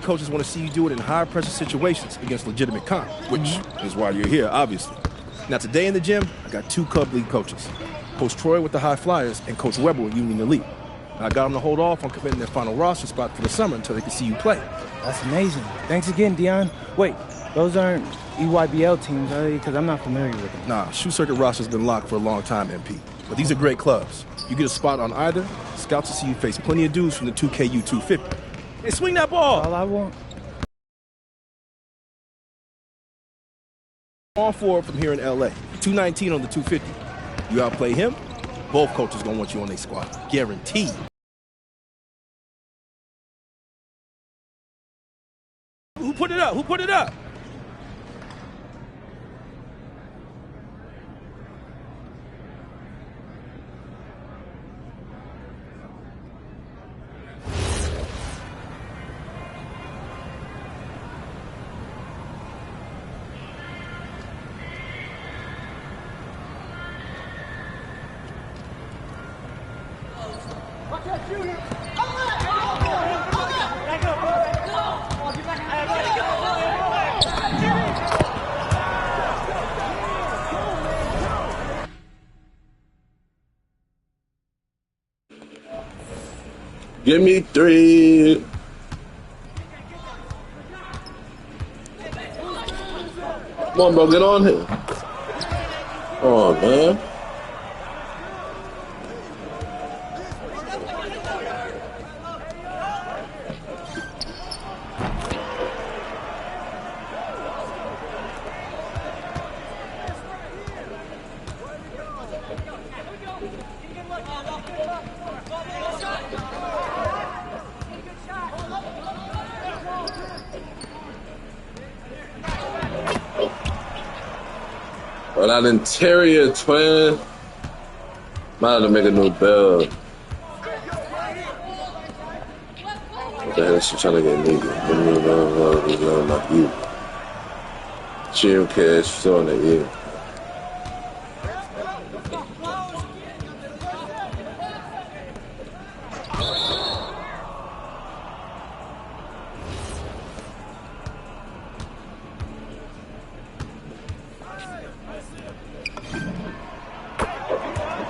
coaches want to see you do it in high-pressure situations against legitimate comp, which is why you're here, obviously. Now, today in the gym, I got 2 club league coaches. Coach Troy with the High Flyers and Coach Weber with Union Elite. I got them to hold off on committing their final roster spot for the summer until they can see you play. That's amazing. Thanks again, Dion. Wait, those aren't EYBL teams, are they? Because I'm not familiar with them. Nah, Shoe Circuit roster's been locked for a long time, MP. But these are great clubs. You get a spot on either, scouts will see you face plenty of dudes from the 2KU 250. Hey, swing that ball! All I want. On forward from here in LA. 219 on the 250. You outplay him, both coaches gonna want you on their squad. Guaranteed. Who put it up? Who put it up? Give me 3. Come on, bro, get on here. Come on, man. Well, that interior twin. Might have to make a new build. What the hell is she trying to get me? Not you. She don't care. She's throwing at you.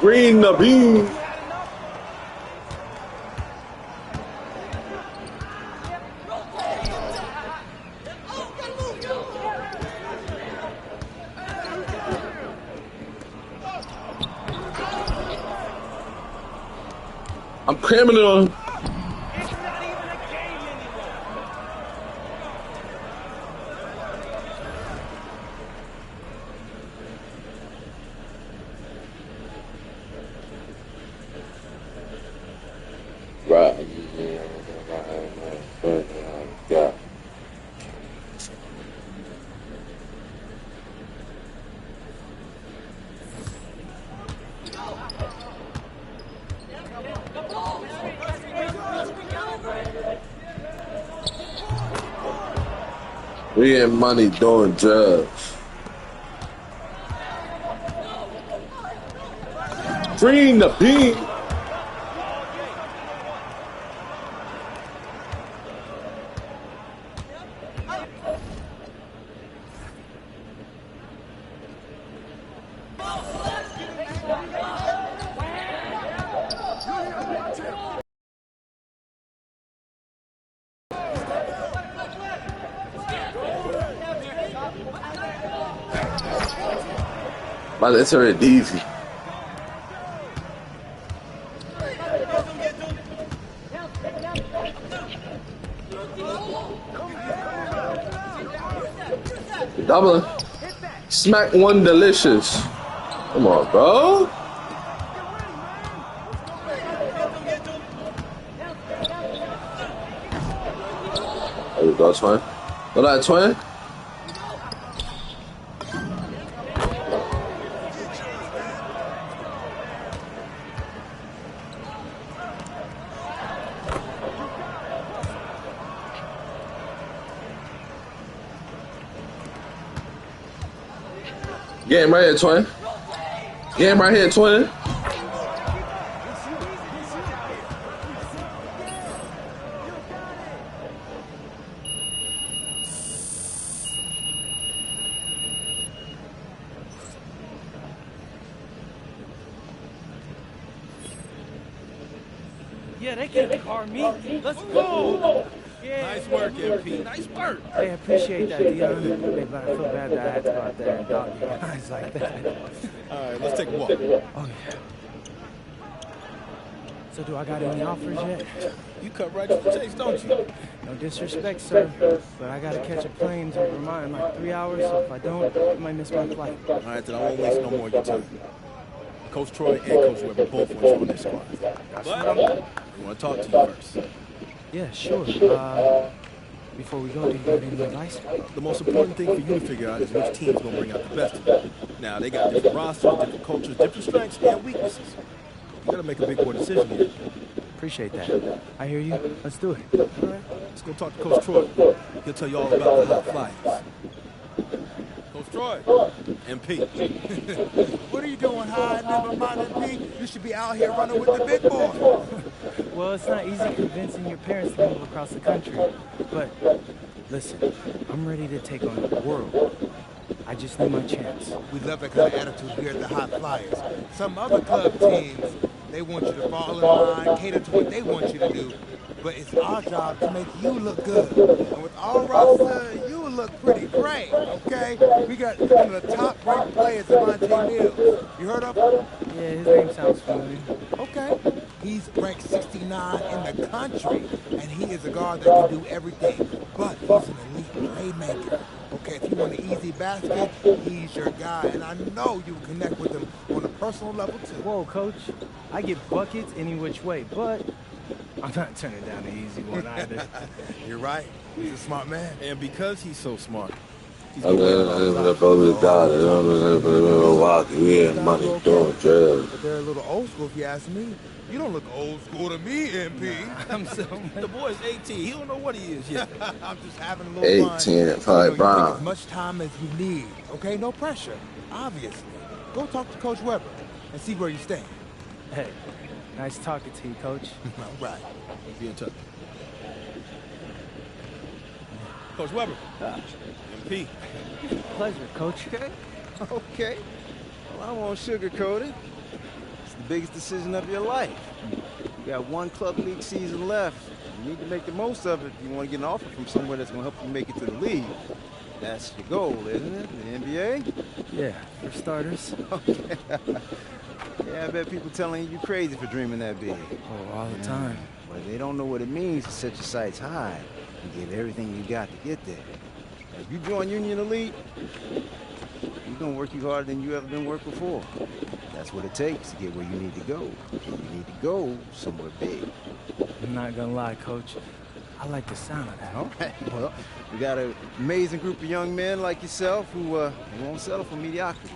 Green the bean. I'm cramming it on. Right. Yeah. We getting money doing drugs. Green the bean. But it's already easy. Double. Smack one delicious. Come on, bro. There you go, twin. Go that twin. Get him right here, twin. Get him right here, twin. Yeah, they can't car me. Let's go. Yeah. Nice work, MP. Nice work. Hey, I appreciate that, Dion. Hey, but I feel bad that I had to go out there and dog you guys like that. All right, let's take a walk. Oh, yeah. So do I got any offers yet? You cut right to the chase, don't you? No disrespect, sir, but I gotta catch a plane to Vermont in like 3 hours, so if I don't, I might miss my flight. All right, then I won't waste no more of your time. Coach Troy and Coach Weber both want you on this squad. But I want to talk to you first. Yeah, sure. Before we go, do you have any advice? The most important thing for you to figure out is which team's going to bring out the best of you. Now, they got different rosters, different cultures, different strengths, and weaknesses. You got to make a big boy decision here. Appreciate that. I hear you. Let's do it. All right, let's go talk to Coach Troy. He'll tell you all about the hot flyers. Coach Troy, MP. What are you doing, high? Never mind, MP. You should be out here running with the big boy. Well, it's not easy convincing your parents to move across the country. But listen, I'm ready to take on the world. I just need my chance. We love that kind of attitude here at the Hot Flyers. Some other club teams, they want you to fall in line, cater to what they want you to do. But it's our job to make you look good. And with our roster, you look pretty great, okay? We got one of the top-ranked players in my team. You heard of him? Yeah, his name sounds familiar. Okay. He's ranked 69 in the country, and he is a guard that can do everything. But he's an elite playmaker. Okay, if you want an easy basket, he's your guy. And I know you can connect with him on a personal level, too. Whoa, Coach. I get buckets any which way, but I'm not turning down the easy one either. You're right. He's a smart man. And because he's so smart, he's I'm gonna probably die. I'm gonna walk here, money, doing drugs. But they're a little old school, if you ask me. You don't look old school to me, MP. I'm so the boy's 18. He don't know what he is yet. I'm just having a little fun. 18 at 5 You take as pounds. much time as you need, okay? No pressure, obviously. Go talk to Coach Weber and see where you stand. Hey, nice talking to you, Coach. All right. Be in touch. Coach Weber. MP. Pleasure, Coach. Okay. Okay. Well, I won't sugarcoat it. It's the biggest decision of your life. You got one club league season left. You need to make the most of it if you want to get an offer from somewhere that's going to help you make it to the league. That's your goal, isn't it? The NBA? Yeah, for starters. Okay. Yeah, I bet people telling you crazy for dreaming that big. Oh, all the time. But they don't know what it means to set your sights high and give everything you got to get there. If you join Union Elite, you're going to work you harder than you ever been worked before. That's what it takes to get where you need to go. You need to go somewhere big. I'm not gonna lie, Coach. I like the sound of that. All right. Well, we got an amazing group of young men like yourself who won't settle for mediocrity.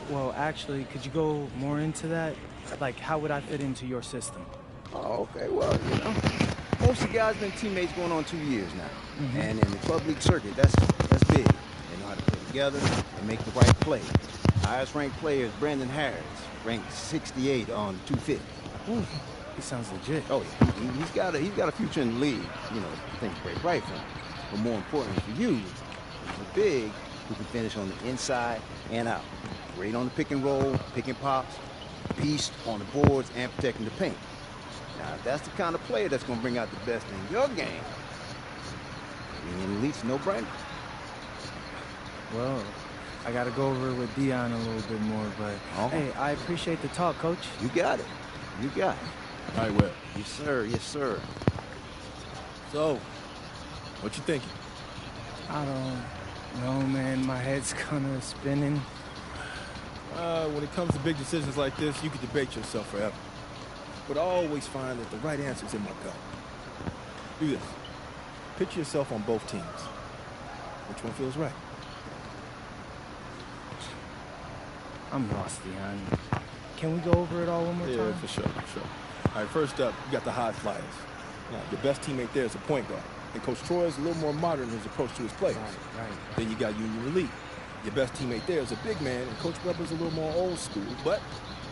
Well, actually, could you go more into that? Like, how would I fit into your system? Oh, okay. Well, you know, most of the guys been teammates going on 2 years now. And in the club league circuit, that's big. They know how to play together and make the right plays. Highest ranked player is Brandon Harris, ranked 68 on 250. Ooh, he sounds legit. Oh yeah, he's got a future in the league. You know, things break right for him. But more important for you, he's a big who can finish on the inside and out. Great on the pick and roll, pick and pops, beast on the boards and protecting the paint. Now, if that's the kind of player that's going to bring out the best in your game, being in the league's no brainer. Well, I gotta go over it with Dion a little bit more, but hey, I appreciate the talk, Coach. You got it. You got it. All right, well. Yes, sir. Yes, sir. So, what you thinking? I don't know, man. My head's kinda spinning. When it comes to big decisions like this, you can debate yourself forever. But I always find that the right answer is in my gut. Do this. Picture yourself on both teams. Which one feels right? I'm lost, Dion. Can we go over it all one more time? Yeah, for sure. All right, first up, you got the High Flyers. Now, your best teammate there is a point guard. And Coach Troy is a little more modern in his approach to his players. Right. Then you got Union Elite. Your best teammate there is a big man, and Coach Weber's a little more old school, but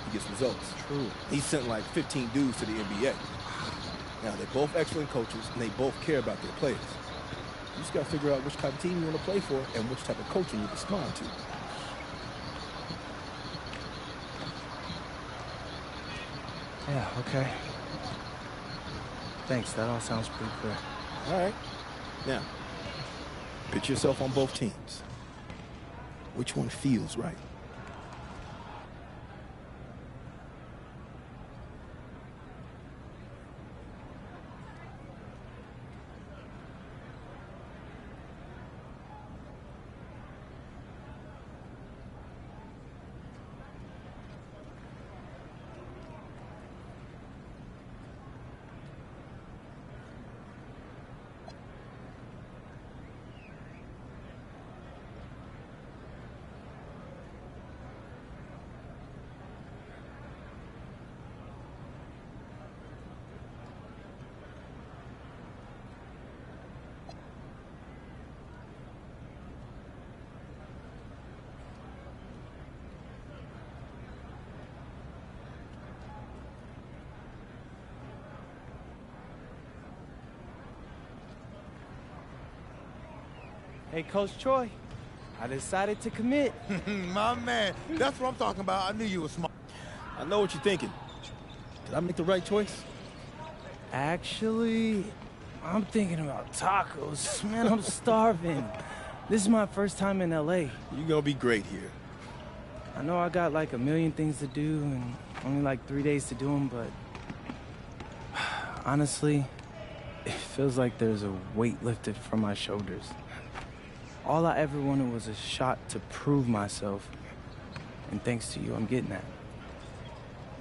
he gets results. True. He sent like 15 dudes to the NBA. Now, they're both excellent coaches, and they both care about their players. You just got to figure out which type of team you want to play for and which type of coaching you respond to. Yeah, okay. Thanks, that all sounds pretty clear. All right. Now, picture yourself on both teams. Which one feels right? Hey, Coach Troy, I decided to commit. My man, that's what I'm talking about. I knew you were smart. I know what you're thinking. Did I make the right choice? Actually, I'm thinking about tacos. Man, I'm starving. This is my first time in LA. You're gonna be great here. I know I got like a million things to do and only like 3 days to do them, but honestly, it feels like there's a weight lifted from my shoulders. All I ever wanted was a shot to prove myself, and thanks to you, I'm getting that.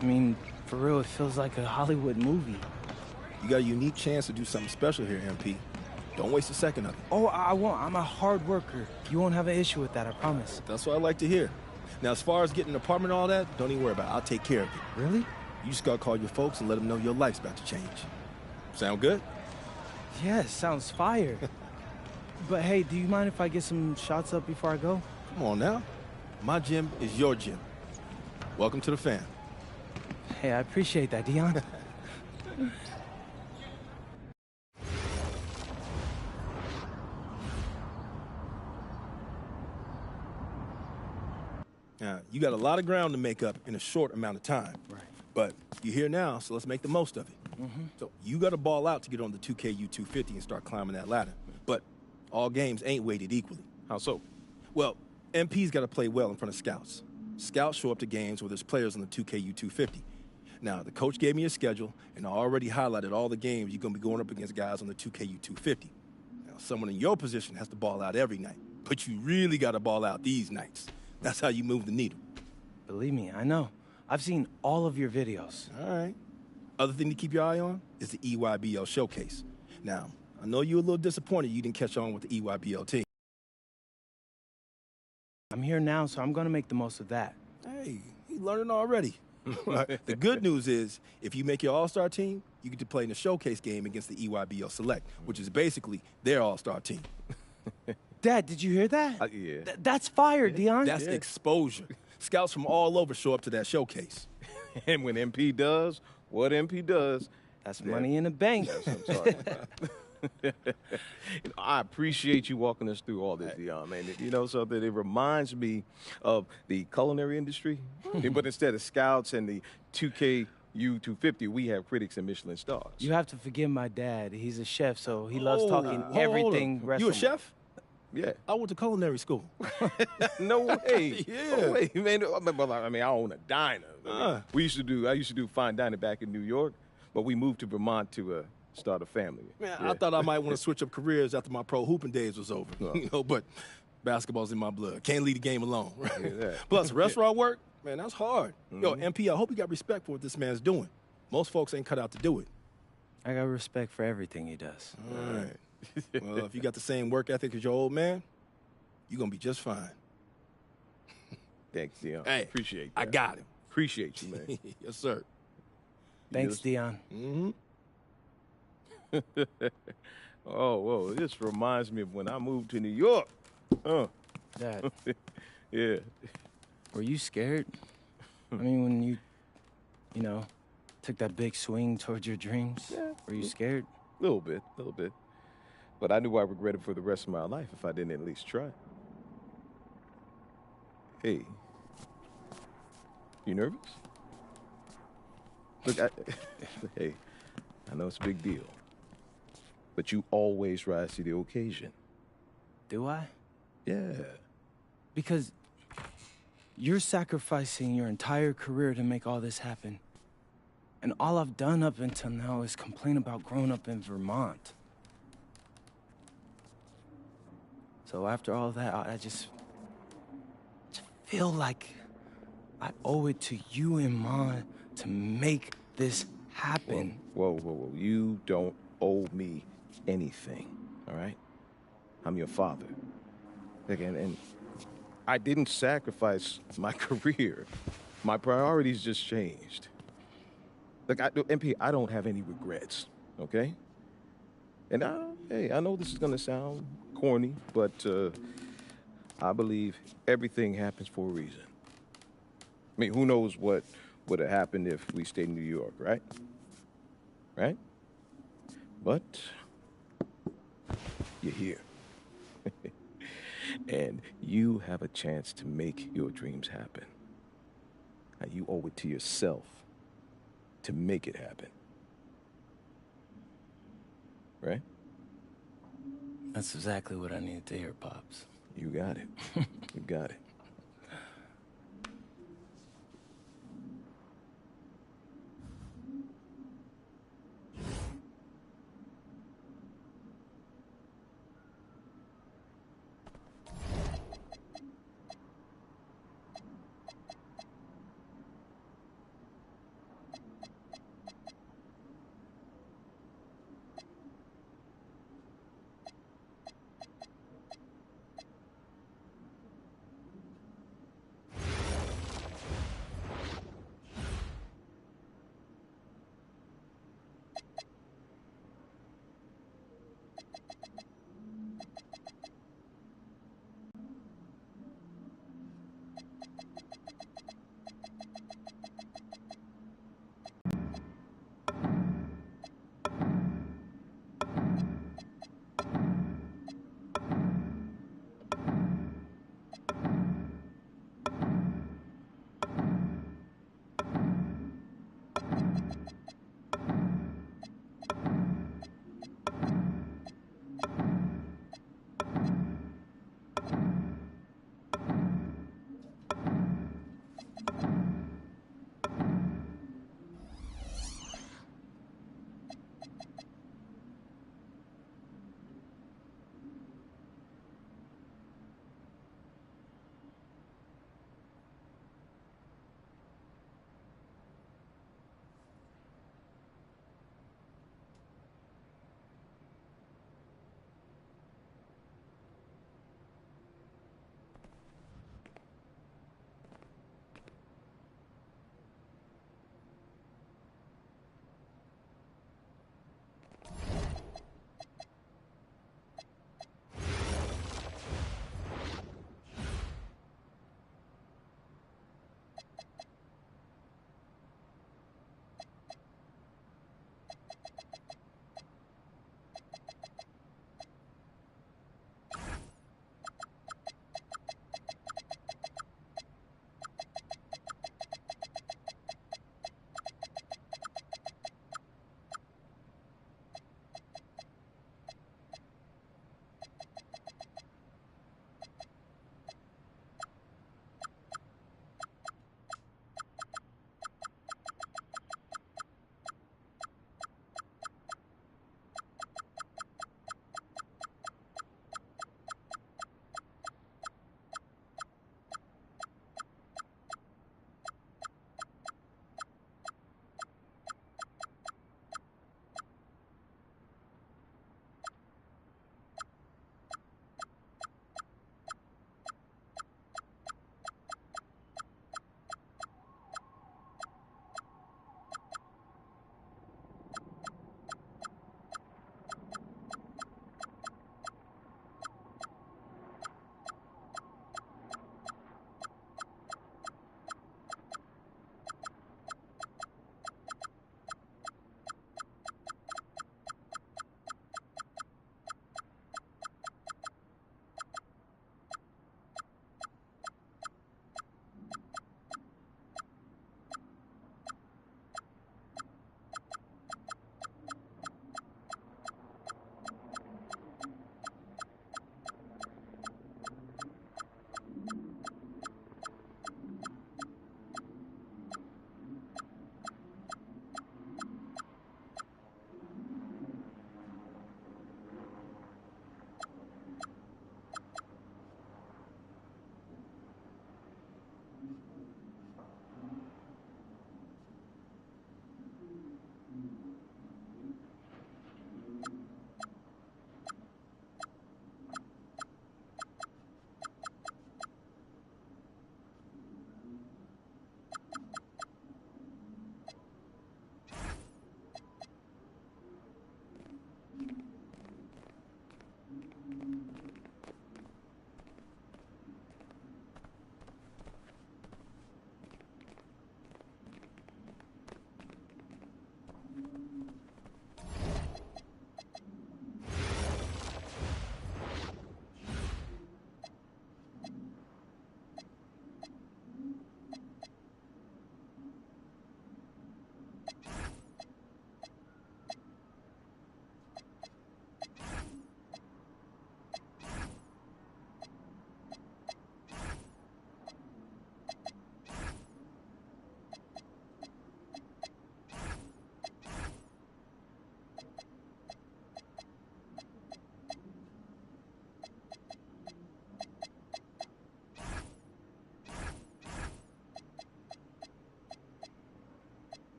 I mean, for real, it feels like a Hollywood movie. You got a unique chance to do something special here, MP. Don't waste a second of it. Oh, I won't. I'm a hard worker. You won't have an issue with that, I promise. That's what I like to hear. Now, as far as getting an apartment and all that, don't even worry about it. I'll take care of it. Really? You just gotta call your folks and let them know your life's about to change. Sound good? Yeah, sounds fire. But hey, do you mind if I get some shots up before I go? Come on now. My gym is your gym. Welcome to the fam. Hey, I appreciate that, Dion. Now, you got a lot of ground to make up in a short amount of time. Right. But you're here now, so let's make the most of it. So you got to ball out to get on the 2KU250 and start climbing that ladder. But all games ain't weighted equally. How so? Well, MP's got to play well in front of scouts. Scouts show up to games where there's players on the 2KU250. Now, the coach gave me a schedule, and I already highlighted all the games you're going to be going up against guys on the 2KU250. Now, someone in your position has to ball out every night, but you really got to ball out these nights. That's how you move the needle. Believe me, I know. I've seen all of your videos. All right. Other thing to keep your eye on is the EYBL showcase. Now, I know you're a little disappointed you didn't catch on with the EYBL team. I'm here now, so I'm going to make the most of that. Hey, you learning already. The good news is, if you make your all-star team, you get to play in the showcase game against the EYBL Select, which is basically their all-star team. Dad, did you hear that? Yeah. That's fire, Dion. That's exposure. Scouts from all over show up to that showcase. And when MP does what MP does, That's money in the bank. that's what I'm talking about. I appreciate you walking us through all this, Dion, man. You know something? It reminds me of the culinary industry, but instead of scouts and the 2KU250, we have critics and Michelin stars. You have to forgive my dad. He's a chef, so he loves talking Hold everything on. You a restaurant. chef? Yeah. I went to culinary school. No way. Yeah. No way, man. I mean, I own a diner. I used to do fine dining back in New York, but we moved to Vermont to start a family. Man, Yeah. I thought I might want to switch up careers after my pro hooping days was over. But basketball's in my blood. Can't leave the game alone. Right? Yeah, that. Plus, restaurant work, man, that's hard. Yo, MP, I hope you got respect for what this man's doing. Most folks ain't cut out to do it. I got respect for everything he does. All right. Well, if you got the same work ethic as your old man, you're going to be just fine. Thanks, Dion. Hey, Appreciate that. I got him. Appreciate you, man. Yes, sir. Thanks, Dion. Mm-hmm. Oh, whoa. This reminds me of when I moved to New York. Dad, Yeah. were you scared? I mean, when you took that big swing towards your dreams, were you scared? A little bit. But I knew I regretted for the rest of my life if I didn't at least try. Hey. You nervous? Look, hey, I know it's a big deal. But you always rise to the occasion. Do I? Yeah. Because you're sacrificing your entire career to make all this happen. And all I've done up until now is complain about growing up in Vermont. So after all that, I just feel like I owe it to you and Ma to make this happen. Whoa. You don't owe me anything, all right? I'm your father. Again, and I didn't sacrifice my career. My priorities just changed. Look, MP, I don't have any regrets, okay? And I know this is gonna sound corny, but I believe everything happens for a reason. I mean, who knows what would have happened if we stayed in New York, right? Right? But you're here. And you have a chance to make your dreams happen. Now, you owe it to yourself to make it happen. Right? That's exactly what I needed to hear, Pops. You got it. You got it.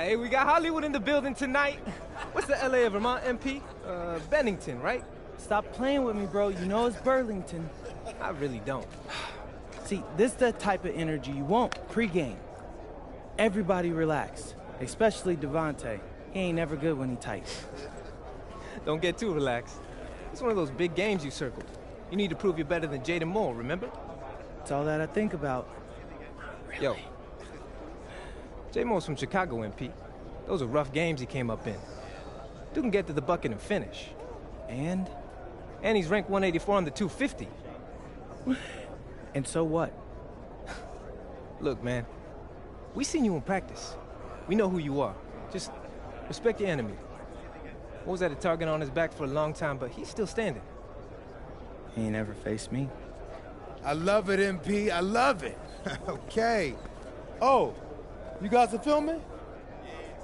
Hey, we got Hollywood in the building tonight. What's the LA of Vermont, MP? Bennington, right? Stop playing with me, bro. You know it's Burlington. I really don't. See, this is the type of energy you want pre-game. Everybody relax, especially Devontae. He ain't never good when he tight. Don't get too relaxed. It's one of those big games you circled. You need to prove you're better than Jaden Moore, remember? It's all that I think about. Yo, J Moore's from Chicago, MP. Those are rough games he came up in. Dude can get to the bucket and finish. And he's ranked 184 on the 250. And so what? Look, man, we seen you in practice. We know who you are. Just respect your enemy. What was that, a target on his back for a long time, but he's still standing. He ain't ever faced me. I love it, MP. I love it. Okay. Oh, you guys are filming?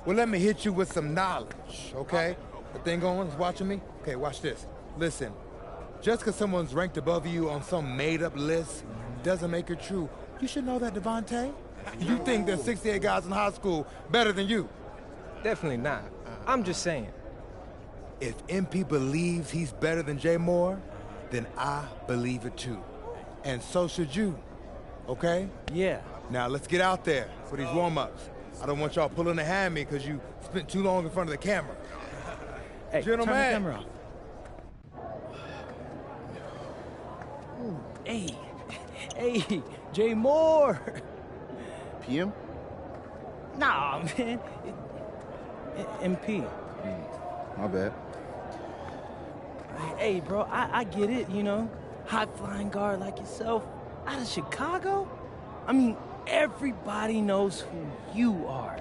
Well, let me hit you with some knowledge, okay? The thing on is watching me? Okay, watch this. Listen, just because someone's ranked above you on some made-up list doesn't make it true. You should know that, Devontae. You think there's 68 guys in high school better than you? Definitely not. I'm just saying. If MP believes he's better than Jay Moore, then I believe it too. And so should you, okay? Yeah. Now let's get out there for these warm-ups. I don't want y'all pulling a hammy because you spent too long in front of the camera. Hey, Gentlemen. turn the camera off. Ooh, hey, Jay Moore. PM? Nah, man. MP. My bad. Hey, bro, I get it, you know. High-flying guard like yourself out of Chicago? I mean, everybody knows who you are.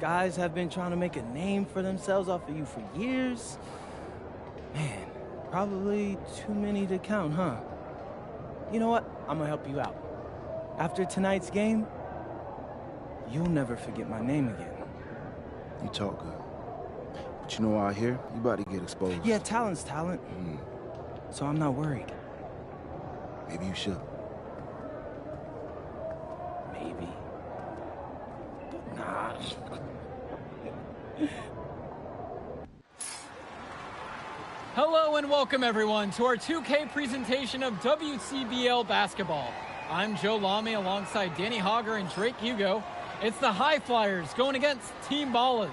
Guys have been trying to make a name for themselves off of you for years. Man, probably too many to count, huh? You know what? I'm gonna help you out. After tonight's game, you'll never forget my name again. You talk good. But you know out here, you about to get exposed. Yeah, talent's talent. So I'm not worried. Maybe you should. Maybe. Nah. Hello and welcome everyone to our 2K presentation of WCBL basketball. I'm Joe Lamy alongside Danny Hogger and Drake Hugo. It's the High Flyers going against Team Ballas.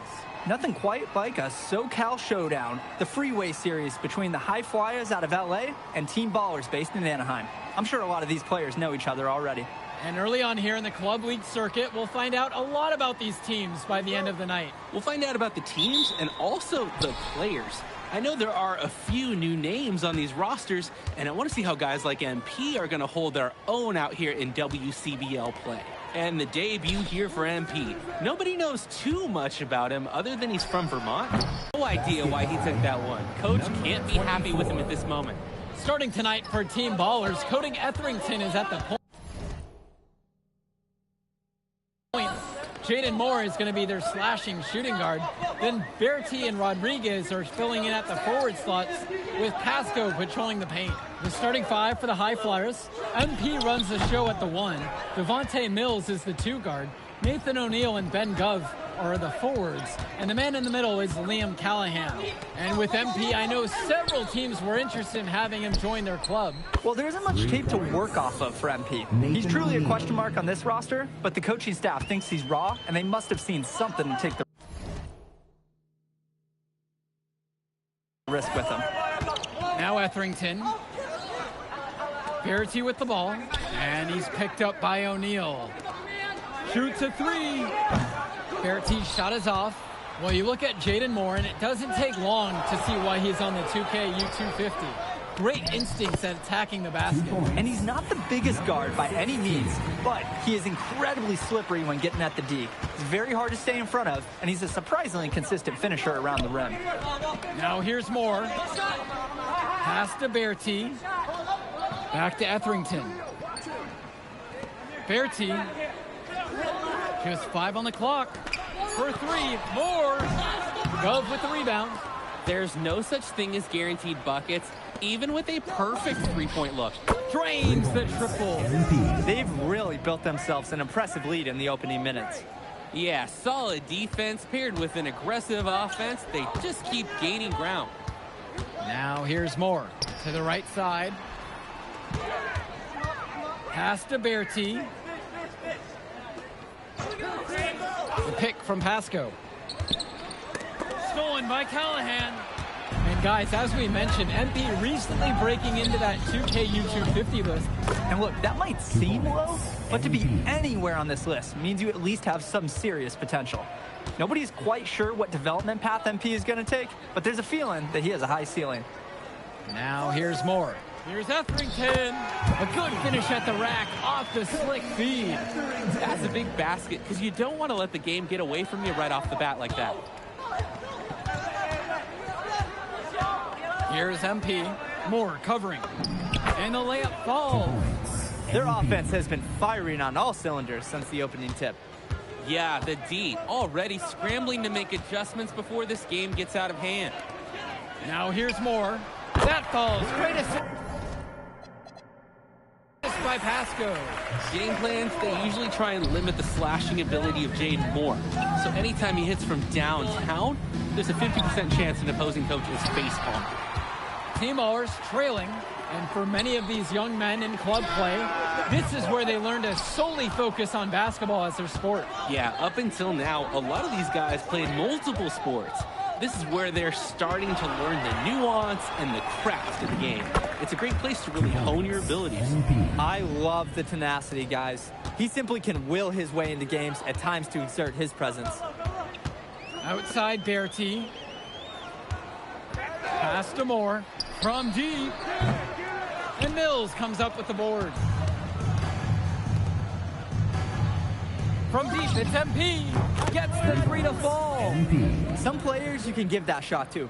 Nothing quite like a SoCal showdown, the freeway series between the High Flyers out of LA and Team Ballers based in Anaheim. I'm sure a lot of these players know each other already. And early on here in the Club League circuit, we'll find out a lot about these teams by the end of the night. We'll find out about the teams and also the players. I know there are a few new names on these rosters, and I want to see how guys like MP are going to hold their own out here in WCBL play. And the debut here for MP. Nobody knows too much about him other than he's from Vermont. No idea why he took that one. Coach can't be happy with him at this moment. Starting tonight for Team Ballers, Cody Etherington is at the point. Jaden Moore is going to be their slashing shooting guard. Then Bertie and Rodriguez are filling in at the forward slots with Pasco patrolling the paint. The starting five for the High Flyers. MP runs the show at the 1. Devontae Mills is the 2 guard. Nathan O'Neill and Ben Gov are the forwards. And the man in the middle is Liam Callahan. And with MP, I know several teams were interested in having him join their club. Well, there isn't much tape to work off of for MP. He's truly a question mark on this roster, but the coaching staff thinks he's raw, and they must have seen something to take the risk with him. Now Etherington. Bertie with the ball, and he's picked up by O'Neill. Shoots a 3. Bertie's shot is off. Well, you look at Jaden Moore, and it doesn't take long to see why he's on the 2K U250. Great instincts at attacking the basket. And he's not the biggest guard by any means, but he is incredibly slippery when getting at the D. He's very hard to stay in front of, and he's a surprisingly consistent finisher around the rim. Now here's Moore. Pass to Bertie. Back to Etherington. Bertie. Just 5 on the clock. For 3, Moore. Gov with the rebound. There's no such thing as guaranteed buckets, even with a perfect three-point look. Drains the triple. They've really built themselves an impressive lead in the opening minutes. Yeah, solid defense paired with an aggressive offense. They just keep gaining ground. Now here's Moore to the right side. Pass to Bertie. The pick from Pasco. Stolen by Callahan. And guys, as we mentioned, MP recently breaking into that 2K YouTube 50 list. And look, that might seem low, but to be anywhere on this list means you at least have some serious potential. Nobody's quite sure what development path MP is going to take, but there's a feeling that he has a high ceiling. Now here's Moore. Here's Etherington. A good finish at the rack off the slick feed. That's a big basket because you don't want to let the game get away from you right off the bat like that. Here's MP. Moore covering. And the layup falls. Their offense has been firing on all cylinders since the opening tip. Yeah, the D already scrambling to make adjustments before this game gets out of hand. Now here's Moore. That falls. Great assist by Pasco. Game plans, they usually try and limit the slashing ability of Jaden Moore. So anytime he hits from downtown, there's a 50% chance an opposing coach is face palm. Team Ballers trailing, and for many of these young men in club play, this is where they learn to solely focus on basketball as their sport. Yeah, up until now, a lot of these guys played multiple sports. This is where they're starting to learn the nuance and the craft of the game. It's a great place to really hone your abilities. I love the tenacity, guys. He simply can will his way into games at times to exert his presence. Outside Bertie. Pass to Moore. From deep. And Mills comes up with the board. From deep, it's MP. Gets the three to fall. Some players you can give that shot to.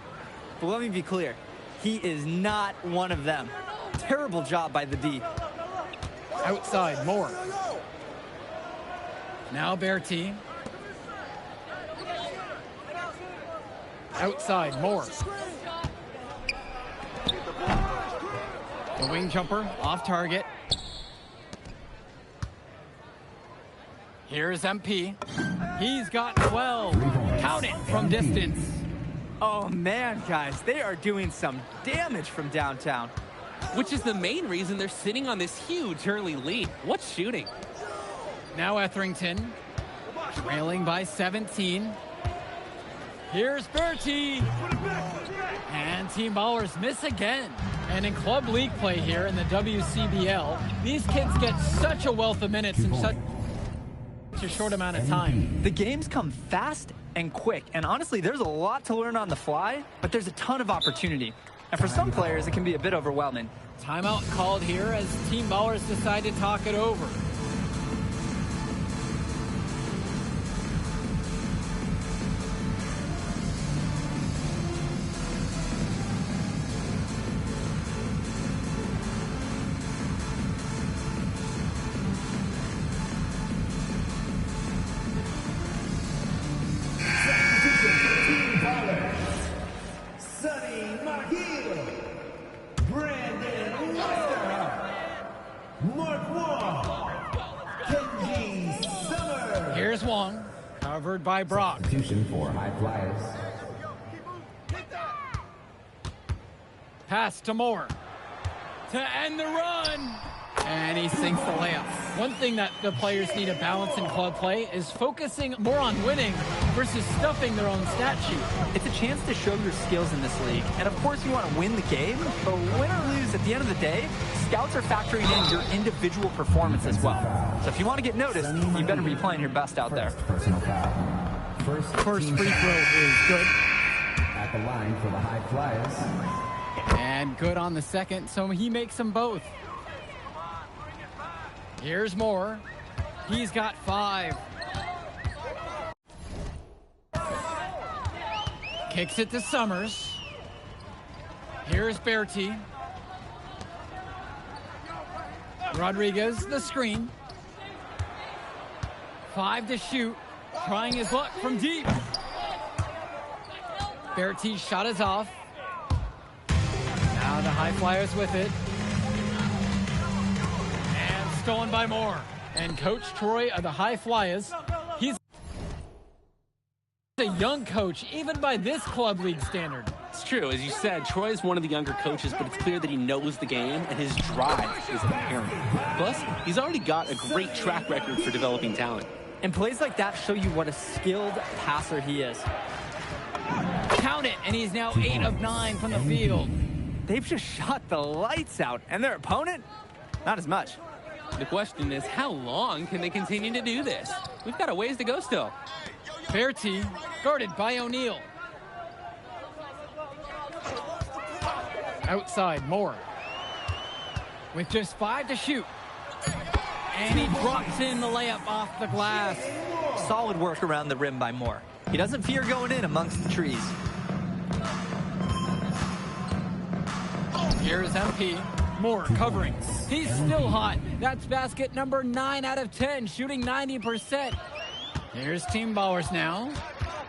But let me be clear. He is not one of them. Terrible job by the D. Outside, Moore. Now Bertie. Outside, Moore. The wing jumper off target. Here's MP. He's got 12. Count it from distance. Oh man, guys, they are doing some damage from downtown. Which is the main reason they're sitting on this huge early lead. What's shooting? Now Etherington, trailing by 17. Here's Bertie. And Team Ballers miss again. And in club league play here in the WCBL, these kids get such a wealth of minutes in such a short amount of time. The games come fast and quick, and honestly, there's a lot to learn on the fly, but there's a ton of opportunity. And for some players, it can be a bit overwhelming. Timeout called here as Team Ballers decide to talk it over. Here's Wong, covered by Brock. For high flyers. Pass to Moore to end the run. And he sinks the layup. One thing that the players need to balance in club play is focusing more on winning versus stuffing their own stat sheet. It's a chance to show your skills in this league. And of course you want to win the game, but win or lose, at the end of the day, scouts are factoring in your individual performance as well. So if you want to get noticed, you better be playing your best out there. Personal foul. First free throw is good. At the line for the high flyers. And good on the second, so he makes them both. Here's Moore. He's got 5. Kicks it to Summers. Here's Bertie. Rodriguez, the screen. 5 to shoot. Trying his luck from deep. Bertie's shot is off. Now the high flyers with it. And stolen by Moore. And Coach Troy of the High Flyers, he's A young coach, even by this club league standard. It's true. As you said, Troy is one of the younger coaches, but it's clear that he knows the game, and his drive is apparent. Plus, he's already got a great track record for developing talent. And plays like that show you what a skilled passer he is. Count it, and he's now 8 of 9 from the field. They've just shot the lights out, and their opponent, not as much. The question is, how long can they continue to do this? We've got a ways to go still. Bertie, guarded by O'Neal. Outside, Moore. With just 5 to shoot. And he drops in the layup off the glass. Solid work around the rim by Moore. He doesn't fear going in amongst the trees. Here's MP. Moore covering. He's still hot. That's basket number 9 out of 10, shooting 90%. Here's Team Ballers now.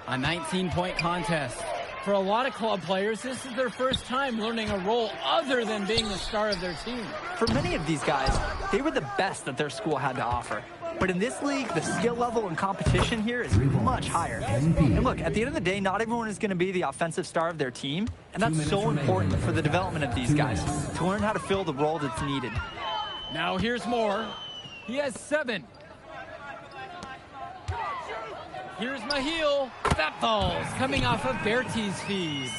A 19-point contest. For a lot of club players, this is their first time learning a role other than being the star of their team. For many of these guys, they were the best that their school had to offer. But in this league, the skill level and competition here is much higher. And look, at the end of the day, not everyone is going to be the offensive star of their team. And that's so important for the development of these guys, to learn how to fill the role that's needed. Now here's Moore. He has 7. Here's Mahil. That falls, coming off of Bertie's feed.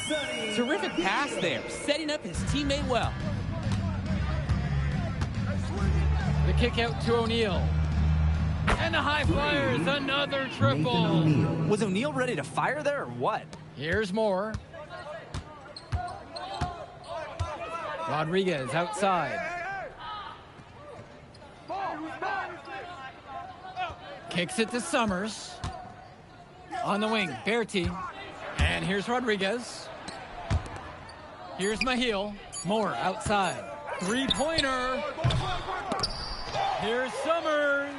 Terrific pass there, setting up his teammate well. The kick out to O'Neal. And the high flyers, another triple. Was O'Neal ready to fire there or what? Here's Moore. Rodriguez outside. Kicks it to Summers. On the wing, Bertie. And here's Rodriguez. Here's Mahil. Moore outside. Three-pointer. Here's Summers.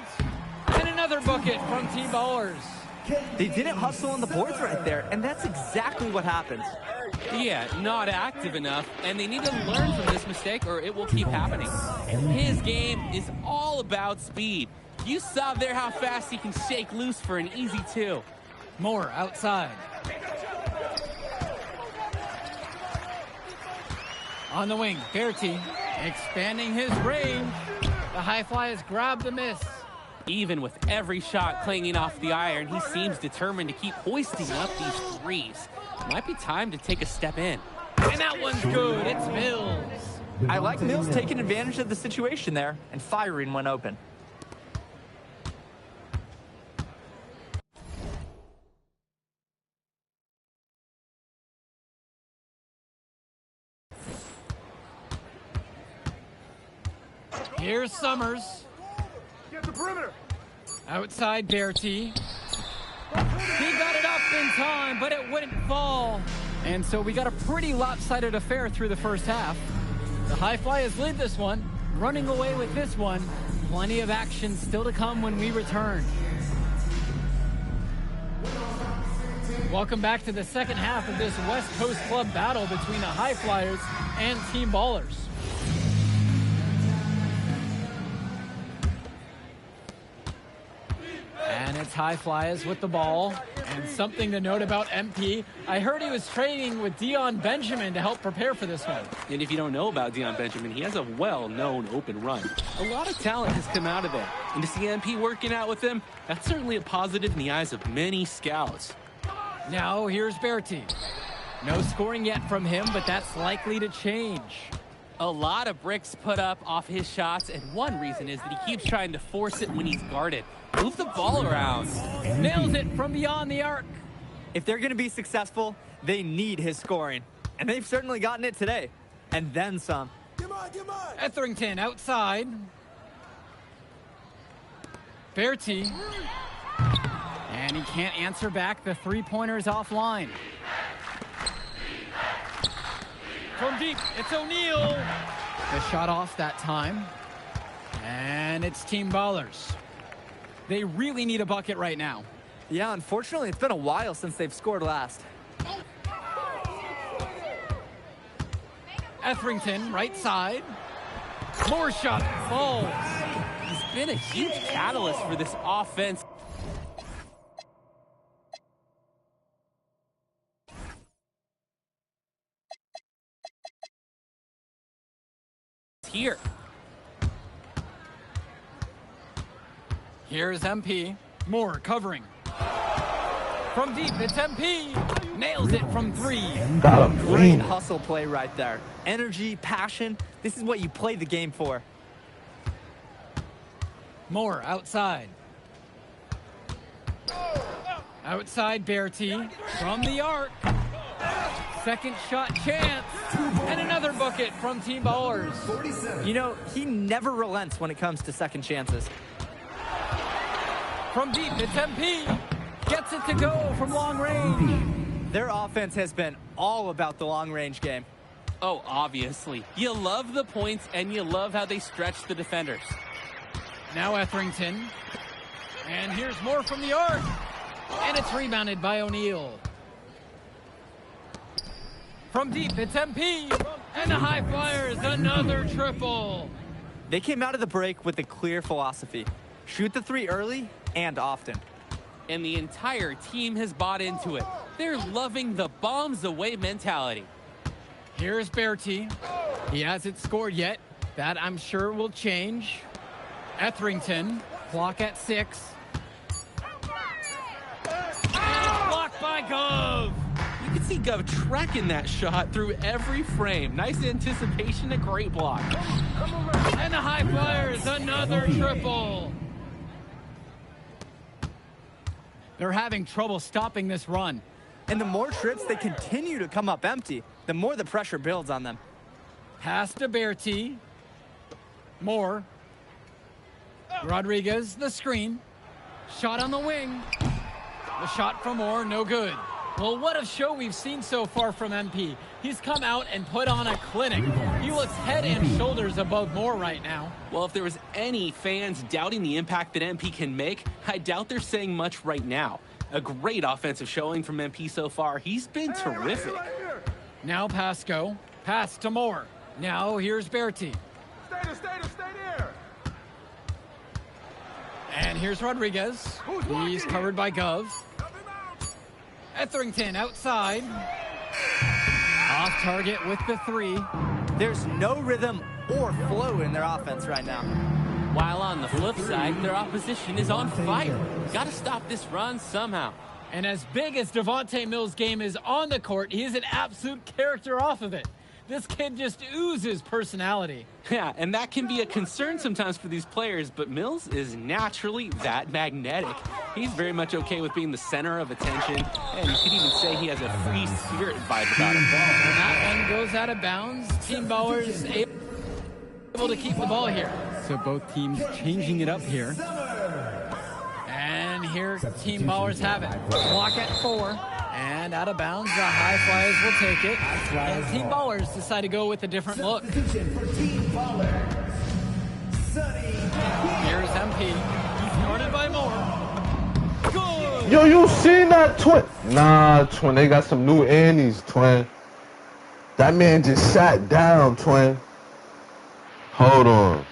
And another bucket from Team Ballers. They didn't hustle on the boards right there, and that's exactly what happens. Yeah, not active enough, and they need to learn from this mistake or it will keep happening. His game is all about speed. You saw there how fast he can shake loose for an easy 2. Moore outside. On the wing, Bertie expanding his range. The high flyers grab the miss. Even with every shot clanging off the iron, he seems determined to keep hoisting up these threes. Might be time to take a step in. And that one's good. It's Mills. I like Mills taking advantage of the situation there and firing when open. Here's Summers. Get the perimeter. Outside Bertie. He got it up in time, but it wouldn't fall. And so we got a pretty lopsided affair through the first half. The High Flyers lead this one, running away with this one. Plenty of action still to come when we return. Welcome back to the second half of this West Coast Club battle between the High Flyers and Team Ballers. And it's High Flyers with the ball. And something to note about MP, I heard he was training with Dion Benjamin to help prepare for this one. And if you don't know about Dion Benjamin, he has a well-known open run. A lot of talent has come out of there. And to see MP working out with him, that's certainly a positive in the eyes of many scouts. Now here's Bertie. No scoring yet from him, but that's likely to change. A lot of bricks put up off his shots, and one reason is that he keeps trying to force it when he's guarded. Move the ball around. Nails it from beyond the arc. If they're going to be successful, they need his scoring. And they've certainly gotten it today. And then some. Etherington outside. Bertie. And he can't answer back. The three-pointer's offline. From deep, it's O'Neal. The shot off that time. And it's Team Ballers. They really need a bucket right now. Yeah, unfortunately, it's been a while since they've scored last. Etherington, right side. More shot falls. He's been a huge catalyst for this offense. here. Here's MP. Moore covering. From deep, it's MP. Nails it from 3. Great hustle play right there. Energy, passion. This is what you play the game for. Moore outside. Outside Bertie from the arc. Second shot chance. And another bucket from Team Ballers. You know, he never relents when it comes to second chances. From deep, it's MP. Gets it to go from long range. Their offense has been all about the long-range game. Oh, obviously. You love the points, and you love how they stretch the defenders. Now Etherington. And here's more from the arc. And it's rebounded by O'Neal. From deep, it's MP. And the High Flyers, another triple. They came out of the break with a clear philosophy. Shoot the 3 early and often. And the entire team has bought into it. They're loving the bombs away mentality. Here's Bertie. He hasn't scored yet. That, I'm sure, will change. Etherington, clock at 6. And it's blocked by Gov. You can see Gov tracking that shot through every frame. Nice anticipation, a great block. And the High Flyers, another triple. They're having trouble stopping this run. And the more trips they continue to come up empty, the more the pressure builds on them. Pass to Bertie. Moore. Rodriguez, the screen. Shot on the wing. The shot from Moore, no good. Well, what a show we've seen so far from MP. He's come out and put on a clinic. He looks head and shoulders above Moore right now. Well, if there was any fans doubting the impact that MP can make, I doubt they're saying much right now. A great offensive showing from MP so far. He's been terrific. Now Pasco. Pass to Moore. Now here's Bertie. Stay there. And here's Rodriguez. He's covered by Gov. Etherington outside. Off target with the 3. There's no rhythm or flow in their offense right now. While on the flip side, their opposition is on fire. Got to stop this run somehow. And as big as Devontae Mills' game is on the court, he is an absolute character off of it. This kid just oozes personality. Yeah, and that can be a concern sometimes for these players, but Mills is naturally that magnetic. He's very much okay with being the center of attention, and you could even say he has a free spirit vibe about him. And that one goes out of bounds. Team Ballers able to keep the ball here. So both teams changing it up here. And here Team Ballers have it. Block at 4. And out of bounds, the High Flyers will take it. And Team Ballers decide to go with a different look. Here's MP. He's guarded by Moore. Good! Yo, you seen that, twin? Nah, twin, they got some new Annies, twin. That man just sat down, twin. Hold on.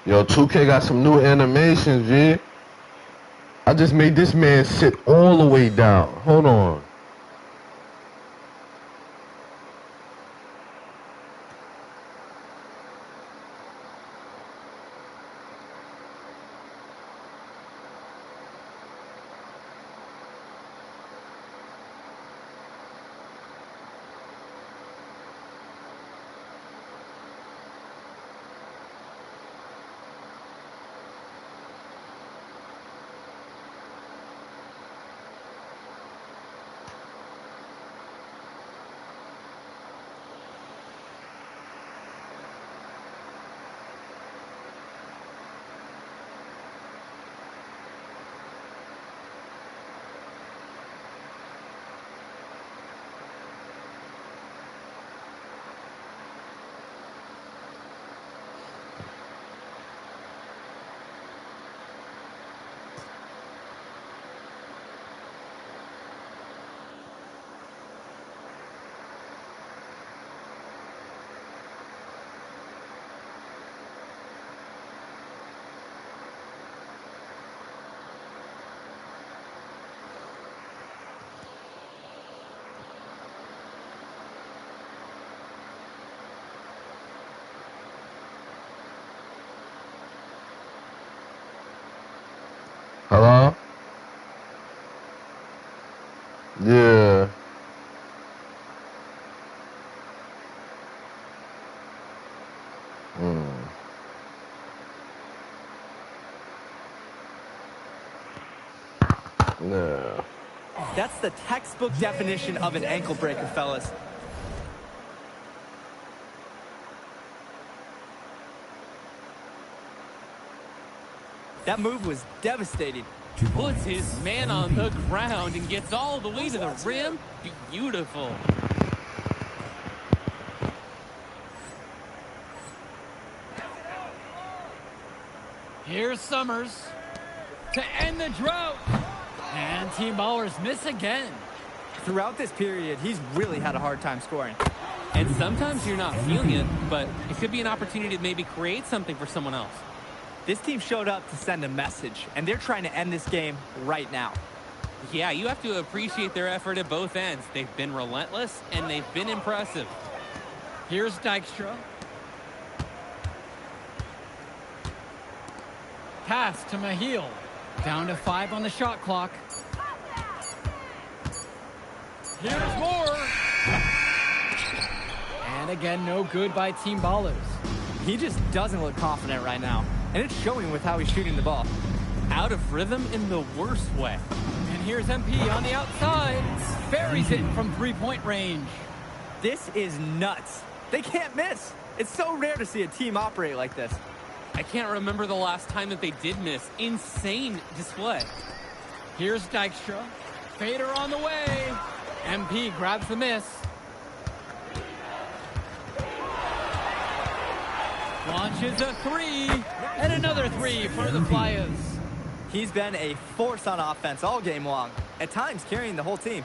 Yo, 2K got some new animations, G. I just made this man sit all the way down. Hold on. Yeah. Yeah. That's the textbook definition of an ankle breaker, fellas. That move was devastating. Puts his man on the ground and gets all the way to the rim. Beautiful. Here's Summers to end the drought. And Team Ballers miss again. Throughout this period, he's really had a hard time scoring. And sometimes you're not feeling it, but it could be an opportunity to maybe create something for someone else. This team showed up to send a message, and they're trying to end this game right now. Yeah, you have to appreciate their effort at both ends. They've been relentless, and they've been impressive. Here's Dykstra. Pass to Mahil. Down to 5 on the shot clock. Here's more. And again, no good by Team Ballers. He just doesn't look confident right now. And it's showing with how he's shooting the ball. Out of rhythm in the worst way. And here's MP on the outside. Buries it from three-point range. This is nuts. They can't miss. It's so rare to see a team operate like this. I can't remember the last time that they did miss. Insane display. Here's Dykstra. Fader on the way. MP grabs the miss. Launches a three. And another three for the Flyers. He's been a force on offense all game long. At times carrying the whole team.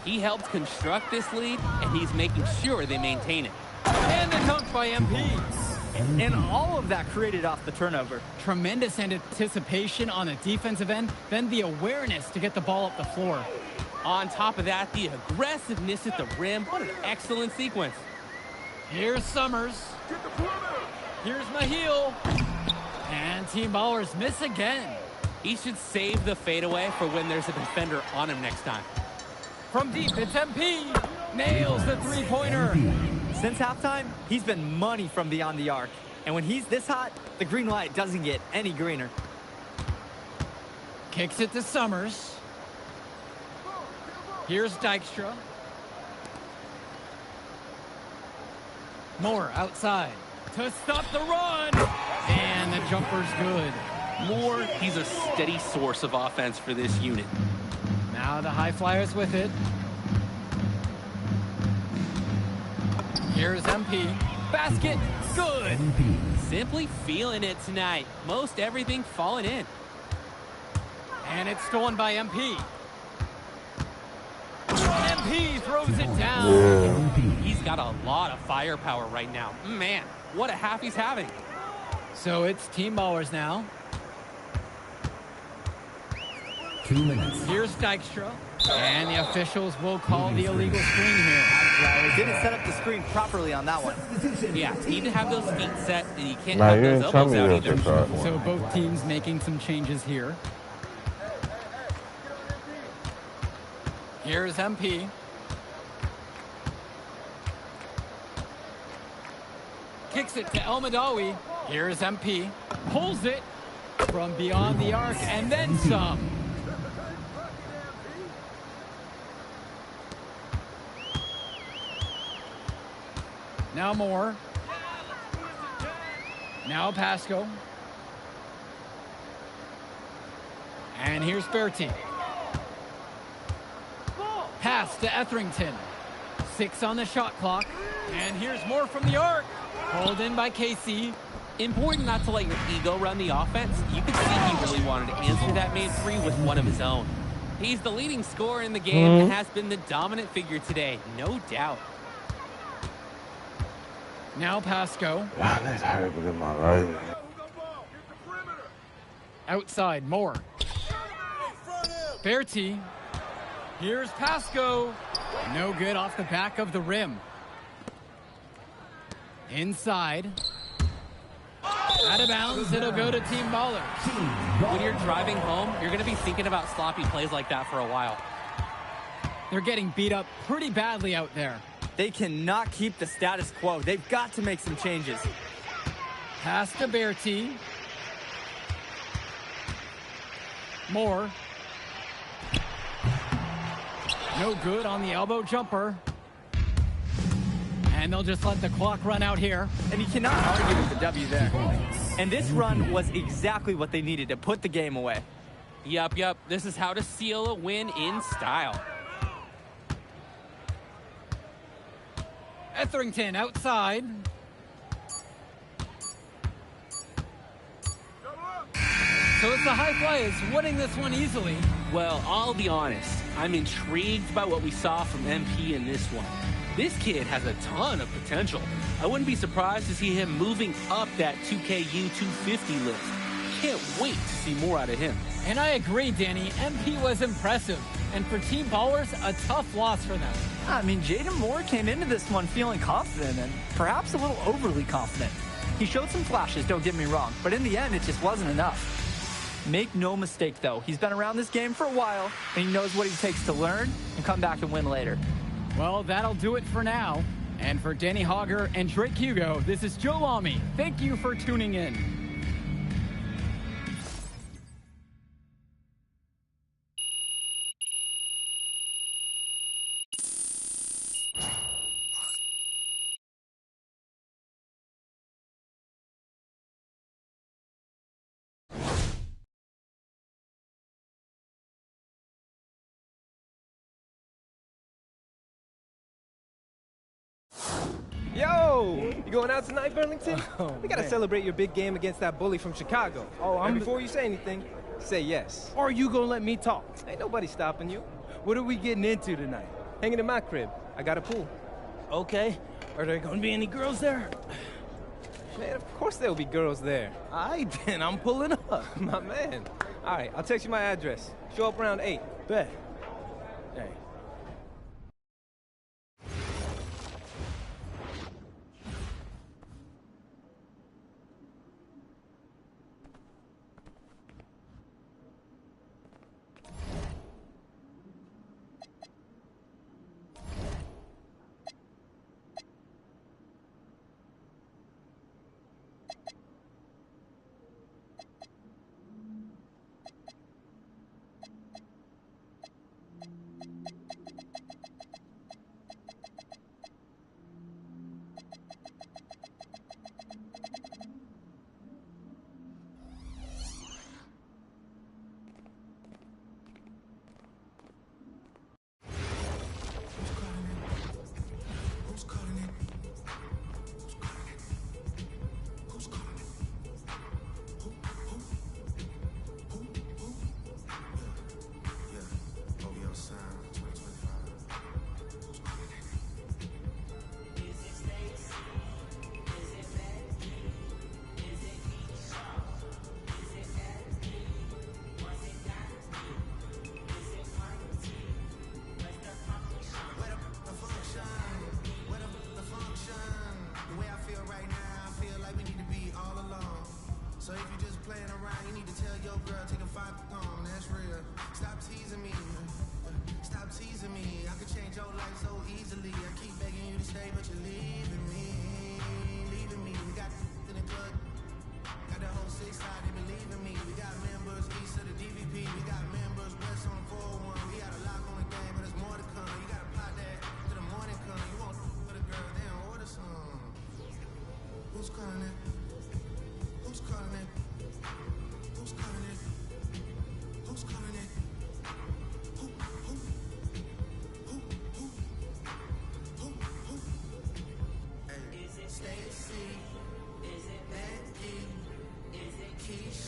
He helped construct this lead, and he's making sure they maintain it. And the dunk by MP. And all of that created off the turnover. Tremendous anticipation on the defensive end, then the awareness to get the ball up the floor. On top of that, the aggressiveness at the rim. What an excellent sequence. Here's Summers. Here's Mahil. And Team Ballers miss again. He should save the fadeaway for when there's a defender on him next time. From deep, it's MP. Nails the three-pointer. Since halftime, he's been money from beyond the arc. And when he's this hot, the green light doesn't get any greener. Kicks it to Summers. Here's Dykstra. Moore outside to stop the run. And the jumper's good. Moore, he's a steady source of offense for this unit. Now the High Flyers with it. Here's MP. Basket, good. Simply feeling it tonight. Most everything falling in. And it's stolen by MP. MP throws it down. Yeah. He's got a lot of firepower right now. Man, what a half he's having. So it's Team Ballers now. 2 minutes. Here's Dykstra. And the officials will call the illegal screen here. Right, they didn't set up the screen properly on that one. Yeah, you need to have those feet set, and you can't Nah, have you those didn't tell elbows me out that either. this hard. So both teams making some changes here. Here's MP. Kicks it to El Madawi. Here's MP. Pulls it from beyond the arc and then some. Now Moore. Now Pasco. And here's Bertie. Pass to Etherington. 6 on the shot clock. And here's more from the arc. Pulled in by Casey. Important not to let your ego run the offense. You can see he really wanted to answer that made three with one of his own. He's the leading scorer in the game and has been the dominant figure today, no doubt. Now Pasco. God, that's hurt in my life. Outside, Moore. Bertie. Here's Pasco. No good off the back of the rim. Inside. Out of bounds, it'll go to Team Ballers. When you're driving home, you're going to be thinking about sloppy plays like that for a while. They're getting beat up pretty badly out there. They cannot keep the status quo. They've got to make some changes. Pass to Berti. Moore. No good on the elbow jumper. And they'll just let the clock run out here. And you cannot argue with the W there. And this run was exactly what they needed to put the game away. Yup. This is how to seal a win in style. Etherington outside. So it's the High Flyers winning this one easily. Well, I'll be honest. I'm intrigued by what we saw from MP in this one. This kid has a ton of potential. I wouldn't be surprised to see him moving up that 2KU 250 list. Can't wait to see more out of him. And I agree, Danny. MP was impressive. And for Team Ballers, a tough loss for them. I mean, Jaden Moore came into this one feeling confident and perhaps a little overly confident. He showed some flashes, don't get me wrong, but in the end, it just wasn't enough. Make no mistake, though, he's been around this game for a while, and he knows what it takes to learn and come back and win later. Well, that'll do it for now. And for Danny Hogger and Drake Hugo, this is Joe Lamy. Thank you for tuning in. Yo, you going out tonight, Burlington? We gotta celebrate your big game against that bully from Chicago. And before you say anything, say yes. Or you gonna let me talk? Ain't nobody stopping you. What are we getting into tonight? Hanging in my crib. I got a pool. Okay. Are there gonna be any girls there? Man, of course there'll be girls there. All right, then. I'm pulling up. My man. All right, I'll text you my address. Show up around 8. Bet. Hey. So if you just playing around, you need to tell your girl, take a 5 on, that's real. Stop teasing me, stop teasing me. I could change your life so easily. I keep begging you to stay, but you're leaving me, leaving me. We got in the club, got the whole 6 side, they believe in me. We got members east of the DVP, we got members west on the 401. We got a lock on the game, but there's more to come. You gotta pot that till the morning come. You won't for the girl, then order some. Who's calling it? Who's calling it? Who's calling it? Who's calling it? Who? Hey, is it Stacy? Is it Becky? Is it Keisha?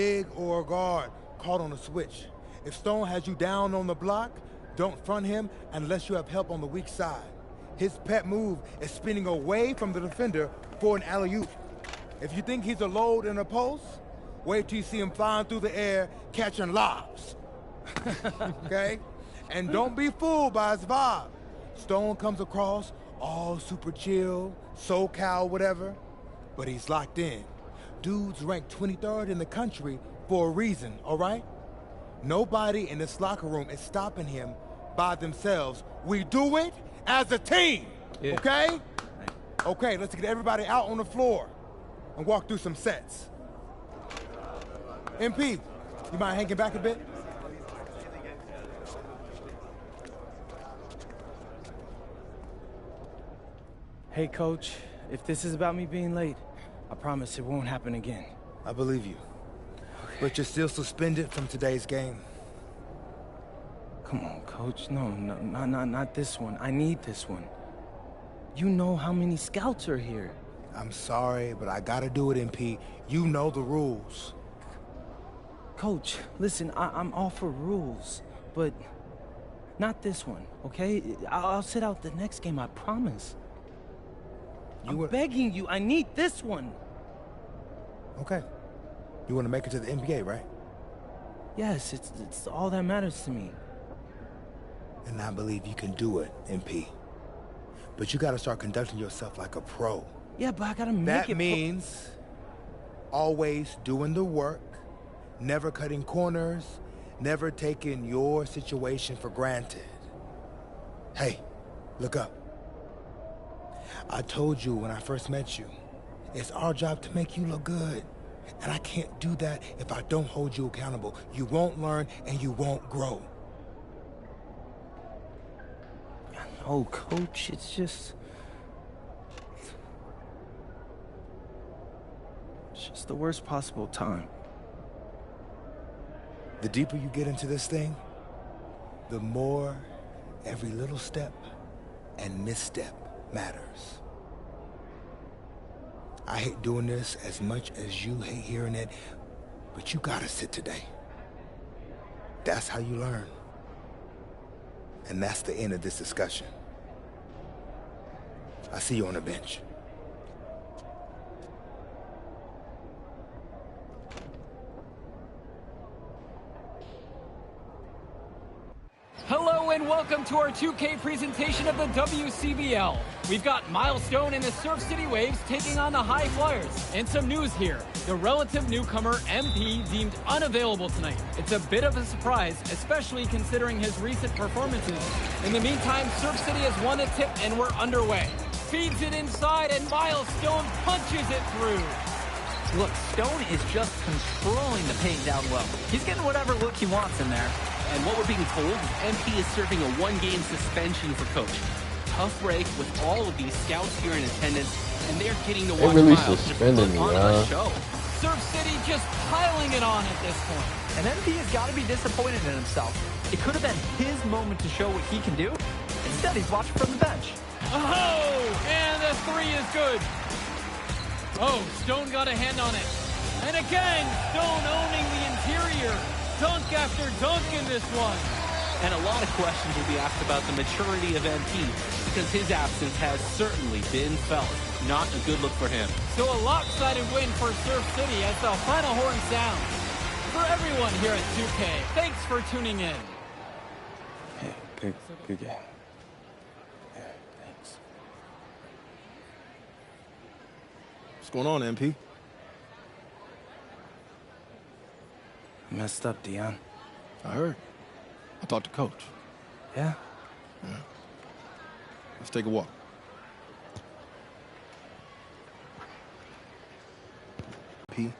big or a guard caught on a switch. If Stone has you down on the block, don't front him unless you have help on the weak side. His pet move is spinning away from the defender for an alley-oop. If you think he's a load in a post, wait till you see him flying through the air catching lobs. Okay? And don't be fooled by his vibe. Stone comes across all super chill, SoCal, whatever, but he's locked in. Dude's ranked 23rd in the country for a reason, all right? Nobody in this locker room is stopping him by themselves. We do it as a team, okay? Okay, let's get everybody out on the floor and walk through some sets. MP, you mind hanging back a bit? Hey, Coach, if this is about me being late, I promise it won't happen again. I believe you. Okay. But you're still suspended from today's game. Come on, Coach. No, not this one. I need this one. You know how many scouts are here. I'm sorry, but I gotta do it, MP. You know the rules. Coach, listen, I'm all for rules, but not this one, okay? I'll sit out the next game, I promise. I'm begging you, I need this one. Okay. You want to make it to the NBA, right? Yes, it's all that matters to me. And I believe you can do it, MP. But you gotta start conducting yourself like a pro. Yeah, but I gotta make it. That means always doing the work, never cutting corners, never taking your situation for granted. Hey, look up. I told you when I first met you, it's our job to make you look good. And I can't do that if I don't hold you accountable. You won't learn and you won't grow. I know, Coach, it's just the worst possible time. The deeper you get into this thing, the more every little step and misstep matters. I hate doing this as much as you hate hearing it, but you gotta sit today. That's how you learn. And that's the end of this discussion. I see you on the bench. Hello and welcome to our 2K presentation of the WCBL. We've got Milestone and the Surf City Waves taking on the High Flyers. And some news here. The relative newcomer MP deemed unavailable tonight. It's a bit of a surprise, especially considering his recent performances. In the meantime, Surf City has won the tip and we're underway. Feeds it inside and Milestone punches it through. Look, Stone is just controlling the paint down low. He's getting whatever look he wants in there. And what we're being told, MP is serving a one-game suspension for coach. Tough break with all of these scouts here in attendance, and they're getting to watch Miles just put on a show. Surf City just piling it on at this point. And MP has got to be disappointed in himself. It could have been his moment to show what he can do. Instead, he's watching from the bench. Oh, and the three is good. Oh, Stone got a hand on it. And again, Stone owning the interior. Dunk after dunk in this one. And a lot of questions will be asked about the maturity of MP, because his absence has certainly been felt. Not a good look for him. So a lopsided win for Surf City as the final horn sounds. For everyone here at 2K, thanks for tuning in. Hey, good game. Yeah, thanks. What's going on, MP? I messed up, Dion. I heard. I talked to Coach. Yeah? Yeah. Let's take a walk. P,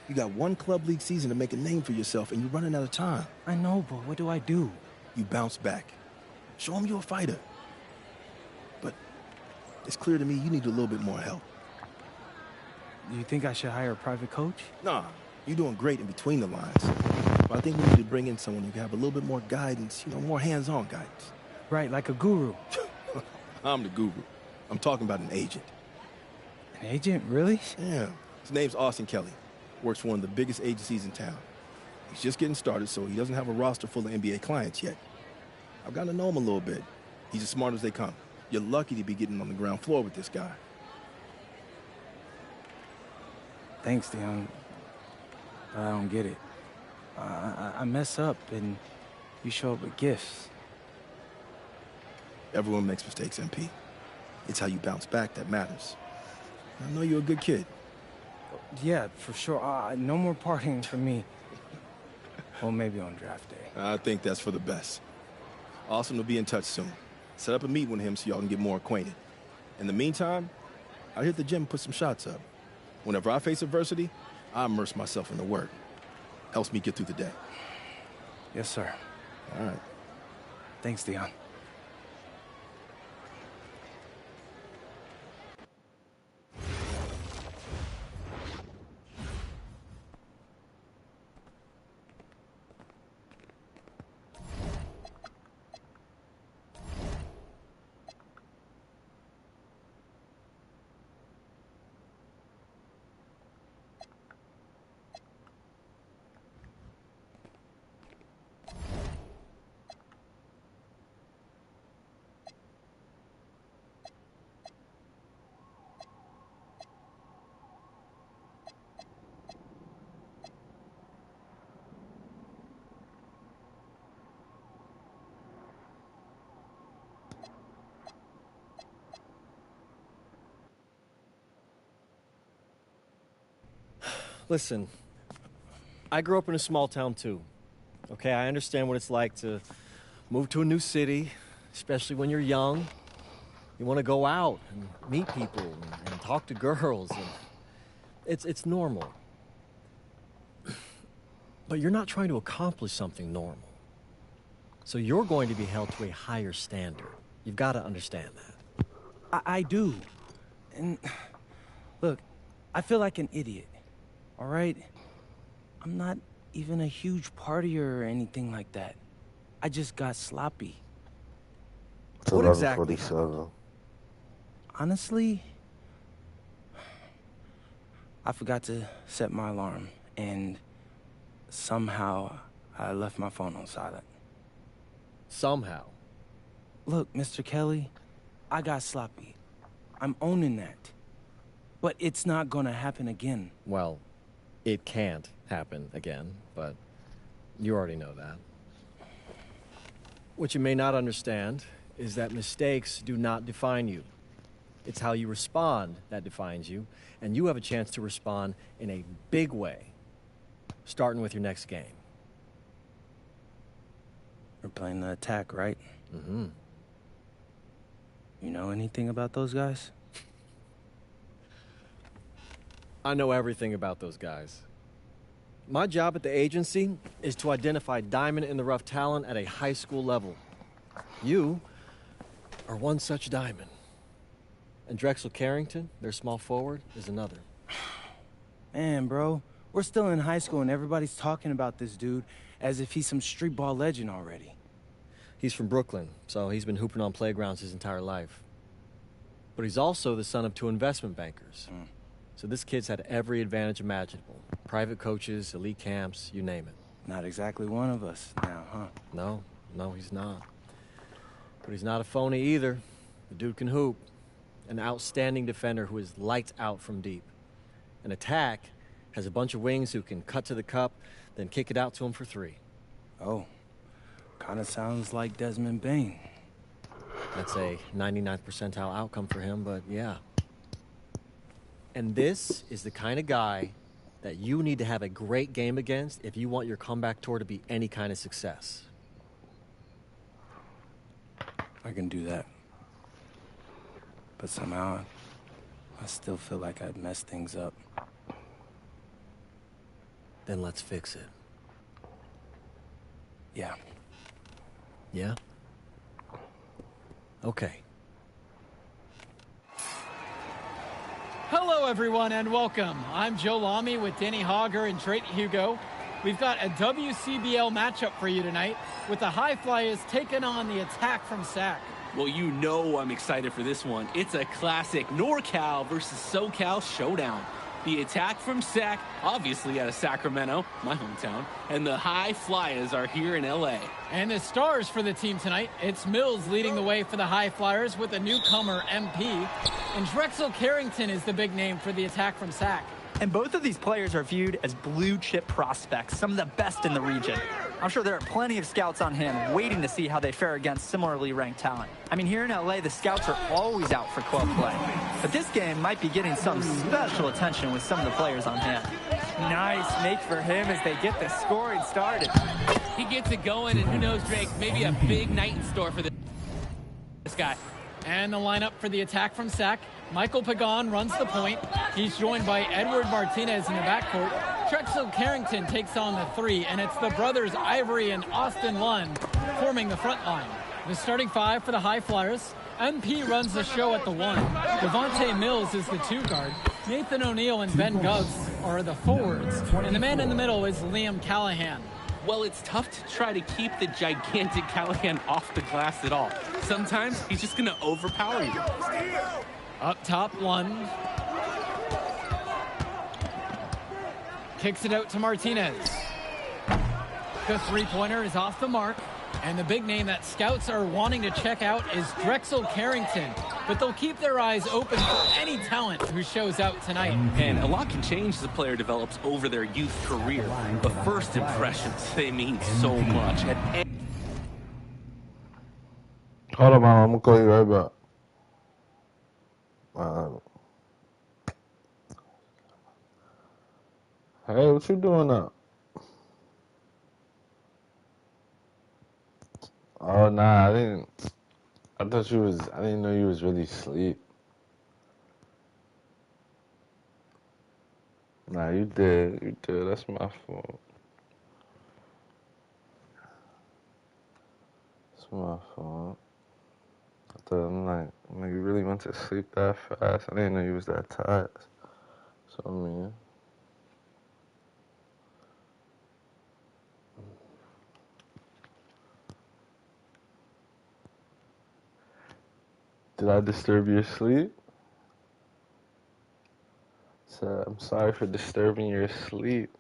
you got one club league season to make a name for yourself, and you're running out of time. I know, but what do I do? You bounce back. Show them you're a fighter. But it's clear to me you need a little bit more help. Do you think I should hire a private coach? Nah, you're doing great in between the lines. But I think we need to bring in someone who can have a little bit more guidance, more hands-on guidance. Right, like a guru. I'm the guru. I'm talking about an agent. An agent, really? Yeah. His name's Austin Kelly. works for one of the biggest agencies in town. He's just getting started, so he doesn't have a roster full of NBA clients yet. I've gotten to know him a little bit. He's as smart as they come. You're lucky to be getting on the ground floor with this guy. Thanks, Dion. But I don't get it. I mess up, and you show up with gifts. Everyone makes mistakes, MP. It's how you bounce back that matters. I know you're a good kid. Yeah, for sure. No more partying for me. Well, maybe on draft day. I think that's for the best. Awesome to be in touch soon. Set up a meet with him so y'all can get more acquainted. In the meantime, I'll hit the gym and put some shots up. Whenever I face adversity, I immerse myself in the work. Helps me get through the day. Yes, sir. All right. Thanks, Dion. Listen, I grew up in a small town too. Okay, I understand what it's like to move to a new city, especially when you're young. You want to go out and meet people and talk to girls. And it's normal. But you're not trying to accomplish something normal. So you're going to be held to a higher standard. You've got to understand that. I do. And look, I feel like an idiot. All right? I'm not even a huge partier or anything like that. I just got sloppy. It's What exactly? 11:47. Honestly, I forgot to set my alarm, and somehow I left my phone on silent. Somehow? Look, Mr. Kelly, I got sloppy. I'm owning that. But it's not gonna happen again. Well, it can't happen again, but you already know that. What you may not understand is that mistakes do not define you. It's how you respond that defines you, and you have a chance to respond in a big way, starting with your next game. We're playing the attack, right? Mm-hmm. You know anything about those guys? I know everything about those guys. My job at the agency is to identify diamond-in-the-rough talent at a high school level. You are one such diamond. And Drexel Carrington, their small forward, is another. Man, bro, we're still in high school and everybody's talking about this dude as if he's some street ball legend already. He's from Brooklyn, so he's been hooping on playgrounds his entire life. But he's also the son of 2 investment bankers. So this kid's had every advantage imaginable. Private coaches, elite camps, you name it. Not exactly one of us now, huh? No, he's not. But he's not a phony either. The dude can hoop. An outstanding defender who is lights out from deep. An attack has a bunch of wings who can cut to the cup, then kick it out to him for 3. Oh, kind of sounds like Desmond Bain. That's a 99th percentile outcome for him, but yeah. And this is the kind of guy that you need to have a great game against if you want your comeback tour to be any kind of success. I can do that. But somehow, I still feel like I'd messed things up. Then let's fix it. Yeah. Yeah? Okay. Hello, everyone, and welcome. I'm Joe Lamy with Danny Hogger and Drake Hugo. We've got a WCBL matchup for you tonight with the High Flyers taking on the Attack from SAC. Well, you know I'm excited for this one. It's a classic NorCal versus SoCal showdown. The attack from Sac, obviously out of Sacramento, my hometown, and the High Flyers are here in LA. And the stars for the team tonight, it's Mills leading the way for the High Flyers with a newcomer, MP. And Drexel Carrington is the big name for the attack from Sac. And both of these players are viewed as blue-chip prospects, some of the best in the region. I'm sure there are plenty of scouts on hand waiting to see how they fare against similarly ranked talent. I mean, here in LA, the scouts are always out for club play. But this game might be getting some special attention with some of the players on hand. Nice make for him as they get the scoring started. He gets it going, and who knows, Drake, maybe a big night in store for this guy. And the lineup for the attack from Sac. Michael Pagan runs the point. He's joined by Edward Martinez in the backcourt. Drexel Carrington takes on the 3, and it's the brothers Ivory and Austin Lund forming the front line. The starting 5 for the High Flyers. MP runs the show at the 1. Devontae Mills is the 2 guard. Nathan O'Neill and Ben Govs are the forwards. And the man in the middle is Liam Callahan. Well, it's tough to try to keep the gigantic Callahan off the glass at all. Sometimes he's just going to overpower you. Up top, Lund. Kicks it out to Martinez. The three-pointer is off the mark. And the big name that scouts are wanting to check out is Drexel Carrington. But they'll keep their eyes open for any talent who shows out tonight. And a lot can change as a player develops over their youth career. But first impressions, they mean so much. Hold on, man. I'm gonna call you right back. Hey, what you doing now? Oh, nah, I didn't know you was really asleep. Nah, you did. That's my fault. It's my fault. I thought, you really went to sleep that fast. I didn't know you was that tired. So, I mean... Did I disturb your sleep? So, I'm sorry for disturbing your sleep.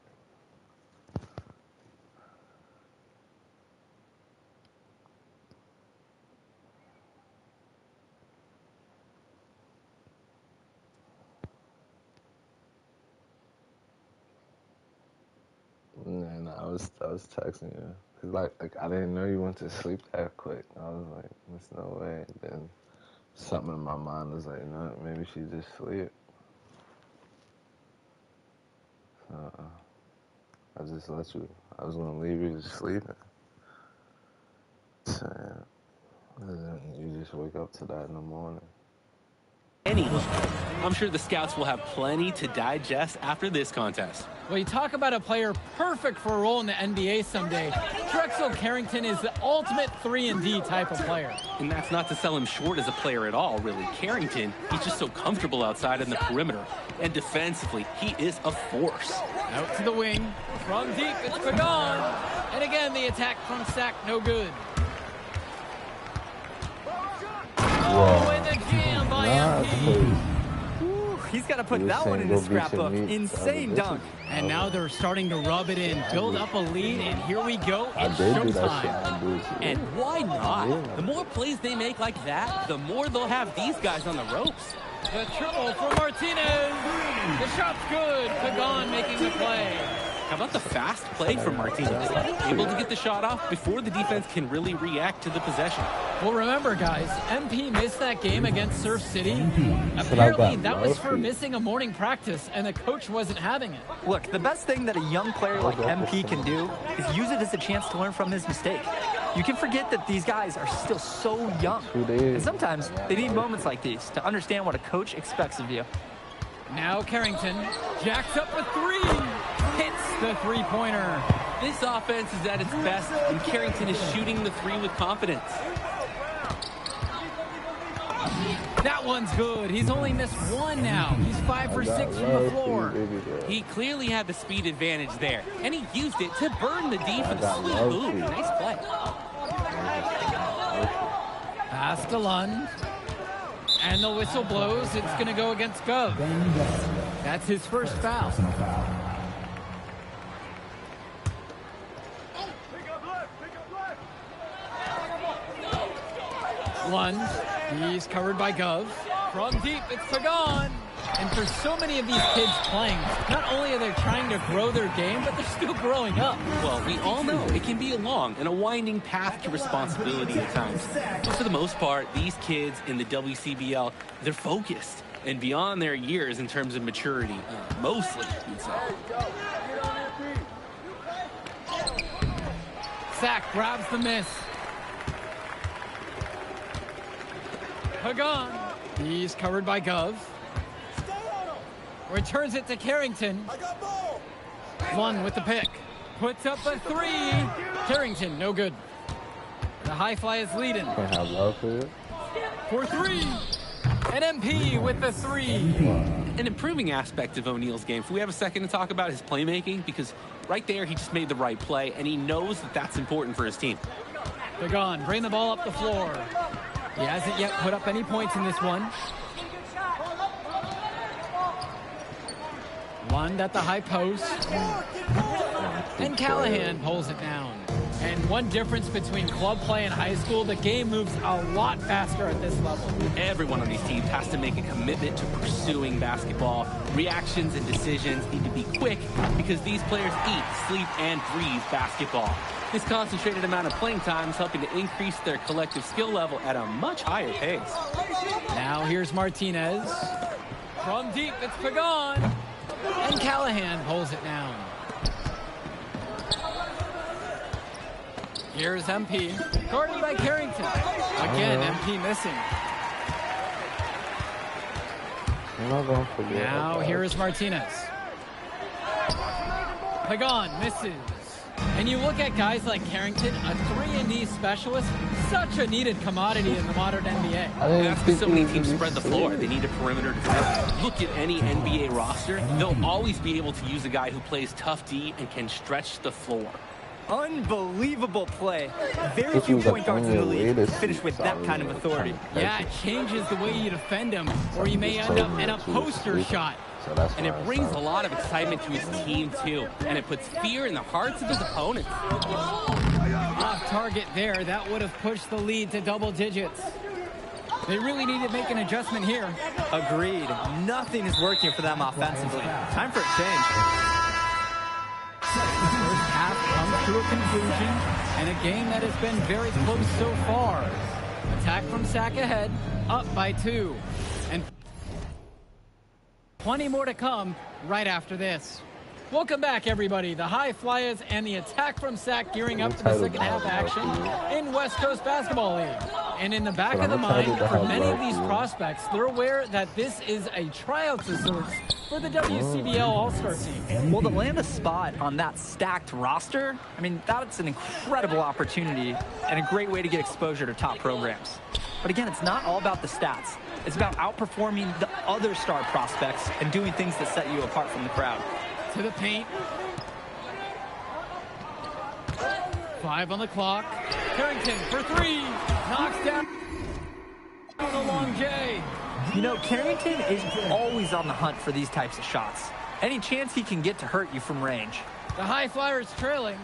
And I was texting you. Cause like I didn't know you went to sleep that quick. I was like, there's no way. And then something in my mind was like, no, maybe she just sleep. So I just let you. I was gonna leave you just sleeping. So, you just wake up to that in the morning. I'm sure the scouts will have plenty to digest after this contest. Well, you talk about a player perfect for a role in the NBA someday. Drexel Carrington is the ultimate 3-and-D type of player. And that's not to sell him short as a player at all, really. Carrington, he's just so comfortable outside in the perimeter. And defensively, he is a force. Out to the wing. From deep, it's Pagan. And again, the attack from Sac, no good. Oh, and the jam by MP. He's got to put that one in his scrapbook. Insane dunk. And now they're starting to rub it in, build up a lead, and here we go. It's showtime. And why not? The more plays they make like that, the more they'll have these guys on the ropes. The triple from Martinez. The shot's good. Pagan making the play. How about the fast play from Martinez? Able to get the shot off before the defense can really react to the possession. Well, remember, guys, MP missed that game against Surf City. Apparently, that was for missing a morning practice, and the coach wasn't having it. Look, the best thing that a young player like MP can do is use it as a chance to learn from his mistake. You can forget that these guys are still so young. And sometimes they need moments like these to understand what a coach expects of you. Now Carrington jacks up a 3. Hits the three-pointer. This offense is at its best, and Carrington is shooting the 3 with confidence. That one's good. He's only missed 1 now. He's 5 for 6 from the floor. He clearly had the speed advantage there, and he used it to burn the D for the sweet boot. Nice play. Pass to Lund. And the whistle blows. It's going to go against Gov. That's his first foul. Lunge. He's covered by Gov. From deep, it's Pagan. And for so many of these kids playing, not only are they trying to grow their game, but they're still growing up. Well, we all know it can be a long and a winding path to responsibility at times. But for the most part, these kids in the WCBL, they're focused and beyond their years in terms of maturity. Mostly, you'd say. Sack grabs the miss. Pagan. He's covered by Gov. Returns it to Carrington. One with the pick. Puts up a three. Carrington, no good. The High Flyers leading. Can't have love for it. For three. And MP with the three. An improving aspect of O'Neal's game. If we have a second to talk about his playmaking, because right there he just made the right play, and he knows that that's important for his team. Pagan, bring the ball up the floor. He hasn't yet put up any points in this one. One at the high post. And Callahan pulls it down. And one difference between club play and high school, the game moves a lot faster at this level. Everyone on these teams has to make a commitment to pursuing basketball. Reactions and decisions need to be quick because these players eat, sleep, and breathe basketball. This concentrated amount of playing time is helping to increase their collective skill level at a much higher pace. Now here's Martinez. From deep, it's Pagan. And Callahan pulls it down. Here's MP. Guarded by Carrington. Again, MP missing. Now here is Martinez. Pagan misses. And you look at guys like Carrington, a 3-and-D specialist, such a needed commodity in the modern NBA. That's because so many teams spread the floor. They need a perimeter defense. Look at any NBA roster. They'll always be able to use a guy who plays tough D and can stretch the floor. Unbelievable play. Very few point guards in the league finish with that kind of authority. Yeah, it changes the way you defend him, or you may end up in a poster shot. And it brings a lot of excitement to his team, too. And it puts fear in the hearts of his opponents. Off target there. That would have pushed the lead to double digits. They really need to make an adjustment here. Agreed. Nothing is working for them offensively. Time for a change. First half comes to a conclusion, and a game that has been very close so far. Attack from Sack ahead, up by 2. And plenty more to come right after this. Welcome back, everybody. The High Flyers and the Attack from Sack gearing up for the second half action in West Coast Basketball League. And in the back of the mind, for many of these prospects, they're aware that this is a tryout of sorts for the WCBL All-Star team. Well, to land a spot on that stacked roster, I mean, that's an incredible opportunity and a great way to get exposure to top programs. But again, it's not all about the stats. It's about outperforming the other star prospects and doing things that set you apart from the crowd. To the paint. 5 on the clock. Carrington for 3. Knocks down a long J. You know, Carrington is always on the hunt for these types of shots. Any chance he can get to hurt you from range. The High Flyers trailing.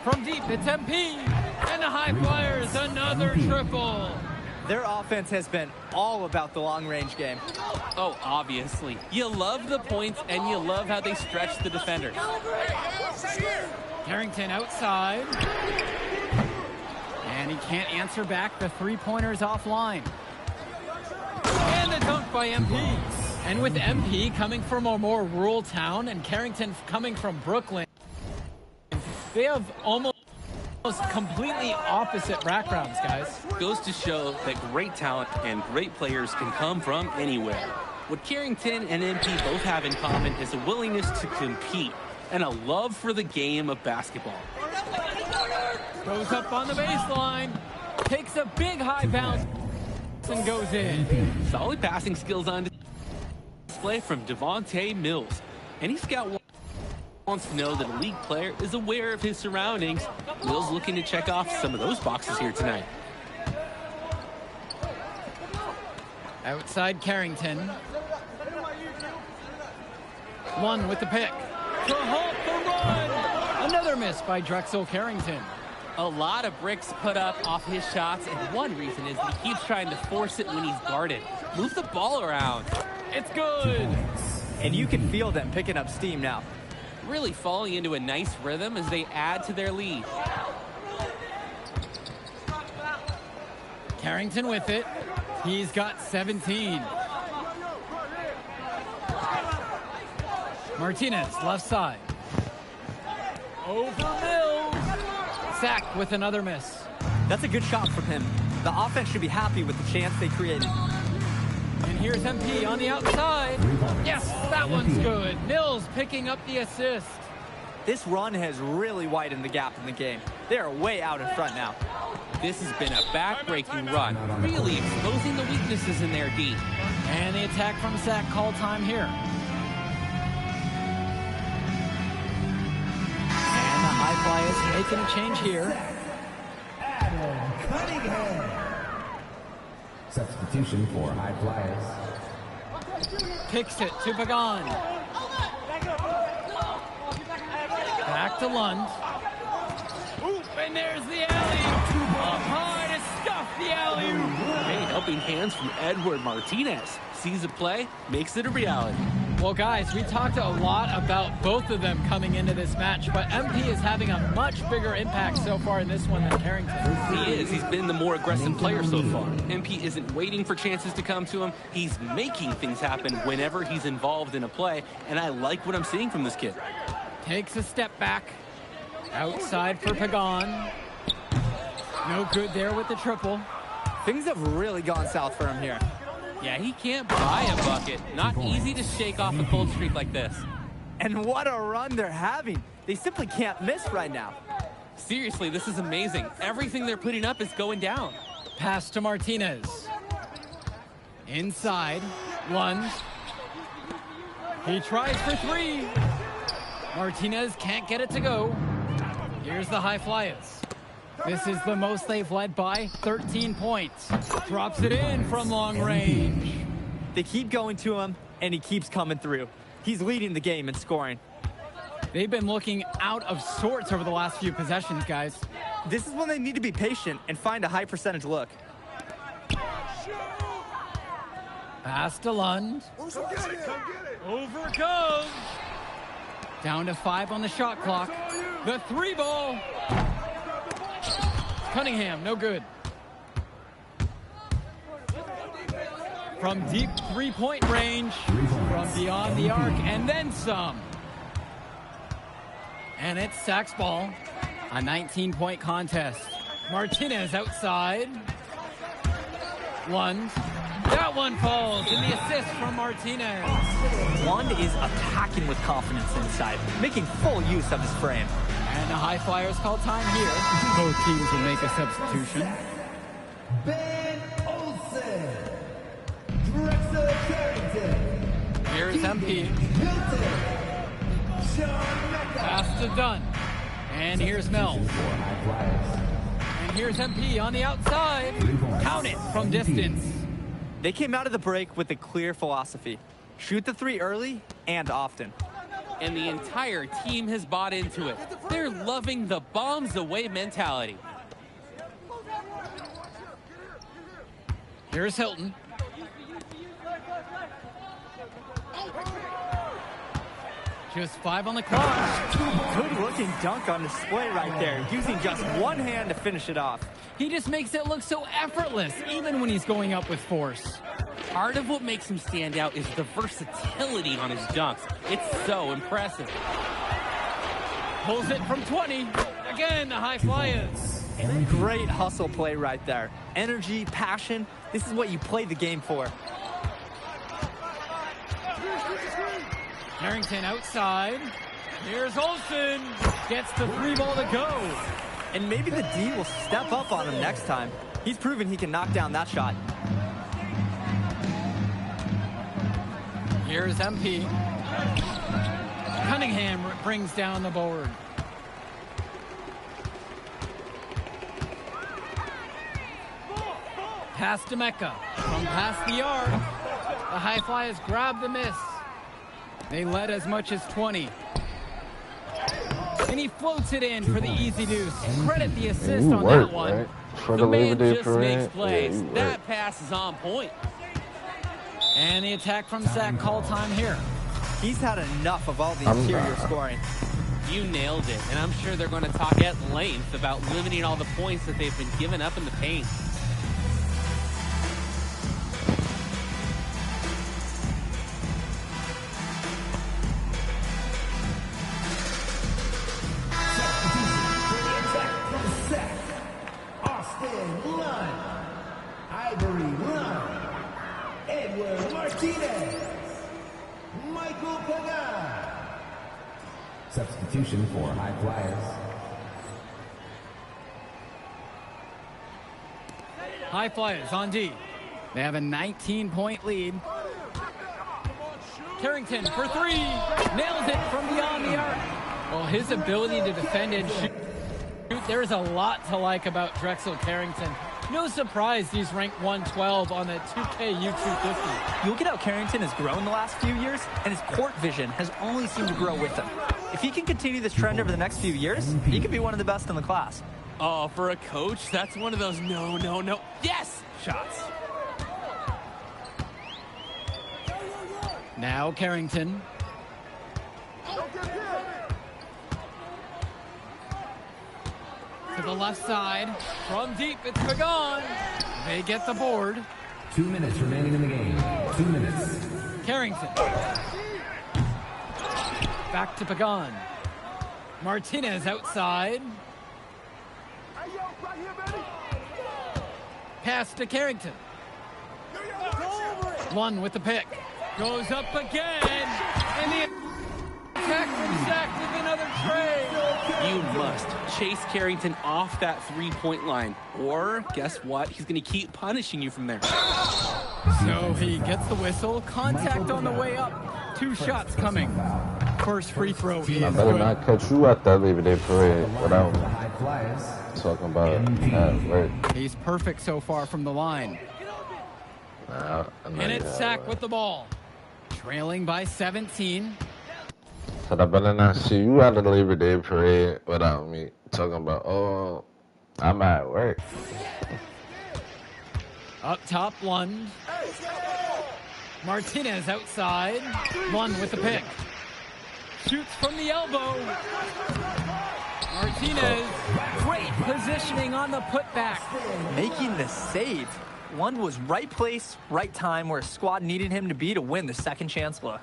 From deep, it's MP. And the High Flyers, another triple. Their offense has been all about the long-range game. Oh, obviously. You love the points, and you love how they stretch the defenders. Carrington outside. And he can't answer back. The three-pointer's offline. And the dunk by MP. And with MP coming from a more rural town and Carrington coming from Brooklyn, they have almost completely opposite backgrounds, guys. Goes to show that great talent and great players can come from anywhere. What Carrington and MP both have in common is a willingness to compete and a love for the game of basketball. Goes up on the baseline, takes a big high bounce, and goes in. Solid passing skills on display from Devontae Mills. Any scout wants to know that a league player is aware of his surroundings. Mills looking to check off some of those boxes here tonight. Outside Carrington. One with the pick. To halt the run. Another miss by Drexel Carrington. A lot of bricks put up off his shots, and one reason is he keeps trying to force it when he's guarded. Move the ball around. It's good. And you can feel them picking up steam now. Really falling into a nice rhythm as they add to their lead. Carrington with it. He's got 17. Martinez, left side. Over Mills. Sack with another miss. That's a good shot from him. The offense should be happy with the chance they created. And here's MP on the outside. Yes, that one's good. Mills picking up the assist. This run has really widened the gap in the game. They are way out in front now. This has been a back-breaking run, really exposing the weaknesses in their D. And the attack from Sack call time here. And the High Flyers making a change here. Substitution for High Flyers. Kicks it to Pagan. Back to Lund. And there's the alley. Up high to stuff the alley. Great helping hands from Edward Martinez. Sees the play, makes it a reality. Well, guys, we talked a lot about both of them coming into this match, but MP is having a much bigger impact so far in this one than Carrington. He is. He's been the more aggressive player so far. MP isn't waiting for chances to come to him. He's making things happen whenever he's involved in a play, and I like what I'm seeing from this kid. Takes a step back. Outside for Pagan. No good there with the triple. Things have really gone south for him here. Yeah, he can't buy a bucket. Not easy to shake off a cold streak like this. And what a run they're having. They simply can't miss right now. Seriously, this is amazing. Everything they're putting up is going down. Pass to Martinez. Inside. Lunge. He tries for three. Martinez can't get it to go. Here's the High Flyers. This is the most they've led by 13 points. Drops it in from long range. They keep going to him, and he keeps coming through. He's leading the game in scoring. They've been looking out of sorts over the last few possessions, guys. This is when they need to be patient and find a high percentage look. Pass to Lund. Over goes. Down to 5 on the shot clock. The 3 ball. Cunningham, no good. From deep 3-point range, from beyond the arc, and then some. And it's Sack's ball. A 19-point contest. Martinez outside. Lund. That one falls, and the assist from Martinez. Lund is attacking with confidence inside, making full use of his frame. And the High Flyers call time here. Both teams will make a substitution. Ben Olsen. Drexel Carrington. Here's MP. Pass to Dunn. And here's Mills. And here's MP on the outside. Count it from distance. They came out of the break with a clear philosophy. Shoot the 3 early and often. And the entire team has bought into it. They're loving the bombs away mentality. Here's Hilton. Just 5 on the clock. Good looking dunk on display right there, using just one hand to finish it off. He just makes it look so effortless, even when he's going up with force. Part of what makes him stand out is the versatility on his dunks. It's so impressive. Pulls it from 20. Again, the High Flyers. Great hustle play right there. Energy, passion. This is what you play the game for. Carrington outside. Here's Olsen. Gets the 3 ball to go. And maybe the D will step up on him next time. He's proven he can knock down that shot. Here's MP. Cunningham brings down the board. Pass to Mecca. From past the arc. The High Flyers grab the miss. They led as much as 20. And he floats it in for the easy deuce. Credit the assist on that one. Right? For The the Labor man Day just parade. makes plays. Yeah, That pass is on point. And the attack from Sack call time here. He's had enough of all the interior scoring. You nailed it, and I'm sure they're going to talk at length about limiting all the points that they've been giving up in the paint. Substitution for High Flyers. High Flyers on D. They have a 19-point lead. Carrington for three. Nails it from beyond the arc. Well, his ability to defend and shoot, there's a lot to like about Drexel Carrington. No surprise he's ranked 112 on the 2K U250. You look at how Carrington has grown the last few years, and his court vision has only seemed to grow with him. If he can continue this trend over the next few years, he could be one of the best in the class. Oh, for a coach, that's one of those no, yes shots. Now Carrington. To the left side. From deep, it's Pagan. They get the board. 2 minutes remaining in the game. 2 minutes. Carrington. Back to Pagan. Martinez outside. Pass to Carrington. One with the pick. Goes up again. And the attack from Sack with another tray. You must chase Carrington off that three-point line. Or, guess what? He's going to keep punishing you from there. So he gets the whistle. Contact on the way up. 2 shots coming. First free throw is I better not catch you at that Labor Day parade without talking about work. He's perfect so far from the line. And it's Sack with the ball. Trailing by 17. So I better not see you at the Labor Day parade without me talking about, oh, I'm at work. Up top, Lund. Martinez outside. Lund with the pick. Shoots from the elbow. Martinez. Great positioning on the putback. Making the save. Lund was right place, right time where his squad needed him to be to win the second chance look.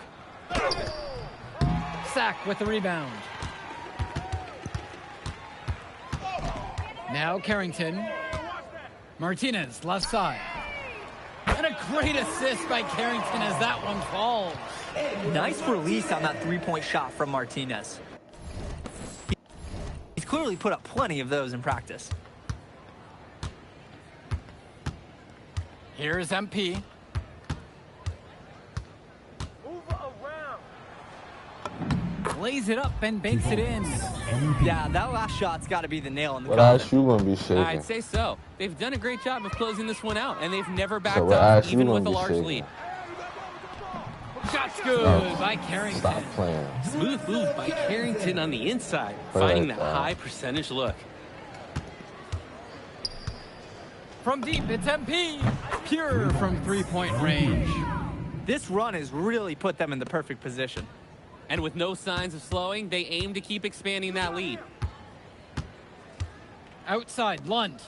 Sack with the rebound. Now Carrington. Martinez, left side. And a great assist by Carrington as that one falls. Nice release on that three-point shot from Martinez. He's clearly put up plenty of those in practice. Here's MP. Lays it up and banks it in. Yeah, that last shot's got to be the nail in the What coffin. else you gonna be shaking? I'd say so. They've done a great job of closing this one out, and they've never backed what up, ass you even gonna with a be large shaking? lead. Shot's good by Carrington. Stop playing. Smooth move by Carrington on the inside, Play finding like that that. high percentage look. From deep, it's MP. Pure from three-point range. This run has really put them in the perfect position. And with no signs of slowing, they aim to keep expanding that lead. Outside, Lund.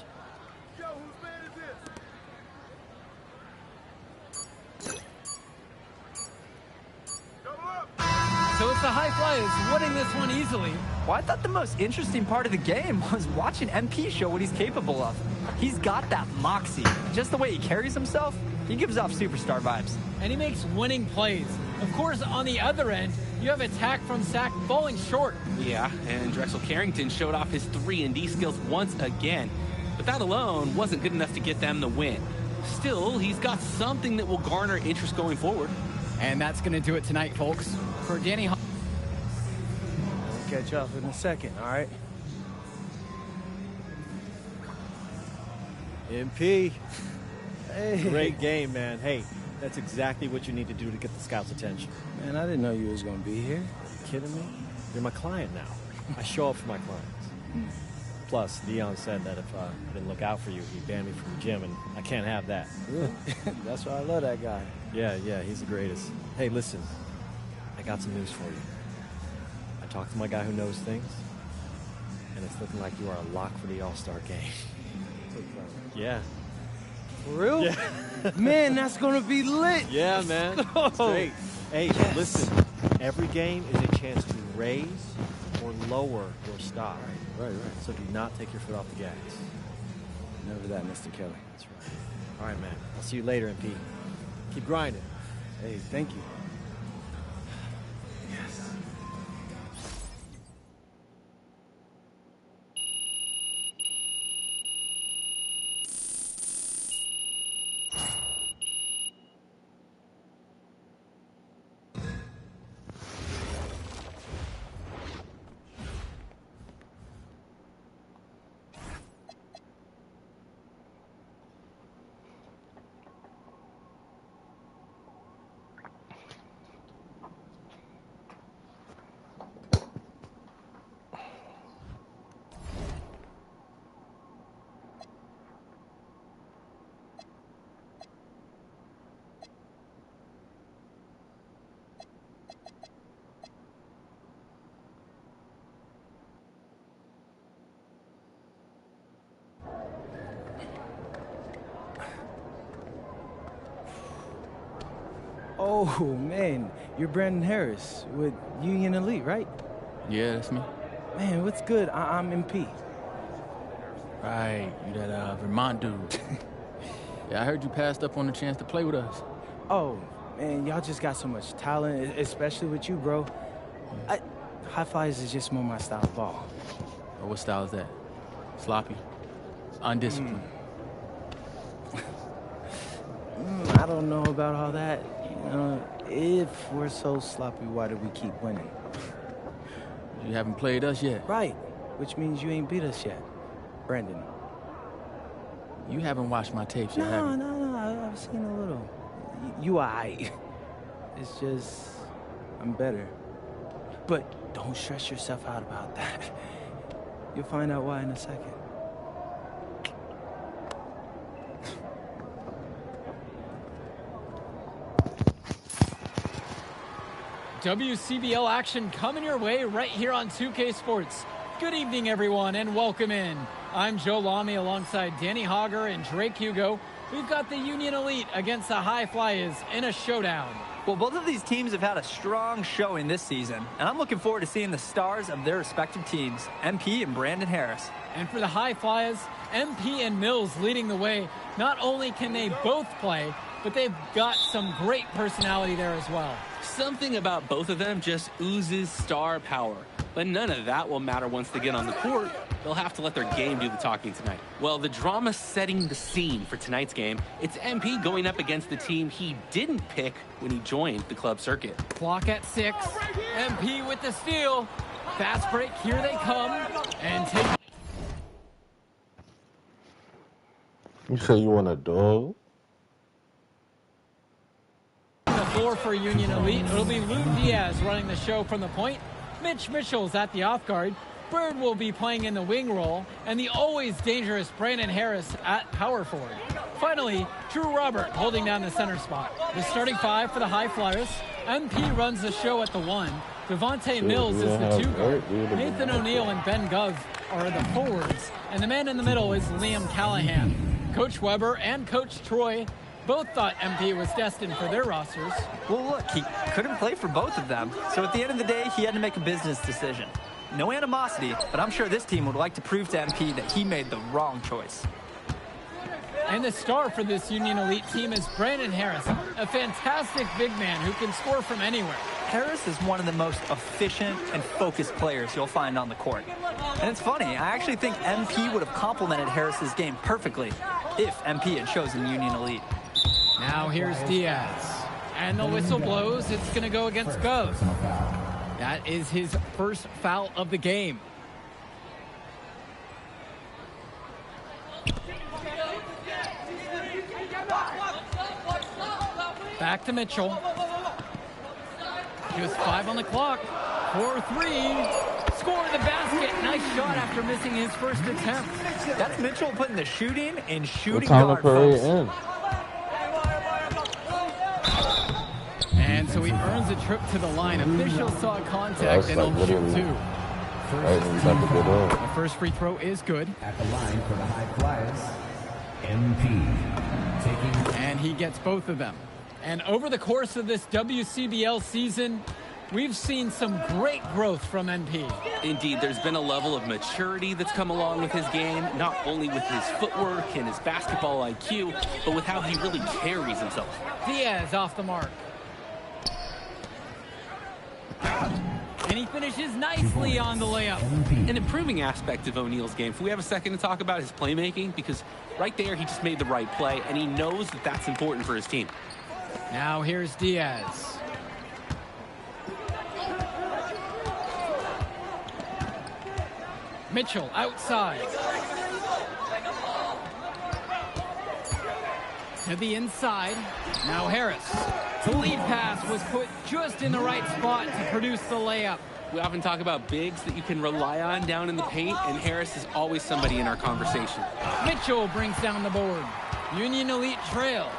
So it's the High Flyers winning this one easily. Well, I thought the most interesting part of the game was watching MP show what he's capable of. He's got that moxie. Just the way he carries himself, he gives off superstar vibes. And he makes winning plays. Of course, on the other end, you have attack from Sack falling short. Yeah, and Drexel Carrington showed off his 3-and-D skills once again. But that alone wasn't good enough to get them the win. Still, he's got something that will garner interest going forward. And that's going to do it tonight, folks. For Danny Hall. We'll catch up in a second, all right? MP. Hey. Great game, man. Hey, That's exactly what you need to do to get the scouts' attention. Man, I didn't know you was going to be here. You kidding me? You're my client now. I show up for my clients. Plus, Dion said that if I didn't look out for you, he'd ban me from the gym, and I can't have that. Really? That's why I love that guy. Yeah, he's the greatest. Hey, listen, I got some news for you. I talked to my guy who knows things, and it's looking like you are a lock for the All-Star game. Yeah. For real? Yeah. Man, that's going to be lit. Yeah, man. It's great. Hey, listen, every game is a chance to raise or lower your stock. Right. So do not take your foot off the gas. Never that, Mr. Kelly. That's right. All right, man. I'll see you later, MP. Keep grinding. Hey, thank you. Oh, man, you're Brandon Harris with Union Elite, right? Yeah, that's me. Man, what's good? I'm MP. Right, you that Vermont dude. Yeah, I heard you passed up on the chance to play with us. Oh, man, y'all just got so much talent, especially with you, bro. High Flyers is just more my style of ball. Oh, what style is that? Sloppy? Undisciplined? I don't know about all that. You know, if we're so sloppy, why do we keep winning? You haven't played us yet. Right, which means you ain't beat us yet. Brandon. You haven't watched my tapes yet, have you? No, I've seen a little. You aight. It's just, I'm better. But don't stress yourself out about that. You'll find out why in a second. WCBL action coming your way right here on 2K Sports. Good evening, everyone, and welcome in. I'm Joe Lamy alongside Danny Hogger and Drake Hugo. We've got the Union Elite against the High Flyers in a showdown. Well, both of these teams have had a strong showing this season, and I'm looking forward to seeing the stars of their respective teams, MP and Brandon Harris. And for the High Flyers, MP and Mills leading the way. Not only can they both play, but they've got some great personality there as well. Something about both of them just oozes star power. But none of that will matter once they get on the court. They'll have to let their game do the talking tonight. Well, the drama setting the scene for tonight's game, it's MP going up against the team he didn't pick when he joined the club circuit. Clock at 6. MP with the steal. Fast break, here they come. And take... You say you want a dog? The floor for Union Elite. It'll be Lou Diaz running the show from the point. Mitch Mitchell's at the off guard. Bird will be playing in the wing role, and the always dangerous Brandon Harris at power forward. Finally, Drew Robert holding down the center spot. The starting five for the High Flyers. MP runs the show at the 1. Devontae Mills is the 2 guard. Nathan O'Neill and Ben Gov are the forwards, and the man in the middle is Liam Callahan. Coach Weber and Coach Troy both thought MP was destined for their rosters. Well, look, he couldn't play for both of them, so at the end of the day, he had to make a business decision. No animosity, but I'm sure this team would like to prove to MP that he made the wrong choice. And the star for this Union Elite team is Brandon Harris, a fantastic big man who can score from anywhere. Harris is one of the most efficient and focused players you'll find on the court. And it's funny, I actually think MP would have complemented Harris's game perfectly if MP had chosen Union Elite. Now here's Diaz. And the whistle blows. It's going to go against Gov. That is his first foul of the game. Back to Mitchell. Just 5 on the clock. 4-3. Score the basket. Nice shot after missing his first attempt. That's Mitchell putting the shooting in shooting What time guard, the parade folks. And so he earns a trip to the line. Officials saw contact and he'll shoot 2. The first free throw is good. At the line for the High Flyers, MP. And he gets both of them. And over the course of this WCBL season, we've seen some great growth from NP. Indeed, there's been a level of maturity that's come along with his game, not only with his footwork and his basketball IQ, but with how he really carries himself. Diaz off the mark. And he finishes nicely on the layup. An improving aspect of O'Neal's game. If we have a second to talk about his playmaking, because right there he just made the right play, and he knows that that's important for his team. Now here's Diaz. Mitchell outside. To the inside. Now Harris. The lead pass was put just in the right spot to produce the layup. We often talk about bigs that you can rely on down in the paint, and Harris is always somebody in our conversation. Mitchell brings down the board. Union Elite trail.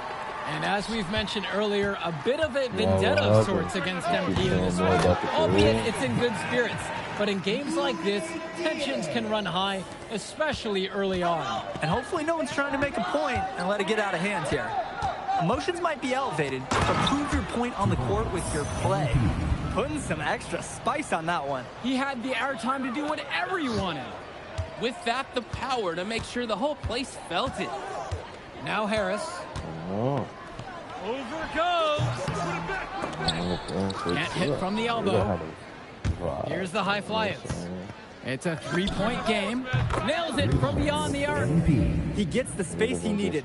And as we've mentioned earlier, a bit of a vendetta of sorts against MP in this one, albeit it's in good spirits. But in games like this, tensions can run high, especially early on. And hopefully no one's trying to make a point and let it get out of hand here. Emotions might be elevated, but prove your point on the court with your play. Putting some extra spice on that one. He had the airtime to do whatever he wanted. With that, the power to make sure the whole place felt it. Now Harris. Oh. Over goes. Can't hit from the elbow. Here's the High Flyers. It's a 3-point game. Nails it from beyond the arc. He gets the space he needed.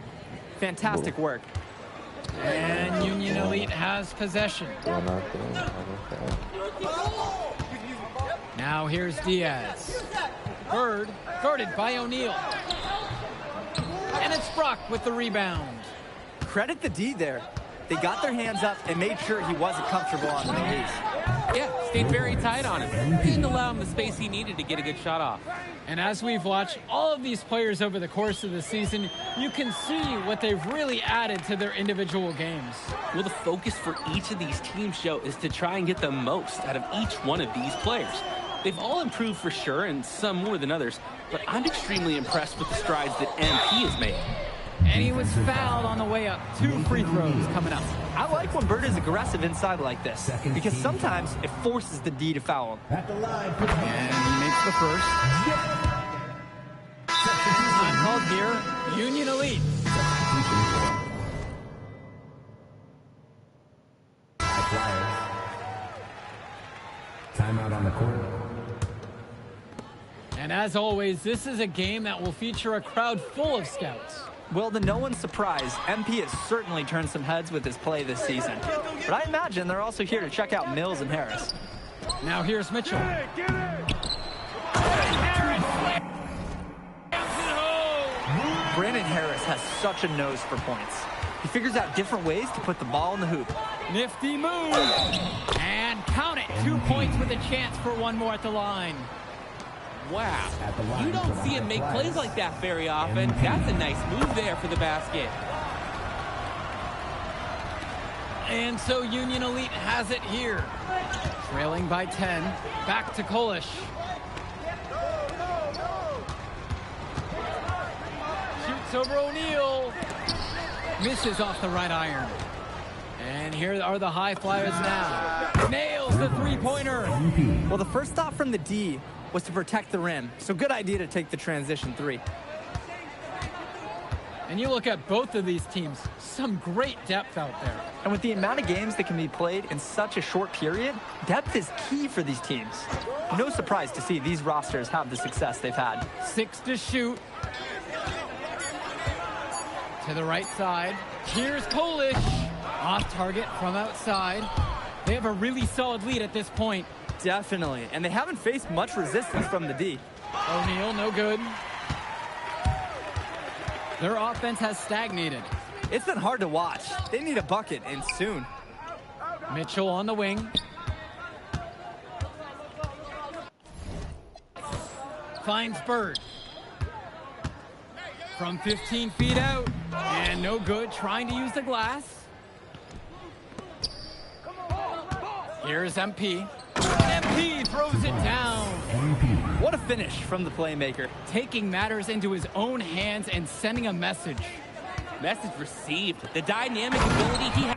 Fantastic work. And Union Elite has possession. Now here's Diaz. Bird, guarded by O'Neal. And it's Brock with the rebound. Credit the D there. They got their hands up and made sure he wasn't comfortable on the release. Yeah, stayed very tight on him. Didn't allow him the space he needed to get a good shot off. And as we've watched all of these players over the course of the season, you can see what they've really added to their individual games. Well, the focus for each of these teams, Joe, is to try and get the most out of each one of these players. They've all improved for sure, and some more than others, but I'm extremely impressed with the strides that MP has made. And he was fouled on the way up. 2 free throws coming up. I like when Bird is aggressive inside like this, because sometimes it forces the D to foul him. And he makes the first. Time called here, Union Elite. Timeout on the court. And as always, this is a game that will feature a crowd full of scouts. Well, to no one's surprise, MP has certainly turned some heads with his play this season. But I imagine they're also here to check out Mills and Harris. Now here's Mitchell. Brandon Harris has such a nose for points. He figures out different ways to put the ball in the hoop. Nifty move. And count it. 2 points with a chance for one more at the line. Wow. You don't see him make plays like that very often. That's a nice move there for the basket. And so Union Elite has it here. Trailing by 10. Back to Kolish. Shoots over O'Neal. Misses off the right iron. And here are the High Flyers now. Nails the three-pointer. Well, the first thought from the D was to protect the rim. So good idea to take the transition 3. And you look at both of these teams, some great depth out there. And with the amount of games that can be played in such a short period, depth is key for these teams. No surprise to see these rosters have the success they've had. 6 to shoot. To the right side. Here's Kolish. Off target from outside. They have a really solid lead at this point. Definitely. And they haven't faced much resistance from the D. O'Neal, no good. Their offense has stagnated. It's been hard to watch. They need a bucket, and soon. Mitchell on the wing. Finds Bird. From 15 feet out. And no good, trying to use the glass. Here's MP. MP throws it down. What a finish from the playmaker. Taking matters into his own hands and sending a message. Message received. The dynamic ability he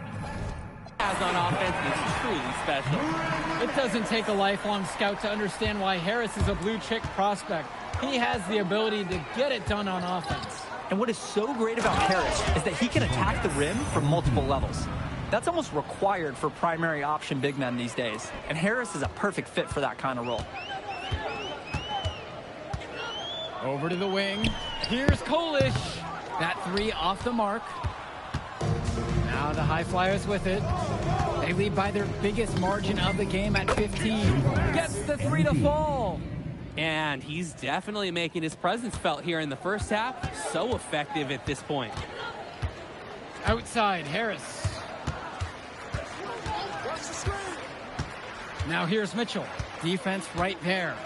has on offense is truly special. It doesn't take a lifelong scout to understand why Harris is a blue-chip prospect. He has the ability to get it done on offense. And what is so great about Harris is that he can attack the rim from multiple levels. That's almost required for primary option big men these days. And Harris is a perfect fit for that kind of role. Over to the wing. Here's Kolish. That three off the mark. Now the High Flyers with it. They lead by their biggest margin of the game at 15. Gets the three to fall. And he's definitely making his presence felt here in the first half. So effective at this point. Outside, Harris. Now here's Mitchell. Defense right there.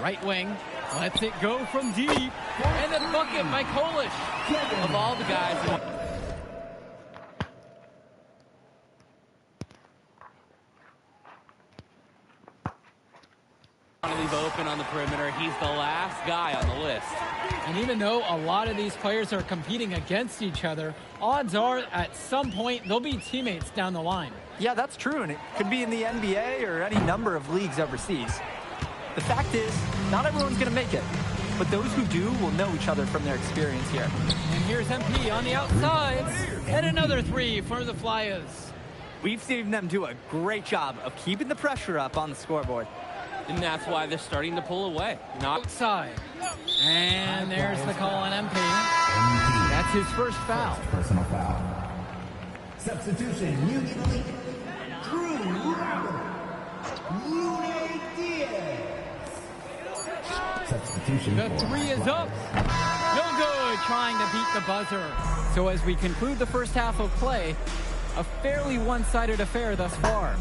Right wing. Lets it go from deep. And a bucket by Kolish. Of all the guys. Want to leave open on the perimeter. He's the last guy on the list. And even though a lot of these players are competing against each other, odds are at some point they'll be teammates down the line. Yeah, that's true, and it could be in the NBA or any number of leagues overseas. The fact is, not everyone's going to make it, but those who do will know each other from their experience here. And here's MP on the outside, and another three for the Flyers. We've seen them do a great job of keeping the pressure up on the scoreboard. And that's why they're starting to pull away. Outside. And there's the call on MP. That's his first foul. Personal foul. Substitution, Union Elite. Drew Union Diaz. Substitution. The three is up. No good. Trying to beat the buzzer. So as we conclude the first half of play, a fairly one-sided affair thus far.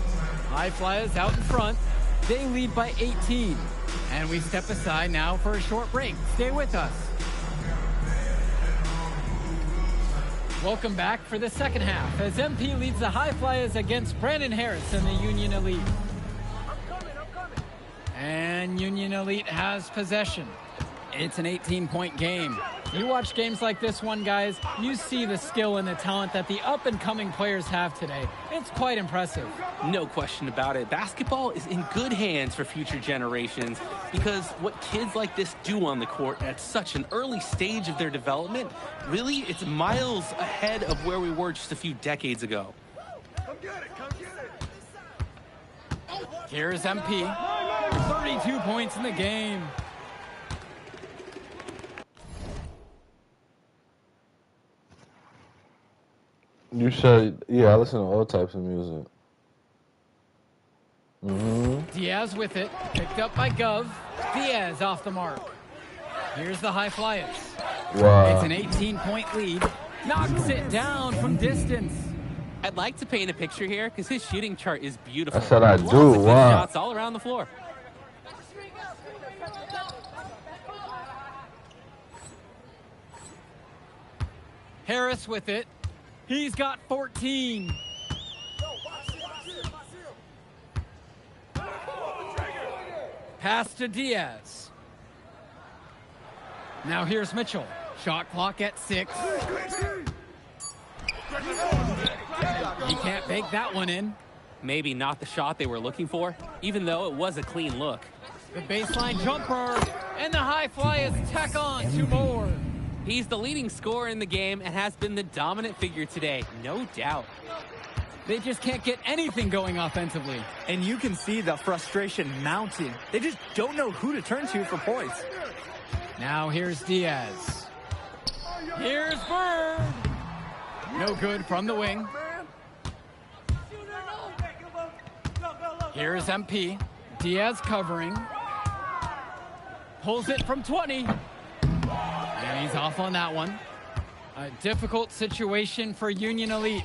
High Flyers out in front. They lead by 18. And we step aside now for a short break. Stay with us. Welcome back for the second half as MP leads the High Flyers against Brandon Harris and the Union Elite. And Union Elite has possession. It's an 18-point game. You watch games like this one, guys, you see the skill and the talent that the up-and-coming players have today. It's quite impressive. No question about it. Basketball is in good hands for future generations because what kids like this do on the court at such an early stage of their development, really, it's miles ahead of where we were just a few decades ago. Come get it, come get it. Here's MP. 32 points in the game. You should, yeah, I listen to all types of music. Diaz with it, picked up by Gov. Diaz off the mark. Here's the High Flyers. Wow. It's an 18-point lead. Knocks it down from distance. I'd like to paint a picture here because his shooting chart is beautiful. That's what I Lots do, of good wow. shots all around the floor. Harris with it. He's got 14. Pass to Diaz. Now here's Mitchell. Shot clock at 6. He can't bake that one in. Maybe not the shot they were looking for, even though it was a clean look. The baseline jumper, and the High Flyers tack on 2 more. He's the leading scorer in the game and has been the dominant figure today, no doubt. They just can't get anything going offensively. And you can see the frustration mounting. They just don't know who to turn to for points. Now here's Diaz. Here's Bird. No good from the wing. Here's MP. Diaz covering. Pulls it from 20. He's off on that one. A difficult situation for Union Elite.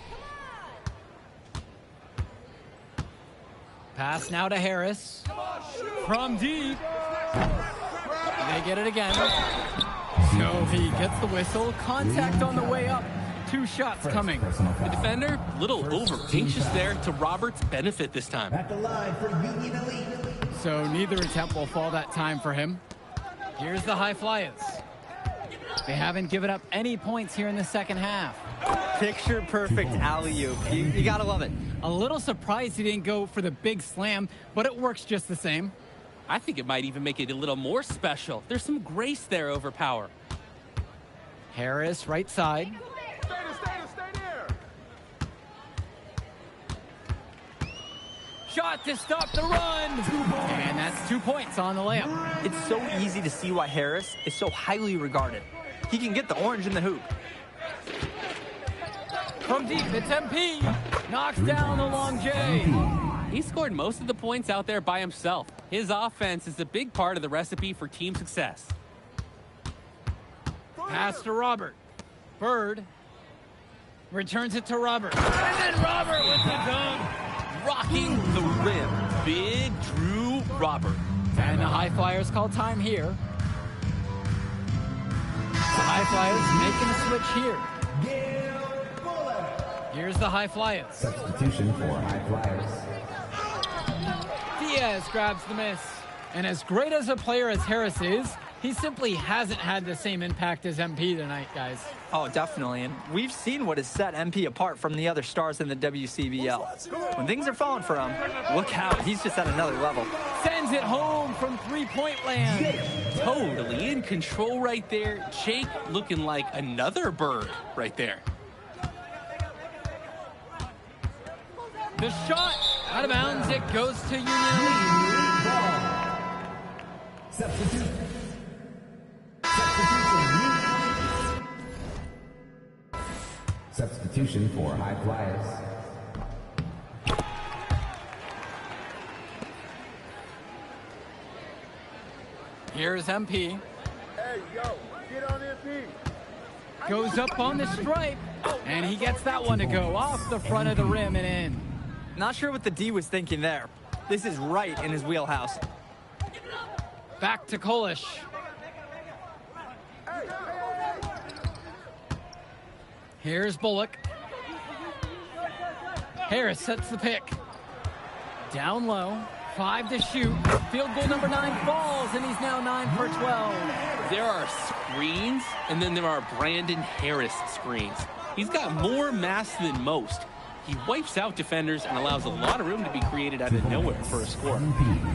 Pass now to Harris. From deep. They get it again. So he gets the whistle. Contact on the way up. 2 shots coming. The defender, a little over anxious there to Roberts' benefit this time. At the line for Union Elite. So neither attempt will fall that time for him. Here's the High Flyers. They haven't given up any points here in the second half. Picture perfect alley-oop. You gotta love it. A little surprised he didn't go for the big slam, but it works just the same. I think it might even make it a little more special. There's some grace there over power. Harris, right side. Stay there. Shot to stop the run. And that's 2 points on the layup. It's so easy to see why Harris is so highly regarded. He can get the orange in the hoop. From deep, it's MP. Knocks down the long J. He scored most of the points out there by himself. His offense is a big part of the recipe for team success. Pass to Robert. Bird returns it to Robert. And then Robert with the dunk. Rocking the rim. Big Drew Robert. And the High Flyers call time here. The High Flyers making a switch here. Here's the High Flyers. Substitution for High Flyers. Diaz grabs the miss. And as great as a player as Harris is, he simply hasn't had the same impact as MP tonight, guys. Oh, definitely. And we've seen what has set MP apart from the other stars in the WCBL. When things are falling for him, look out. He's just at another level. Sends it home from three-point land. Totally in control right there. Jake looking like another bird right there. The shot out of bounds. It goes to Union Elite. Substitution for High Flyers. Here's MP. Hey, yo, get on MP. Goes up on the stripe, and he gets that one to go off the front of the rim and in. Not sure what the D was thinking there. This is right in his wheelhouse. Back to Kolish. Here's Bullock. Harris sets the pick. Down low, 5 to shoot. Field goal number 9 falls, and he's now 9 for 12. There are screens, and then there are Brandon Harris screens. He's got more mass than most. He wipes out defenders and allows a lot of room to be created out of nowhere for a score.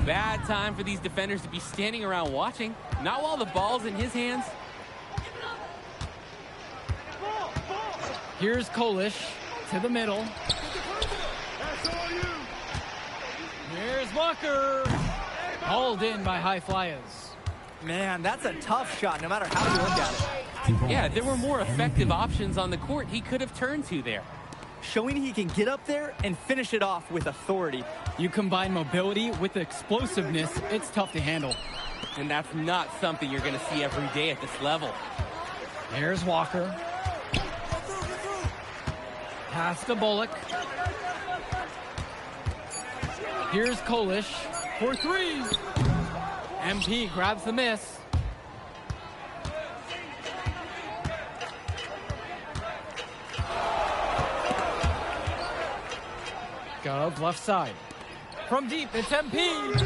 Bad time for these defenders to be standing around watching. Not while the ball's in his hands. Here's Kolish to the middle. Here's Walker. Hauled in by High Flyers. Man, that's a tough shot no matter how you look at it. Yeah, there were more effective options on the court he could have turned to there. Showing he can get up there and finish it off with authority. You combine mobility with explosiveness, it's tough to handle. And that's not something you're going to see every day at this level. Here's Walker. Pass to Bullock. Here's Kolish for 3. MP grabs the miss. Gov left side. From deep, it's MP.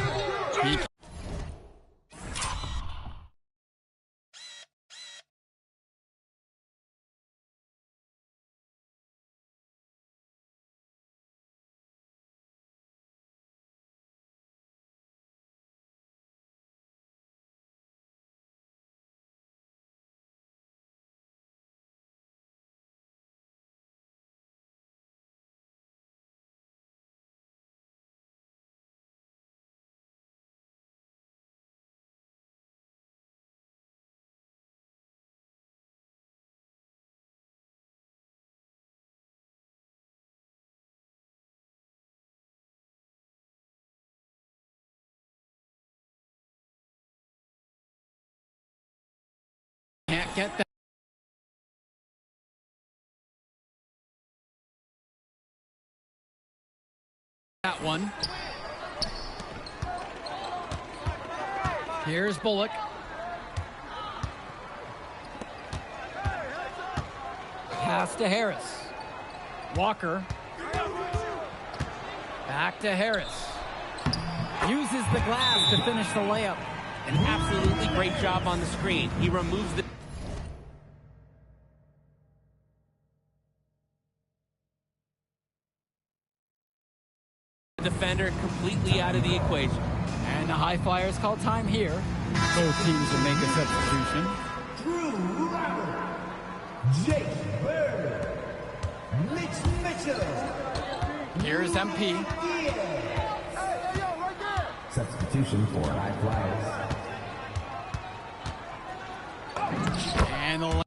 get that. That one. Here's Bullock. Pass to Harris. Walker. Back to Harris. Uses the glass to finish the layup. An absolutely great job on the screen. He removes the defender completely out of the equation. And the High Flyers call time here. Both teams will make a substitution. Drew Robert, Jake Bird, Mitch Mitchell. Here's MP. Substitution for High Flyers. And the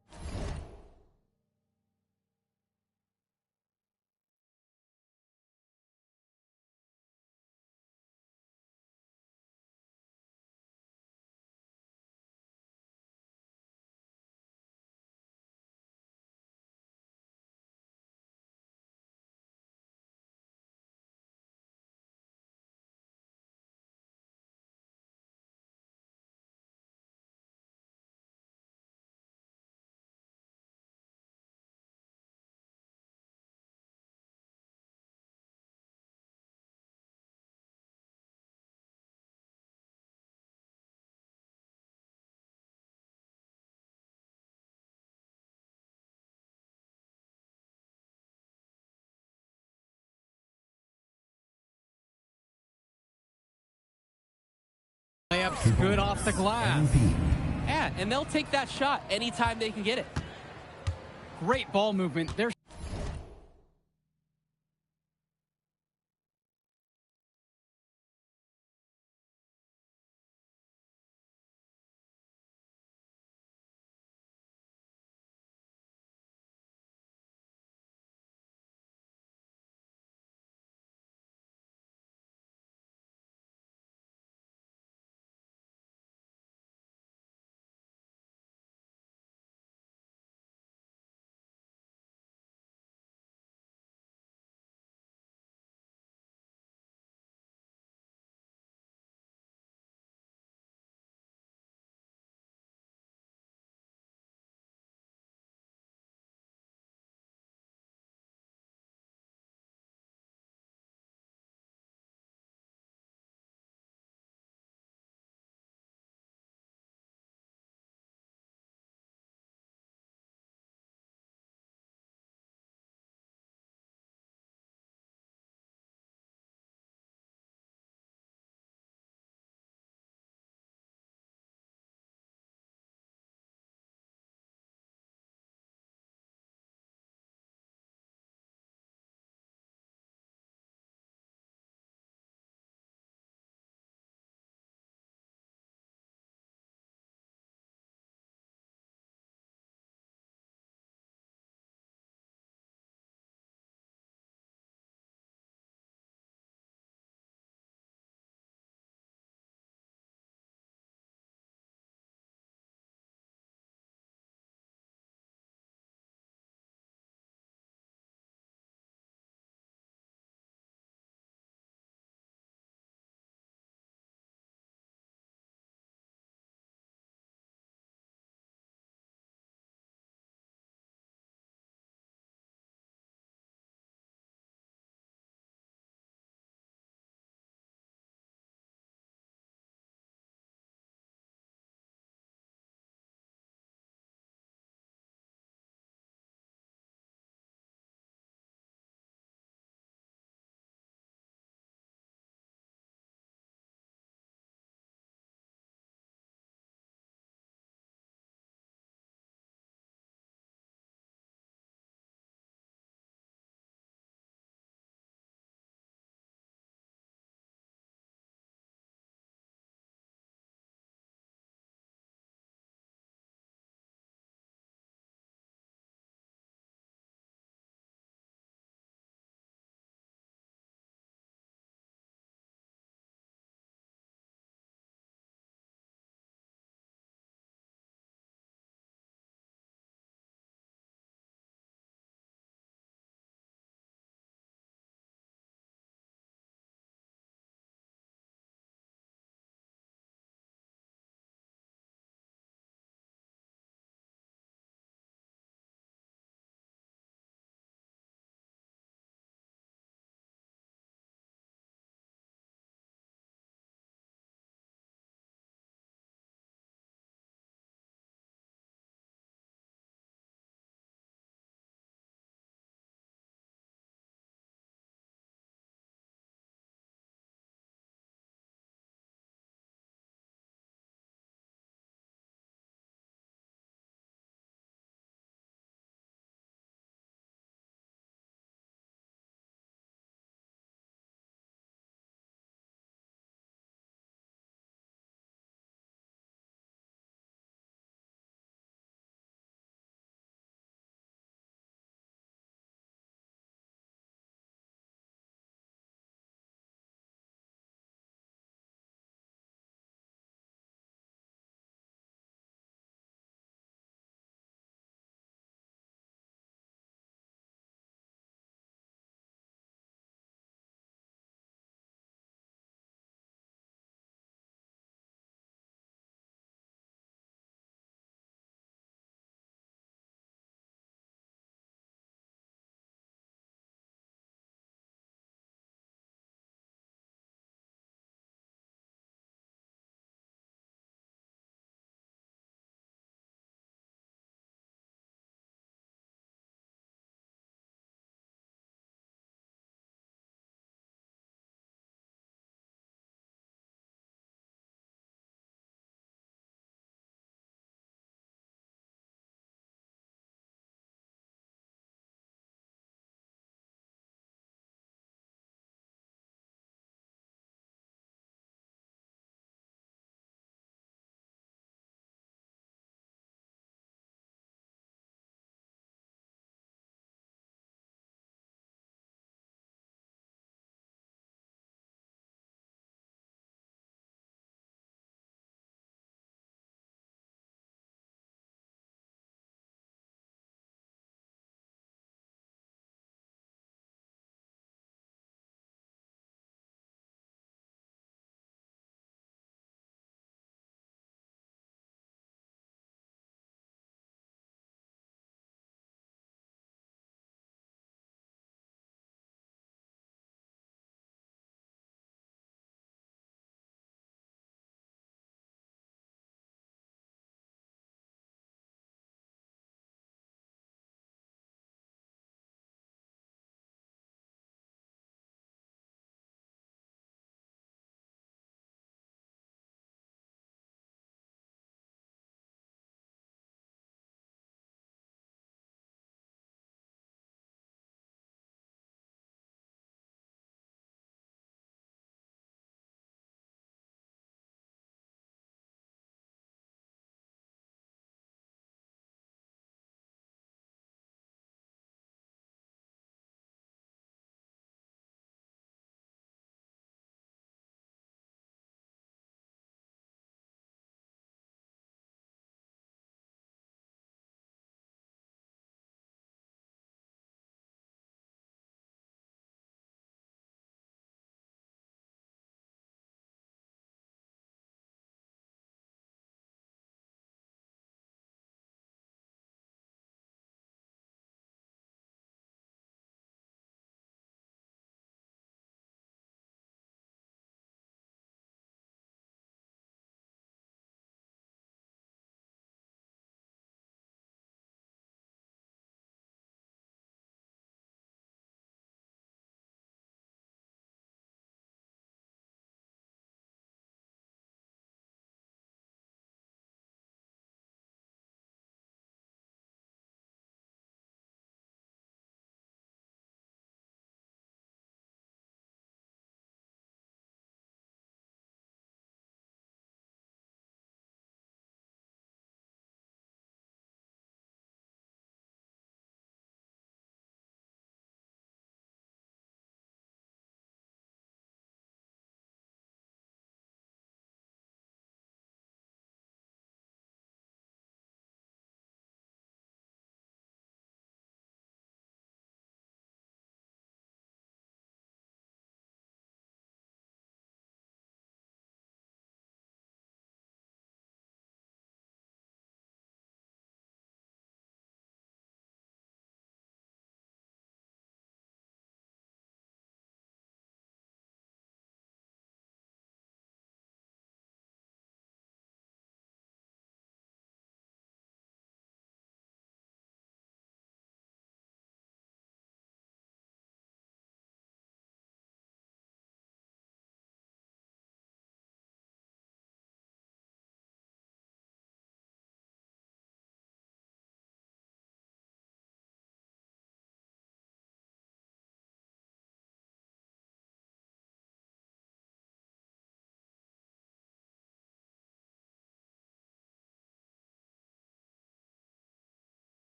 layup's good off the glass. Yeah, and they'll take that shot anytime they can get it. Great ball movement. They're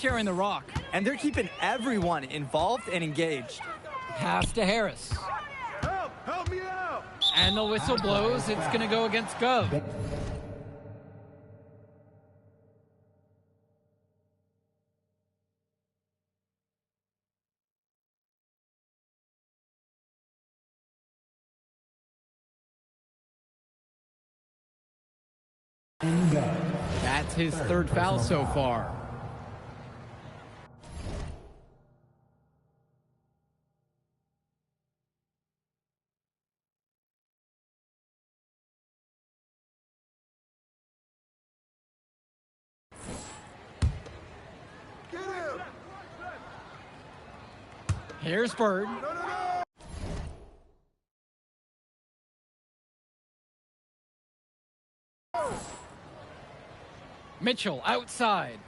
sharing the rock. And they're keeping everyone involved and engaged. Pass to Harris. Help me out! And the whistle blows. It's going to go against Gov. That's his third foul so far. Here's Bird. Mitchell outside.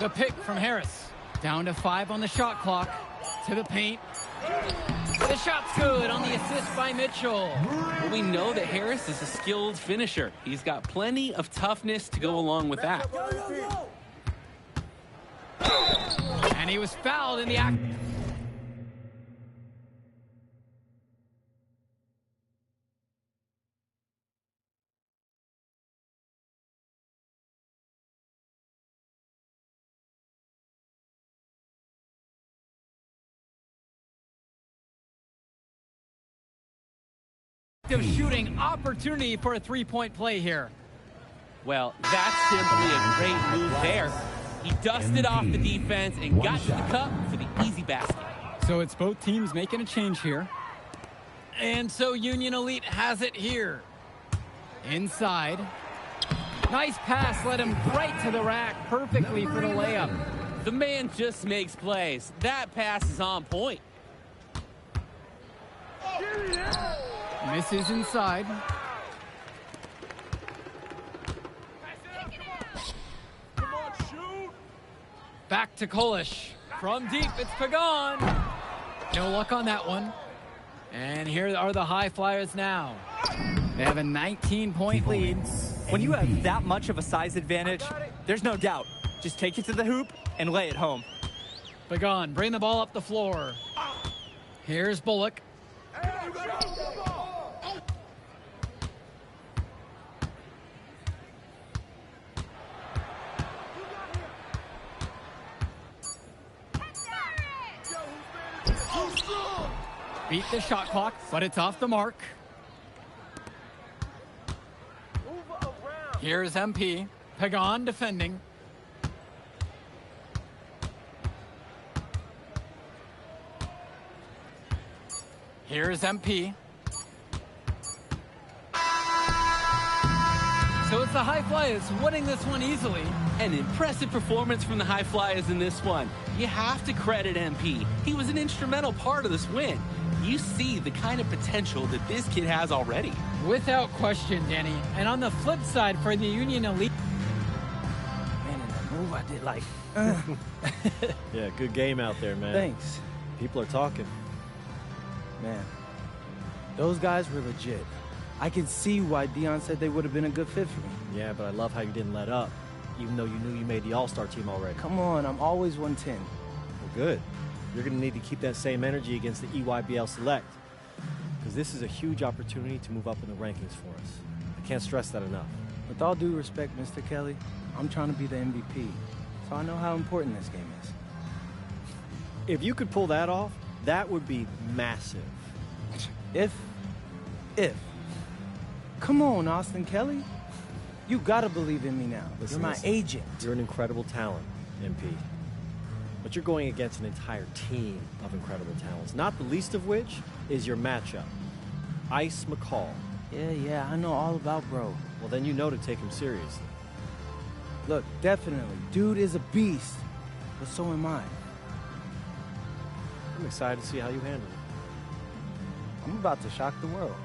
The pick from Harris. Down to 5 on the shot clock. To the paint. The shot's good on the assist by Mitchell. Well, we know that Harris is a skilled finisher. He's got plenty of toughness to go along with that. And he was fouled in the act. Shooting opportunity for a three-point play here. Well, that's simply a great move there. He dusted off the defense and got to the cup for the easy basket. So it's both teams making a change here. And so Union Elite has it here. Inside. Nice pass, led him right to the rack perfectly for the layup. The man just makes plays. That pass is on point. Misses inside. Back to Kolish. From deep, it's Pagan. No luck on that one. And here are the High Flyers now. They have a 19-point lead. When you have that much of a size advantage, there's no doubt. Just take it to the hoop and lay it home. Pagan, bring the ball up the floor. Here's Bullock. Beat the shot clock, but it's off the mark. Here's MP. Pagan defending. Here's MP. So it's the High Flyers winning this one easily. An impressive performance from the High Flyers in this one. You have to credit MP. He was an instrumental part of this win. You see the kind of potential that this kid has already. Without question, Danny. And on the flip side for the Union Elite. Man, in that move I did like. Yeah, good game out there, man. Thanks. People are talking. Man, those guys were legit. I can see why Dion said they would have been a good fit for me. Yeah, but I love how you didn't let up, even though you knew you made the All-Star team already. Come on, I'm always 110. Well, good. You're going to need to keep that same energy against the EYBL Select, because this is a huge opportunity to move up in the rankings for us. I can't stress that enough. With all due respect, Mr. Kelly, I'm trying to be the MVP, so I know how important this game is. If you could pull that off, that would be massive. If. Come on, Austin Kelly. You gotta believe in me now. You're my agent. You're an incredible talent, MP. But you're going against an entire team of incredible talents, not the least of which is your matchup, Ice McCall. Yeah, I know all about bro. Well, then you know to take him seriously. Look, definitely. Dude is a beast, but so am I. I'm excited to see how you handle it. I'm about to shock the world.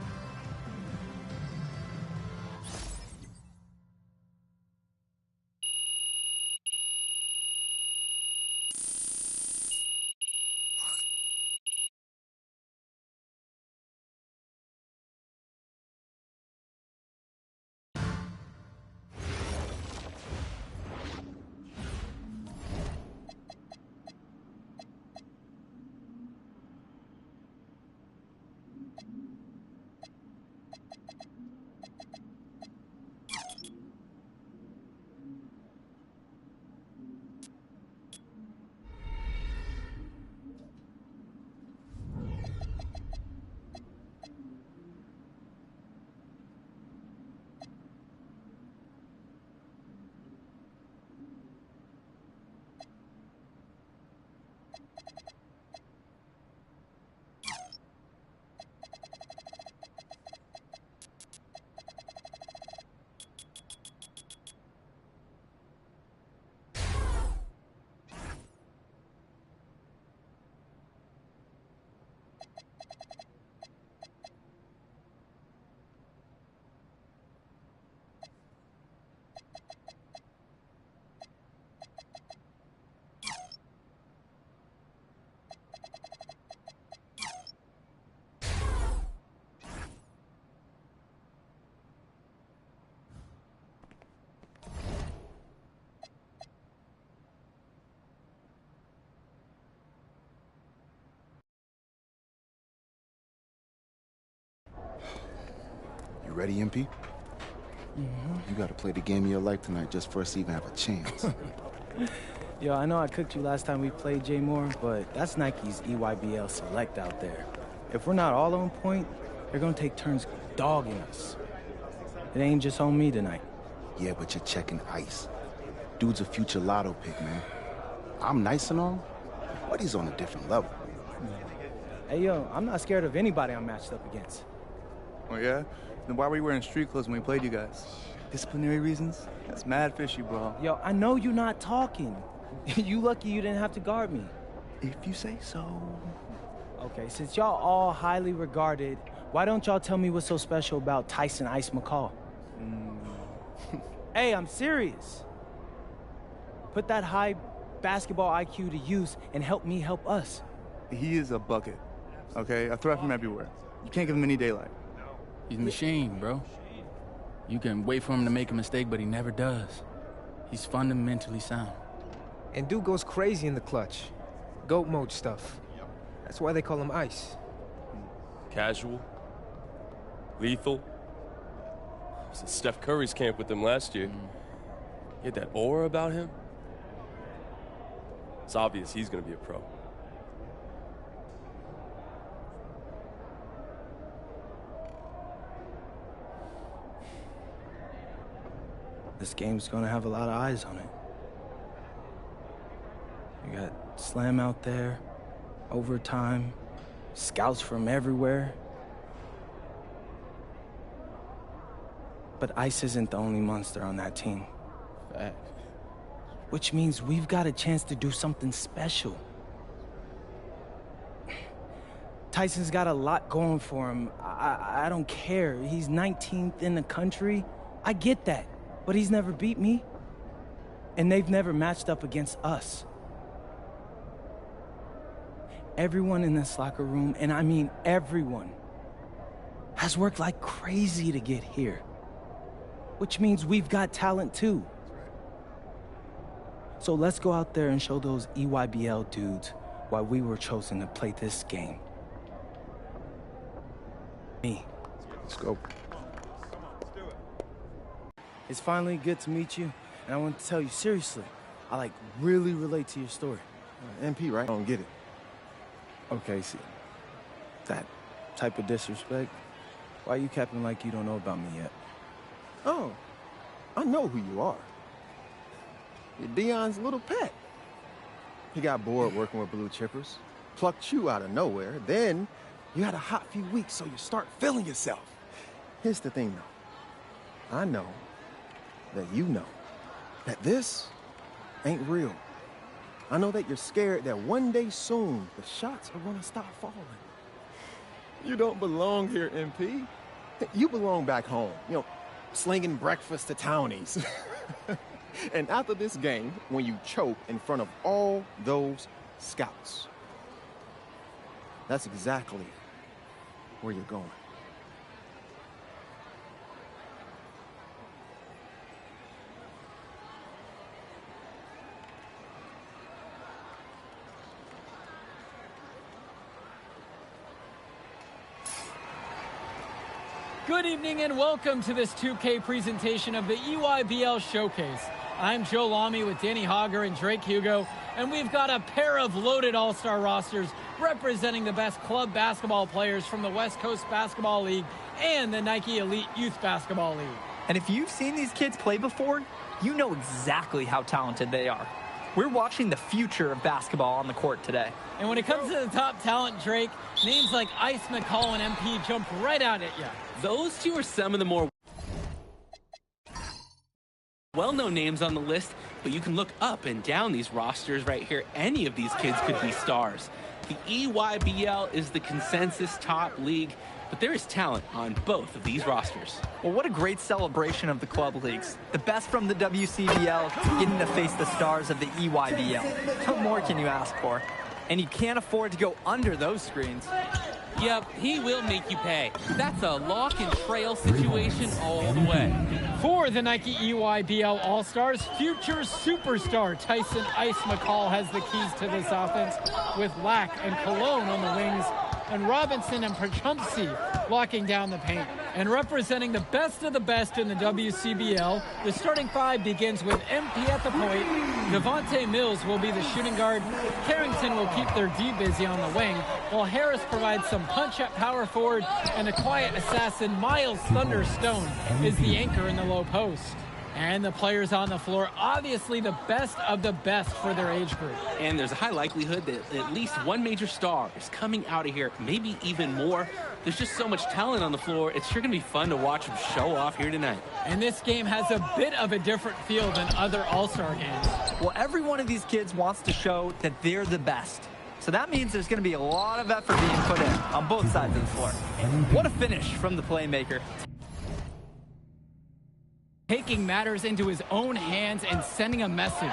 Ready, MP? You gotta play the game of your life tonight just for us to even have a chance. Yo, I know I cooked you last time we played J Moore, but that's Nike's EYBL Select out there. If we're not all on point, they're gonna take turns dogging us. It ain't just on me tonight. Yeah, but you're checking ice. Dude's a future lotto pick, man. I'm nice and all, but he's on a different level. Hey, yo, I'm not scared of anybody I'm matched up against. Oh, yeah? Then why were you wearing street clothes when we played you guys? Disciplinary reasons? That's mad fishy, bro. Yo, I know you're not talking. You lucky you didn't have to guard me. If you say so. Okay, since y'all all highly regarded, why don't y'all tell me what's so special about Tyson Ice McCall? Hey, I'm serious. Put that high basketball IQ to use and help me help us. He is a bucket, okay? I threat from everywhere. You can't give him any daylight. He's a machine, bro. You can wait for him to make a mistake, but he never does. He's fundamentally sound. And dude goes crazy in the clutch. Goat mode stuff. That's why they call him Ice. Casual. Lethal. I was at Steph Curry's camp with him last year. He had that aura about him. It's obvious he's gonna be a pro. This game's gonna have a lot of eyes on it. You got Slam out there, overtime, scouts from everywhere. But Ice isn't the only monster on that team. Fact. Which means we've got a chance to do something special. Tyson's got a lot going for him. I don't care. He's 19th in the country. I get that. But he's never beat me. And they've never matched up against us. Everyone in this locker room, and I mean everyone, has worked like crazy to get here. Which means we've got talent too. So let's go out there and show those EYBL dudes why we were chosen to play this game. Me. Let's go. It's finally good to meet you, and I want to tell you seriously, I really relate to your story. MP, right? I don't get it. Okay, see, that type of disrespect, why you capping like you don't know about me yet? Oh, I know who you are. You're Dion's little pet. He got bored working with blue chippers, plucked you out of nowhere, then you had a hot few weeks, so you start feeling yourself. Here's the thing, though. I know that you know that this ain't real. I know that you're scared that one day soon the shots are gonna stop falling. You don't belong here, MP. You belong back home, slinging breakfast to townies. And after this game, when you choke in front of all those scouts, that's exactly where you're going. Good evening and welcome to this 2K presentation of the EYBL Showcase. I'm Joe Lamy with Danny Hogger and Drake Hugo, and we've got a pair of loaded all-star rosters representing the best club basketball players from the West Coast Basketball League and the Nike Elite Youth Basketball League. And if you've seen these kids play before, you know exactly how talented they are. We're watching the future of basketball on the court today. And when it comes to the top talent, Drake, names like Ice McCall and MP jump right out at you. Those two are some of the more well-known names on the list, but you can look up and down these rosters right here. Any of these kids could be stars. The EYBL is the consensus top league, but there is talent on both of these rosters. Well, what a great celebration of the club leagues. The best from the WCBL getting to face the stars of the EYBL. What more can you ask for? And you can't afford to go under those screens. Yep, he will make you pay. That's a lock and trail situation all the way. For the Nike EYBL All-Stars, future superstar Tyson Ice McCall has the keys to this offense, with Lack and Cologne on the wings, and Robinson and Prachumpsy locking down the paint. And representing the best of the best in the WCBL, the starting five begins with MP at the point. Devontae Mills will be the shooting guard. Carrington will keep their D busy on the wing, while Harris provides some punch at power forward, and a quiet assassin, Miles Thunder Stone, is the anchor in the low post. And the players on the floor, obviously the best of the best for their age group. And there's a high likelihood that at least one major star is coming out of here, maybe even more. There's just so much talent on the floor. It's sure going to be fun to watch them show off here tonight. And this game has a bit of a different feel than other All-Star games. Well, every one of these kids wants to show that they're the best. So that means there's going to be a lot of effort being put in on both sides of the floor. What a finish from the playmaker. Taking matters into his own hands and sending a message.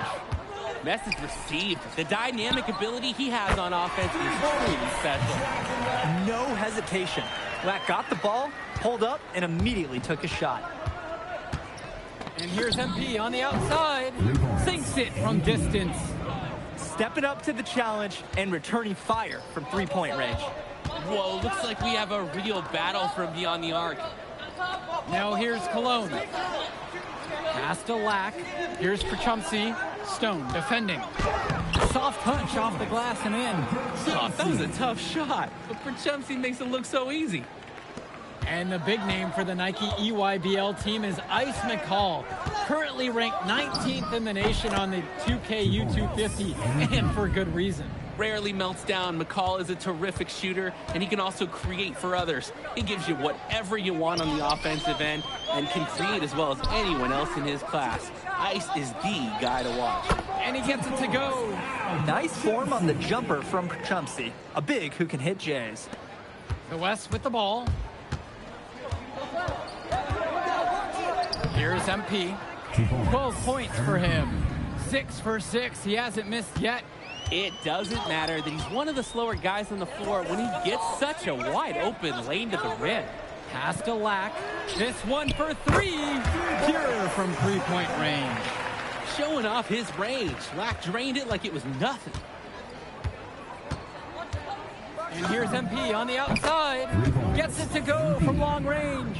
Message received. The dynamic ability he has on offense is truly special. No hesitation. Lack got the ball, pulled up, and immediately took a shot. And here's MP on the outside. Sinks it from distance. Stepping up to the challenge and returning fire from three-point range. Whoa, looks like we have a real battle from beyond the arc. Now here's Cologne. Pass to Lack. Here's Prachumsky. Stone defending. Soft touch off the glass and in. That was a tough shot, but Prachumsky makes it look so easy. And the big name for the Nike EYBL team is Ice McCall, currently ranked 19th in the nation on the 2K U250, and for good reason. Rarely melts down. McCall is a terrific shooter, and he can also create for others. He gives you whatever you want on the offensive end and can create as well as anyone else in his class. Ice is the guy to watch. And he gets it to go. Nice form on the jumper from Prachumsky, a big who can hit Jays. The West with the ball. Here's MP. 12 points for him. 6 for 6. He hasn't missed yet. It doesn't matter that he's one of the slower guys on the floor when he gets such a wide open lane to the rim. Pass to Lack. This one for three. Pure from three-point range. Showing off his range. Lack drained it like it was nothing. And here's MP on the outside. Gets it to go from long range.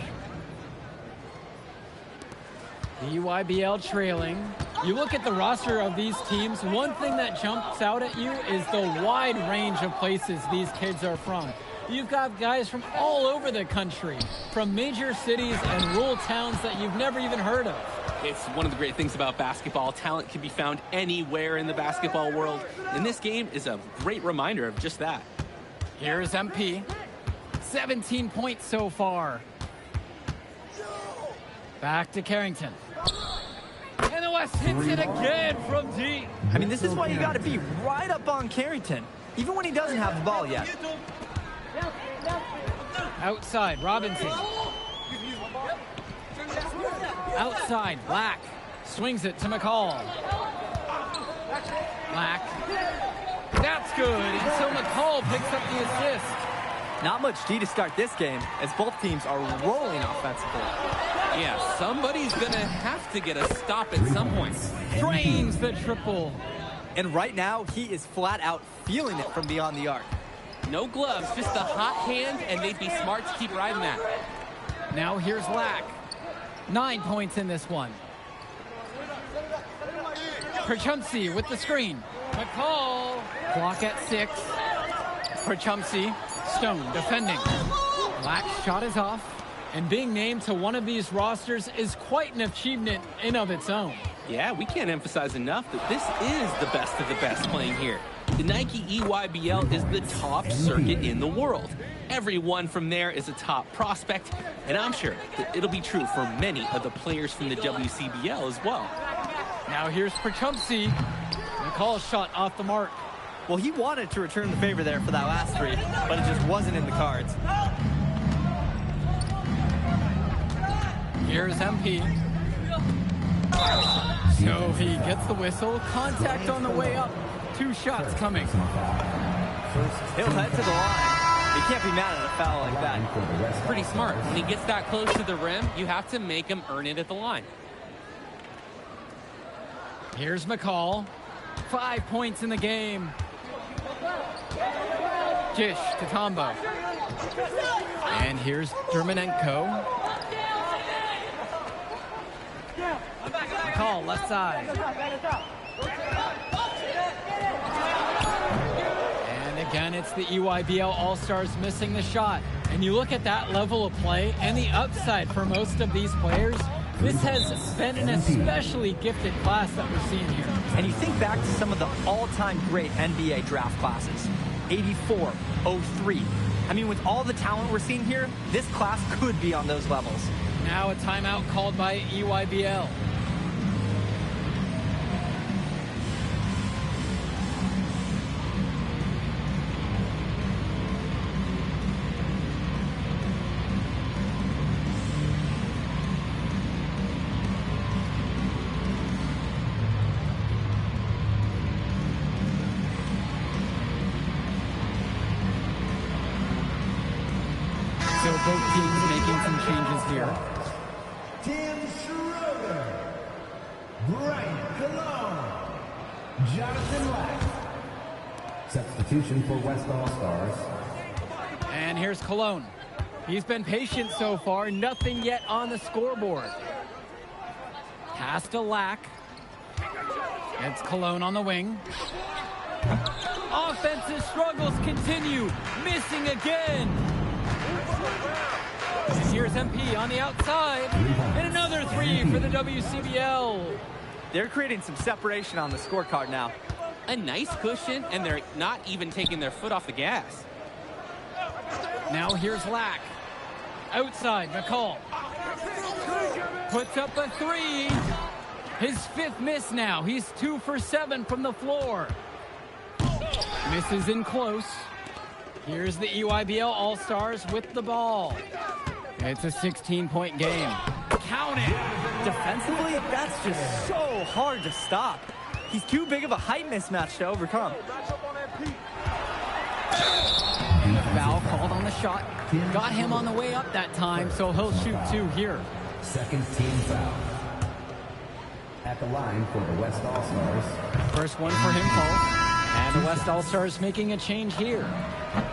The EYBL trailing. You look at the roster of these teams, one thing that jumps out at you is the wide range of places these kids are from. You've got guys from all over the country, from major cities and rural towns that you've never even heard of. It's one of the great things about basketball. Talent can be found anywhere in the basketball world, and this game is a great reminder of just that. Here's MP. 17 points so far. Back to Carrington. And the West hits it again from deep. I mean, this is why you got to be right up on Carrington, even when he doesn't have the ball yet. Outside, Robinson. Outside, Black. Swings it to McCall. Black. That's good. And so McCall picks up the assist. Not much D to start this game, as both teams are rolling offensively. Yeah, somebody's going to have to get a stop at some point. Drains the triple. And right now, he is flat out feeling it from beyond the arc. No gloves, just a hot hand, and they'd be smart to keep riding that. Now here's Lack. 9 points in this one. Prachumsky with the screen. McCall. Clock at 6. Prachumsky. Stone defending. Lack's shot is off. And being named to one of these rosters is quite an achievement in of its own. Yeah, we can't emphasize enough that this is the best of the best playing here. The Nike EYBL is the top circuit in the world. Everyone from there is a top prospect, and I'm sure that it'll be true for many of the players from the WCBL as well. Now here's Prachumsky. McCall's shot off the mark. Well, he wanted to return the favor there for that last three, but it just wasn't in the cards. Here's MP. So he gets the whistle. Contact on the way up. 2 shots coming. He'll head to the line. He can't be mad at a foul like that. It's pretty smart. When he gets that close to the rim, you have to make him earn it at the line. Here's McCall. 5 points in the game. Jish to Tombo. And here's Dermanenko. McCall, left side. And again, it's the EYBL All-Stars missing the shot. And you look at that level of play and the upside for most of these players. This has been an especially gifted class that we're seeing here. And you think back to some of the all-time great NBA draft classes. 84, 03. I mean, with all the talent we're seeing here, this class could be on those levels. Now a timeout called by EYBL. So both teams making some changes here. Tim Schroeder, Brian Cologne, Jonathan Lack. Substitution for West All-Stars. And here's Cologne. He's been patient so far, nothing yet on the scoreboard. Pass to Lack. It's Cologne on the wing. Offensive struggles continue, missing again. And here's MP on the outside. And another three for the WCBL. They're creating some separation on the scorecard now. A nice cushion, and they're not even taking their foot off the gas. Now here's Lack. Outside, McCall. Puts up a three. His fifth miss now. He's 2 for 7 from the floor. Misses in close. Here's the EYBL All-Stars with the ball. It's a 16-point game. Count it. Defensively, that's just so hard to stop. He's too big of a height mismatch to overcome. Foul called on the shot. Got him on the way up that time, so he'll shoot 2 here. Second team foul. At the line for the West All-Stars. First one for him, Cole. And the West All-Stars making a change here.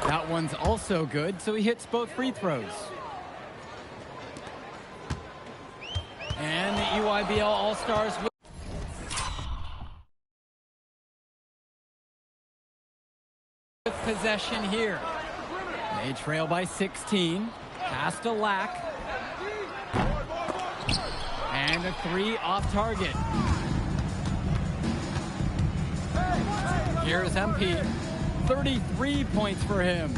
That one's also good, so he hits both free throws. And the EYBL All-Stars with possession here. They trail by 16. Pass to Lack. And a three off target. Here's MP. 33 points for him.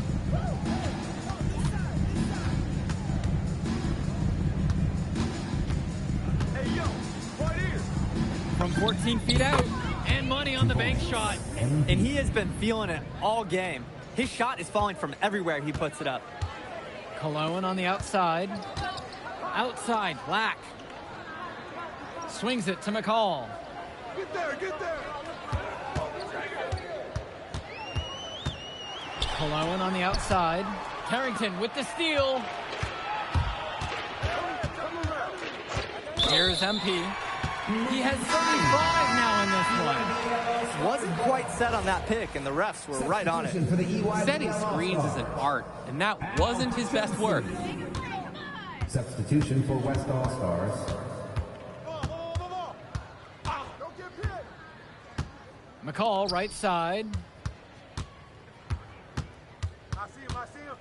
From 14 feet out, and money on the bank shot. And he has been feeling it all game. His shot is falling from everywhere he puts it up. Cologne on the outside. Outside, Black. Swings it to McCall. Get there, get there. Cologne on the outside. Carrington with the steal. Here's MP. He has 35 now in this one. Wasn't quite set on that pick, and the refs were right on it. Setting screens is an art, and that wasn't his best work. Substitution for West All-Stars. McCall, right side. I see him.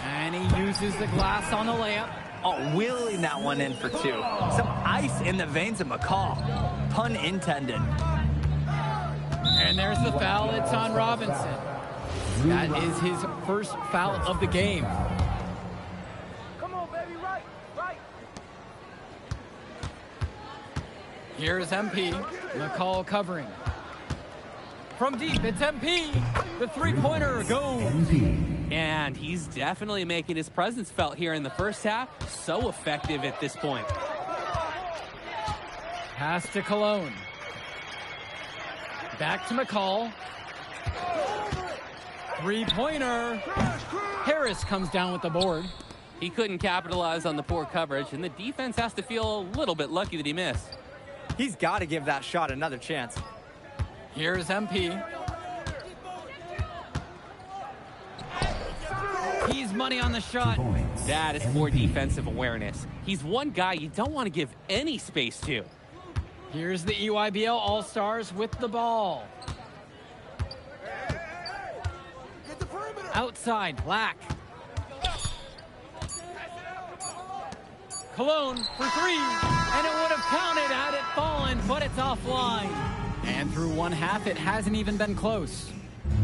And he uses the glass on the layup. Oh, wheeling that one in for 2. Some ice in the veins of McCall. Pun intended. And there's the foul. It's on Robinson. That is his first foul of the game. Come on, baby, right. Here's MP. McCall covering. From deep, it's MP. The three-pointer goes. And he's definitely making his presence felt here in the first half. So effective at this point. Pass to Cologne. Back to McCall. Three-pointer. Harris comes down with the board. He couldn't capitalize on the poor coverage, and the defense has to feel a little bit lucky that he missed. He's got to give that shot another chance. Here's MP. MP's money on the shot. That is poor defensive awareness. He's one guy you don't want to give any space to. Here's the EYBL All-Stars with the ball. Outside, Black. Cologne for three, and it would have counted had it fallen, but it's offline. And through one half, it hasn't even been close.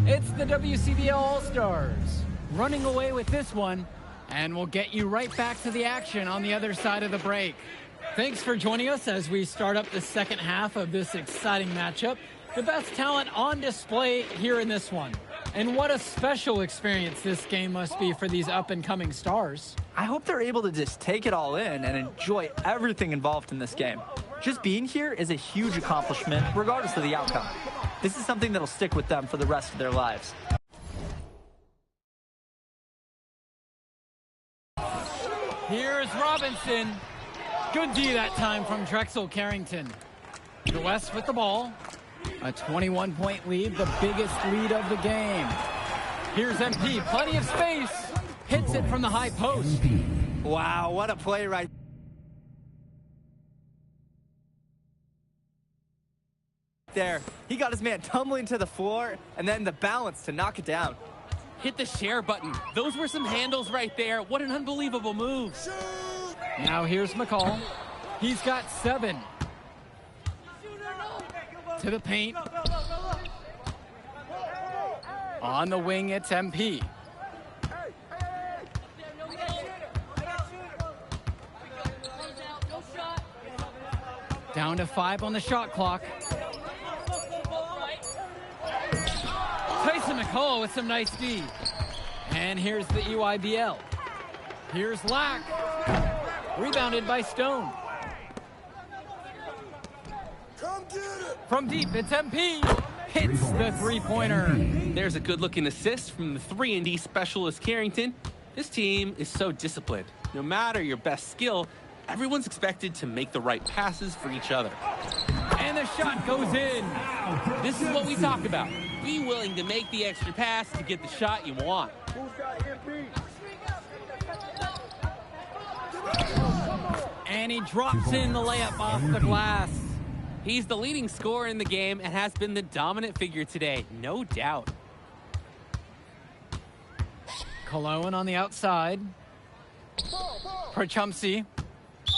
It's the WCBL All-Stars running away with this one, and we'll get you right back to the action on the other side of the break. Thanks for joining us as we start up the second half of this exciting matchup. The best talent on display here in this one. And what a special experience this game must be for these up-and-coming stars. I hope they're able to just take it all in and enjoy everything involved in this game. Just being here is a huge accomplishment, regardless of the outcome. This is something that'll stick with them for the rest of their lives. Here's Robinson. Good D that time from Drexel Carrington. The West with the ball. A 21-point lead, the biggest lead of the game. Here's MP, plenty of space. Hits it from the high post. Wow, what a play right there. He got his man tumbling to the floor, and then the balance to knock it down. Hit the share button. Those were some handles right there. What an unbelievable move. Now here's McCall. He's got 7. To the paint. On the wing, it's MP. Down to 5 on the shot clock. Tyson McCullough with some nice D. And here's the EYBL. Here's Lack. Rebounded by Stone. From deep, it's MP. Hits the three-pointer. There's a good-looking assist from the 3-and-D specialist Carrington. This team is so disciplined. No matter your best skill, everyone's expected to make the right passes for each other. And the shot goes in. This is what we talk about. Be willing to make the extra pass to get the shot you want. And he drops in the layup off the glass. He's the leading scorer in the game and has been the dominant figure today, no doubt. Cologne on the outside. Prochumsey.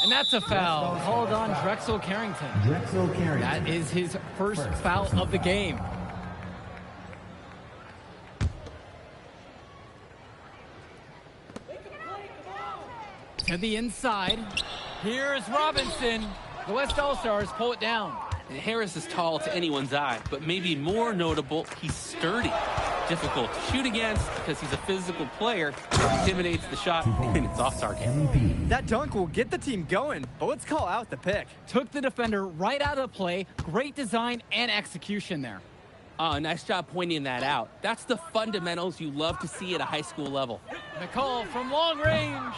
And that's a foul called on Drexel Carrington. That is his first foul of the game. To the inside. Here's Robinson. The West All-Stars pull it down. And Harris is tall to anyone's eye, but maybe more notable, he's sturdy. Difficult to shoot against because he's a physical player who intimidates the shot, and it's off target. That dunk will get the team going, but let's call out the pick. Took the defender right out of play. Great design and execution there. Nice job pointing that out. That's the fundamentals you love to see at a high school level. McCall from long range.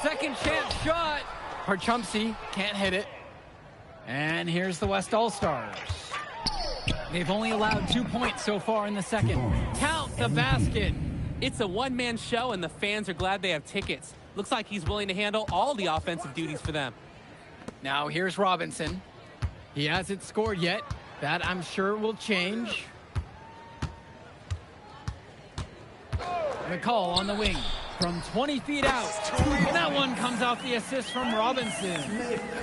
Second chance shot. Prochumsey can't hit it. And here's the West All-Stars. They've only allowed 2 points so far in the second. Count the basket. It's a one-man show, and the fans are glad they have tickets. Looks like he's willing to handle all the offensive duties for them. Now here's Robinson. He hasn't scored yet. That, I'm sure, will change. McCall on the wing from 20 feet out. That one comes off the assist from Robinson.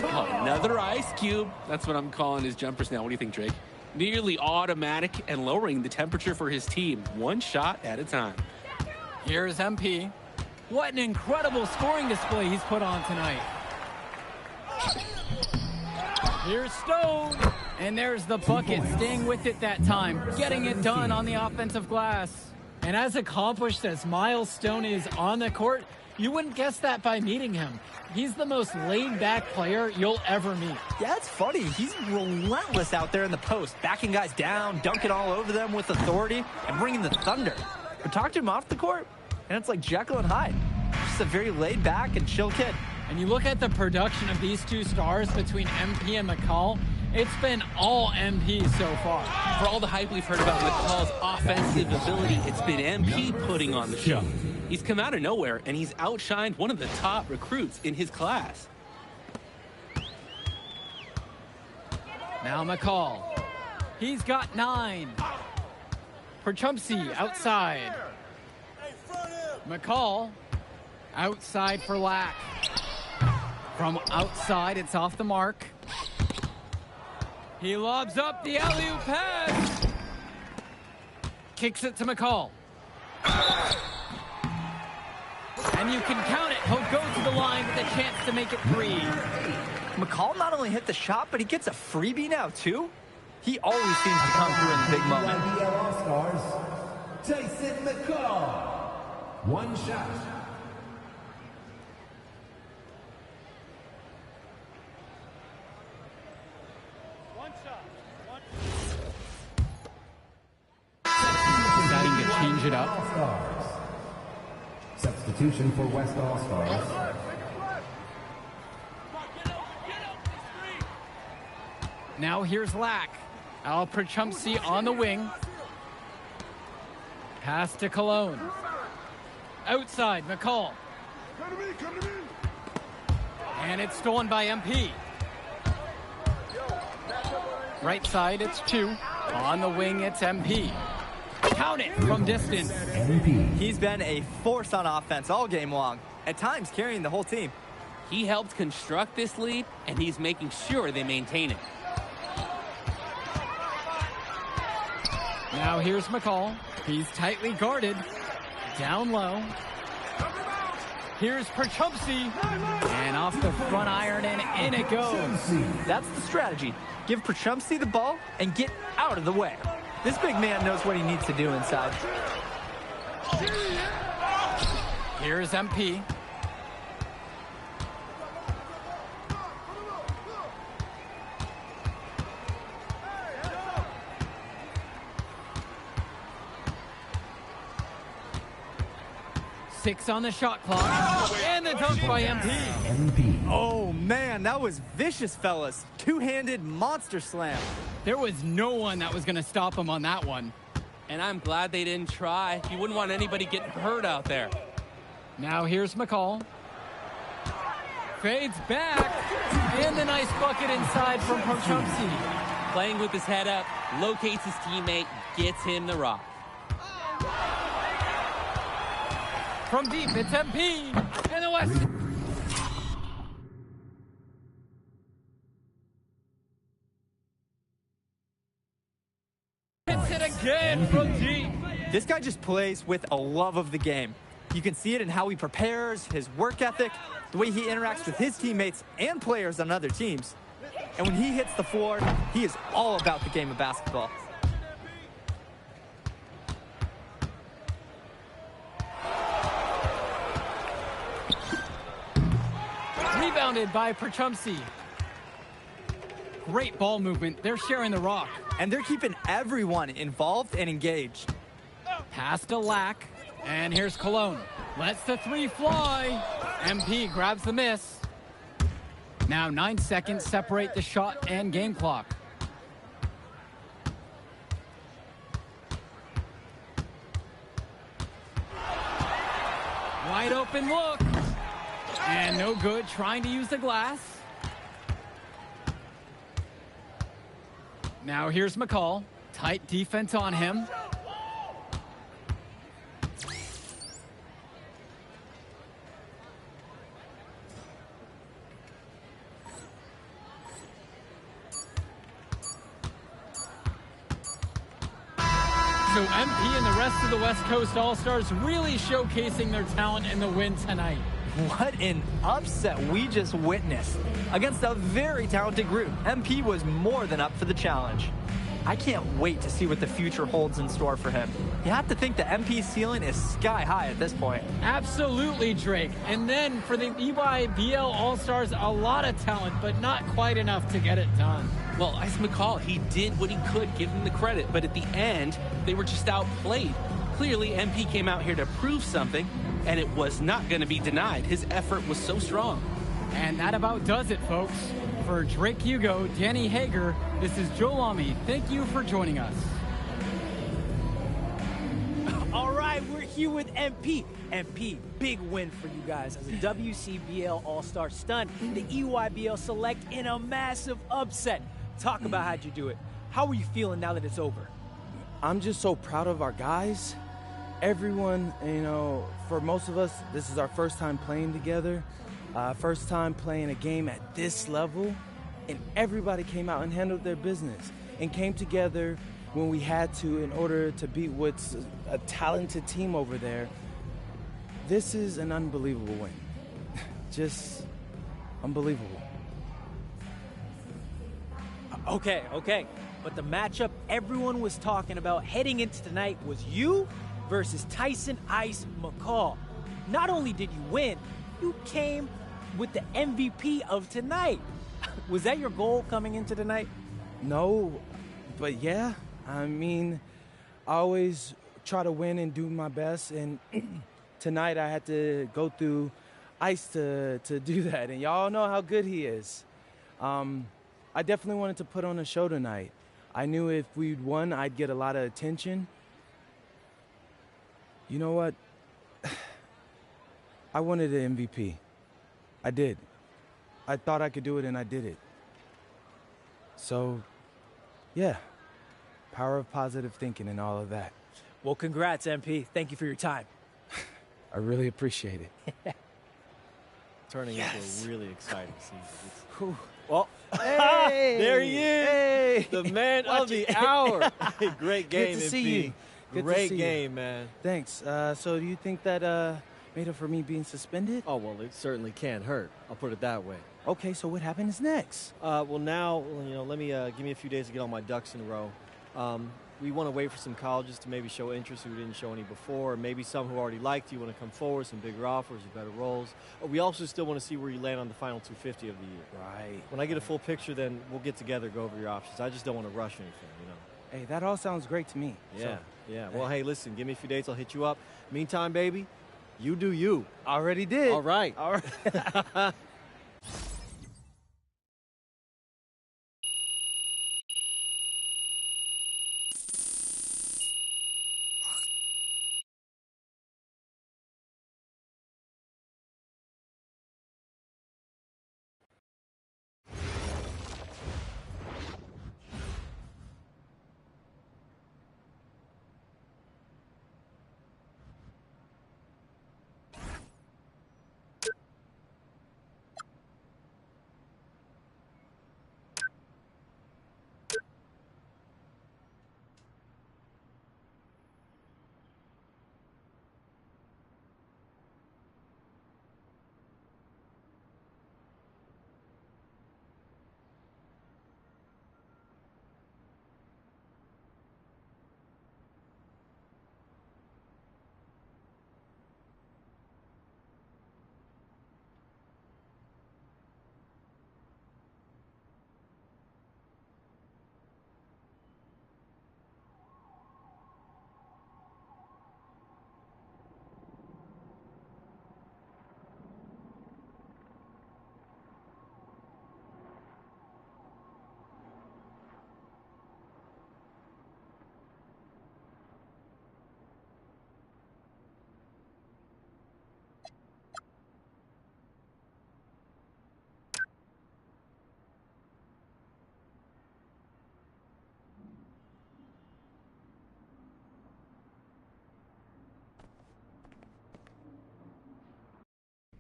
Oh, another ice cube. That's what I'm calling his jumpers now. What do you think, Drake? Nearly automatic and lowering the temperature for his team, one shot at a time. Here's MP. What an incredible scoring display he's put on tonight. Here's Stone. And there's the bucket, staying with it that time, getting it done on the offensive glass. And as accomplished as Miles Stone is on the court, you wouldn't guess that by meeting him. He's the most laid-back player you'll ever meet. Yeah, it's funny. He's relentless out there in the post, backing guys down, dunking all over them with authority, and bringing the thunder. But talk to him off the court, and it's like Jekyll and Hyde. Just a very laid-back and chill kid. And you look at the production of these two stars between MP and McCall, It's been all MP so far. For all the hype we've heard about McCall's offensive ability, it's been MP putting on the show. He's come out of nowhere, and he's outshined one of the top recruits in his class. Now McCall. He's got 9. For Chumpsy, outside. McCall, outside for Lack. From outside, it's off the mark. He lobs up the alley-oop pass. Kicks it to McCall. And you can count it. He'll go to the line with a chance to make it 3. McCall not only hit the shot, but he gets a freebie now, too. He always seems to come through in the big moment. YBL All-Stars, Tyson McCall. 1 shot. Deciding to change it up. All-Stars. Substitution for West All-Stars. Now here's Lack. Al Prachumsey on the wing. Pass to Cologne. Outside, McCall. And it's stolen by MP. Right side, it's 2. On the wing, it's MP. Count it from distance. He's been a force on offense all game long, at times carrying the whole team. He helped construct this lead, and he's making sure they maintain it. Now here's McCall. He's tightly guarded. Down low. Here's Prachumsey. And off the front iron, and in it goes. That's the strategy. Give Prachumsey the ball and get out of the way. This big man knows what he needs to do inside. Here's MP. Six on the shot clock. And the dunk by MP. Oh, man, that was vicious, fellas. Two-handed monster slam. There was no one that was going to stop him on that one. And I'm glad they didn't try. You wouldn't want anybody getting hurt out there. Now here's McCall. Fades back. And the nice bucket inside from Prachumsey. Playing with his head up, locates his teammate, gets him the rock. From deep, it's MP. And the West. Hits it again from deep. This guy just plays with a love of the game. You can see it in how he prepares, his work ethic, the way he interacts with his teammates and players on other teams. And when he hits the floor, he is all about the game of basketball. Rebounded by Prachumsey. Great ball movement. They're sharing the rock. And they're keeping everyone involved and engaged. Pass to Lack. And here's Cologne. Lets the 3 fly. MP grabs the miss. Now 9 seconds separate the shot and game clock. Wide open look. And no good, trying to use the glass. Now here's McCall. Tight defense on him. So MP and the rest of the West Coast All-Stars really showcasing their talent in the win tonight. What an upset we just witnessed. Against a very talented group, MP was more than up for the challenge. I can't wait to see what the future holds in store for him. You have to think the MP ceiling is sky high at this point. Absolutely, Drake. And then for the EYBL All-Stars, a lot of talent, but not quite enough to get it done. Well, Ice McCall, he did what he could, give him the credit, but at the end, they were just outplayed. Clearly, MP came out here to prove something, and it was not going to be denied. His effort was so strong. And that about does it, folks. For Drake Hugo, Danny Hager, this is Joe Lamy. Thank you for joining us. All right, we're here with MP. MP, big win for you guys as a WCBL All-Star stunned the EYBL Select in a massive upset. Talk about how'd you do it. How are you feeling now that it's over? I'm just so proud of our guys. Everyone, you know, for most of us, this is our first time playing together, first time playing a game at this level, and everybody came out and handled their business and came together when we had to in order to beat what's a talented team over there. This is an unbelievable win. Just unbelievable. Okay. But the matchup everyone was talking about heading into tonight was you versus Tyson Ice McCall. Not only did you win, you came with the MVP of tonight. Was that your goal coming into tonight? No, but yeah. I mean, I always try to win and do my best, and tonight I had to go through Ice to do that, and y'all know how good he is. I definitely wanted to put on a show tonight. I knew if we'd won, I'd get a lot of attention. You know what? I wanted an MVP. I did. I thought I could do it, and I did it. So, yeah. Power of positive thinking and all of that. Well, congrats, MP. Thank you for your time. I really appreciate it. Turning into a really exciting season. Well, hey, there he is, hey. the man of the hour. Great game, Good to see MP. you. Good Great to see game, you. man. Thanks. So do you think that made up for me being suspended? Oh, well, it certainly can't hurt. I'll put it that way. Okay, so what happens next? Well, now, you know, let me give me a few days to get all my ducks in a row. We want to wait for some colleges to maybe show interest who didn't show any before, or maybe some who already liked you want to come forward, some bigger offers or better roles. We also still want to see where you land on the final 250 of the year. Right. When I get a full picture, then we'll get together, go over your options. I just don't want to rush anything, you know. Hey, that all sounds great to me. Yeah, So, yeah. Well, hey, listen, give me a few dates. I'll hit you up. Meantime, baby, you do you. Already did. All right. All right.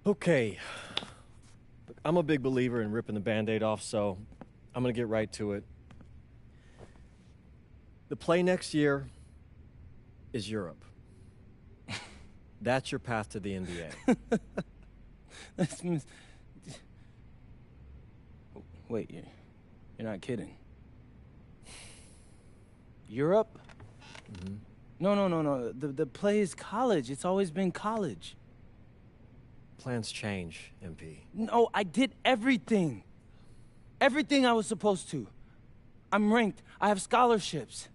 Okay. Look, I'm a big believer in ripping the Band-Aid off, so I'm going to get right to it. The play next year is Europe. That's your path to the NBA. Wait, you're not kidding. Europe? Mm-hmm. No. The play is college. It's always been college. Plans change, MP. No, I did everything. Everything I was supposed to. I'm ranked. I have scholarships.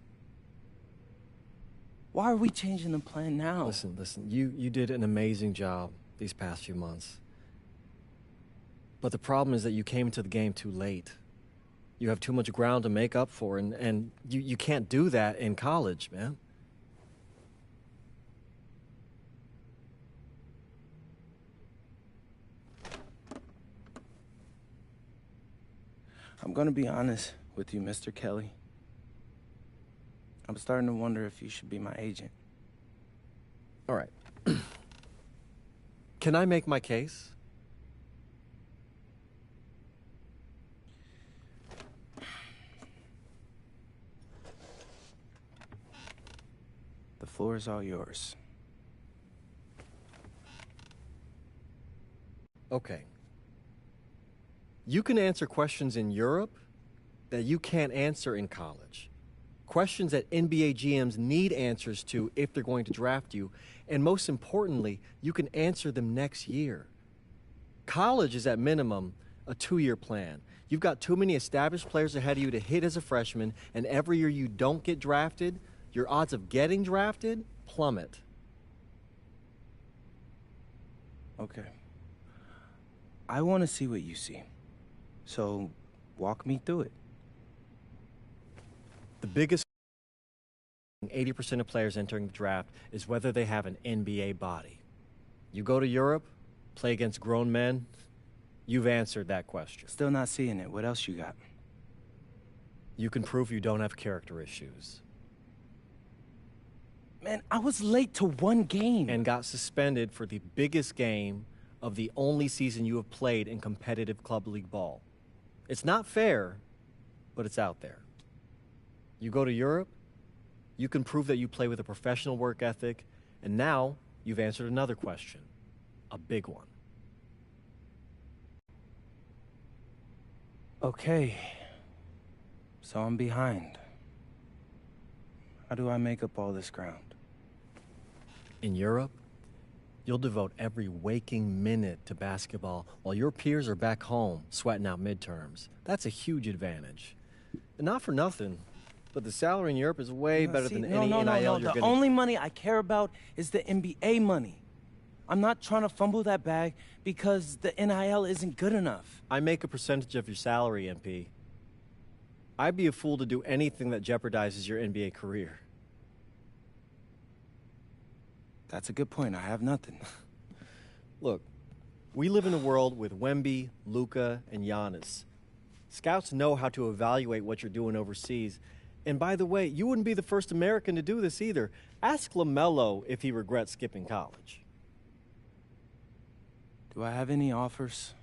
Why are we changing the plan now? Listen. You did an amazing job these past few months. But the problem is that you came into the game too late. You have too much ground to make up for, and you can't do that in college, man. I'm gonna be honest with you, Mr. Kelly. I'm starting to wonder if you should be my agent. All right. Can I make my case? The floor is all yours. Okay. You can answer questions in Europe that you can't answer in college. Questions that NBA GMs need answers to if they're going to draft you. And most importantly, you can answer them next year. College is at minimum a 2-year plan. You've got too many established players ahead of you to hit as a freshman, and every year you don't get drafted, your odds of getting drafted plummet. Okay. I want to see what you see. So, walk me through it. The biggest 80% of players entering the draft is whether they have an NBA body. You go to Europe, play against grown men, you've answered that question. Still not seeing it. What else you got? You can prove you don't have character issues. Man, I was late to one game. And got suspended for the biggest game of the only season you have played in competitive club league ball. It's not fair, but it's out there. You go to Europe, you can prove that you play with a professional work ethic, and now you've answered another question, a big one. Okay, so I'm behind. How do I make up all this ground? In Europe, you'll devote every waking minute to basketball while your peers are back home sweating out midterms. That's a huge advantage. And not for nothing, but the salary in Europe is way better than any NIL you're The getting. only money I care about is the NBA money. I'm not trying to fumble that bag because the NIL isn't good enough. I make a percentage of your salary, MP. I'd be a fool to do anything that jeopardizes your NBA career. That's a good point. I have nothing. Look, we live in a world with Wemby, Luka, and Giannis. Scouts know how to evaluate what you're doing overseas. And by the way, you wouldn't be the first American to do this either. Ask LaMelo if he regrets skipping college. Do I have any offers?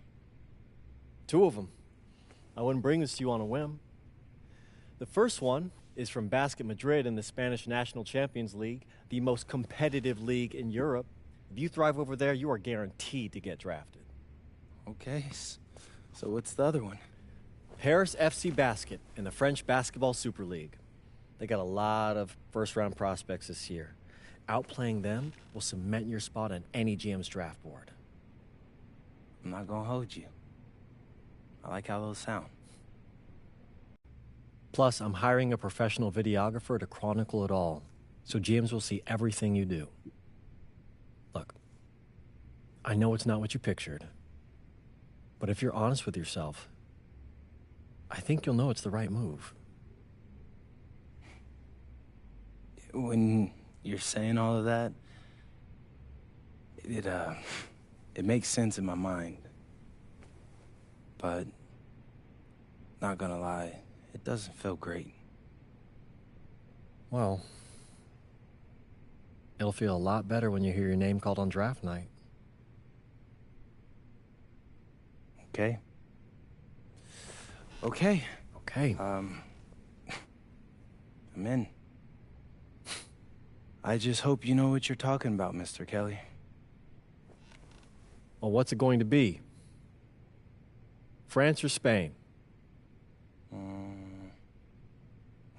2 of them. I wouldn't bring this to you on a whim. The first one is from Basket Madrid in the Spanish National Champions League, the most competitive league in Europe. If you thrive over there, you are guaranteed to get drafted. Okay, so what's the other one? Paris FC Basket in the French Basketball Super League. They got a lot of first-round prospects this year. Outplaying them will cement your spot on any GM's draft board. I'm not gonna hold you. I like how those sound. Plus, I'm hiring a professional videographer to chronicle it all, so GMs will see everything you do. Look, I know it's not what you pictured, but if you're honest with yourself, I think you'll know it's the right move. When you're saying all of that, it makes sense in my mind. But, not gonna lie, it doesn't feel great. Well, it'll feel a lot better when you hear your name called on draft night. Okay. Okay. Okay. I'm in. I just hope you know what you're talking about, Mr. Kelly. Well, what's it going to be? France or Spain?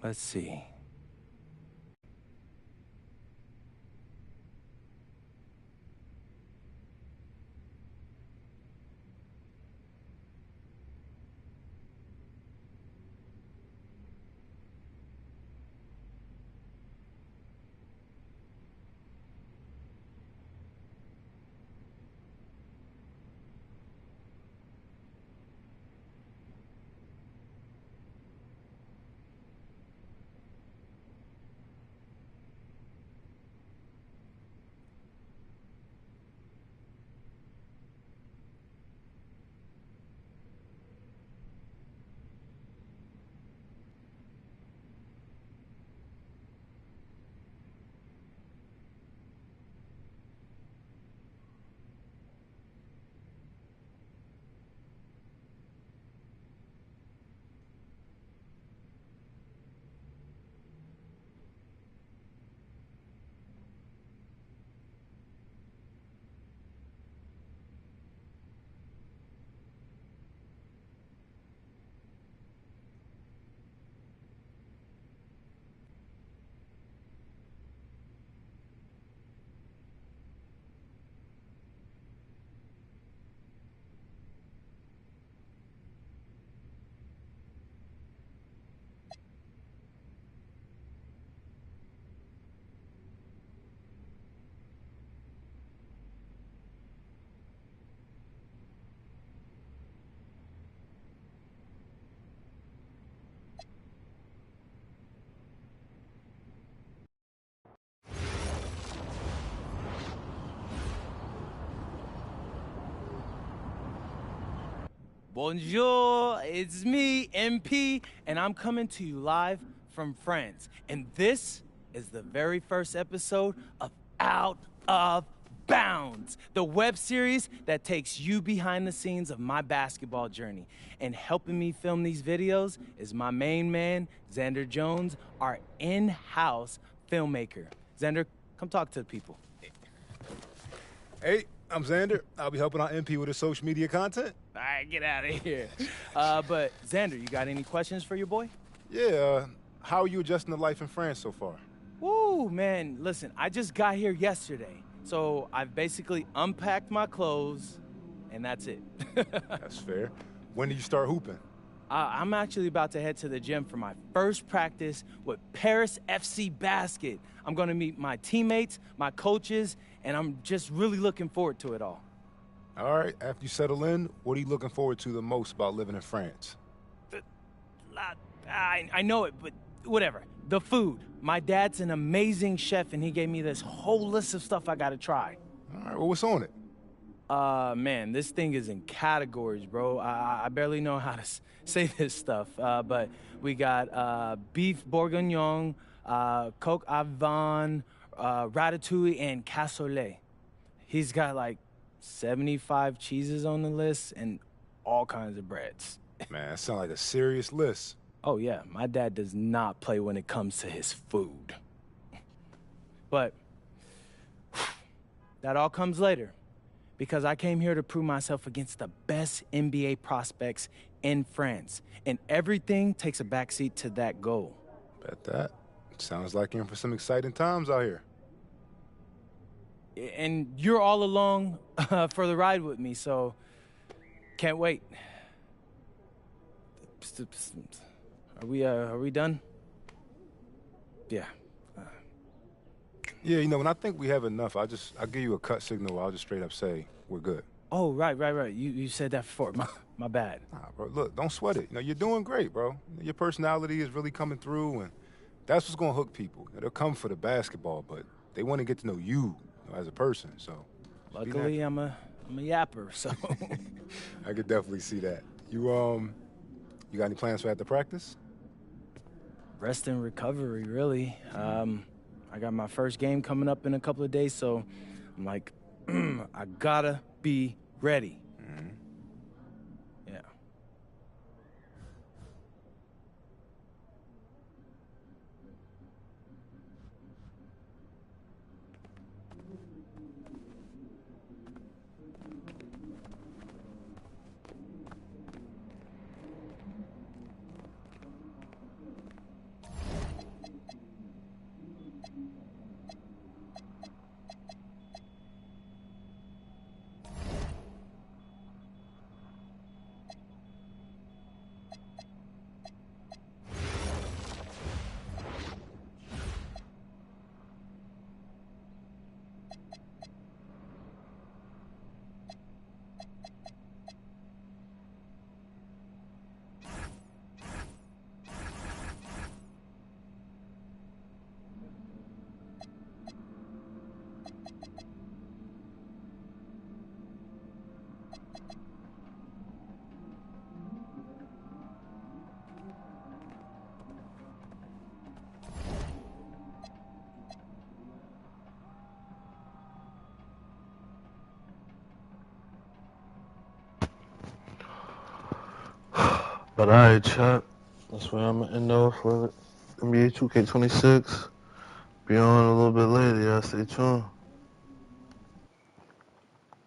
Let's see. Bonjour, it's me, MP, and I'm coming to you live from France. And this is the very first episode of Out of Bounds, the web series that takes you behind the scenes of my basketball journey. And helping me film these videos is my main man, Xander Jones, our in-house filmmaker. Xander, come talk to the people. Hey, I'm Xander. I'll be helping out MP with his social media content. All right, get out of here. But Xander, you got any questions for your boy? Yeah, how are you adjusting to life in France so far? Woo, man, listen, I just got here yesterday. So I've basically unpacked my clothes, and that's it. That's fair. When do you start hooping? I'm actually about to head to the gym for my first practice with Paris FC Basket. I'm going to meet my teammates, my coaches, and I'm just really looking forward to it all. All right, after you settle in, what are you looking forward to the most about living in France? I know it, but whatever. The food. My dad's an amazing chef, and he gave me this whole list of stuff I got to try. All right, well, what's on it? Man, this thing is in categories, bro. I barely know how to say this stuff, but we got beef bourguignon, coq au vin, ratatouille, and cassoulet. He's got like 75 cheeses on the list and all kinds of breads. Man, that sounds like a serious list. Oh, yeah, my dad does not play when it comes to his food. But that all comes later, because I came here to prove myself against the best NBA prospects in France, and everything takes a backseat to that goal. Bet that. Sounds like you're in for some exciting times out here. And you're all along for the ride with me, so can't wait. Are we done? Yeah. Yeah, you know, when I think we have enough, I'll give you a cut signal. I'll just straight up say we're good. Oh, right. You said that before. My bad. Nah, bro, look, don't sweat it. You know, you're doing great, bro. Your personality is really coming through, and that's what's gonna hook people. You know, they'll come for the basketball, but they want to get to know you, as a person. So, luckily, I'm a yapper, so I could definitely see that. You got any plans for after practice? Rest and recovery, really. I got my first game coming up in a couple of days, so I'm like, I gotta be ready. Mm-hmm. Yeah. But alright, chat. That's where I'm gonna end off for NBA 2K26. Be on a little bit later, y'all. Stay tuned.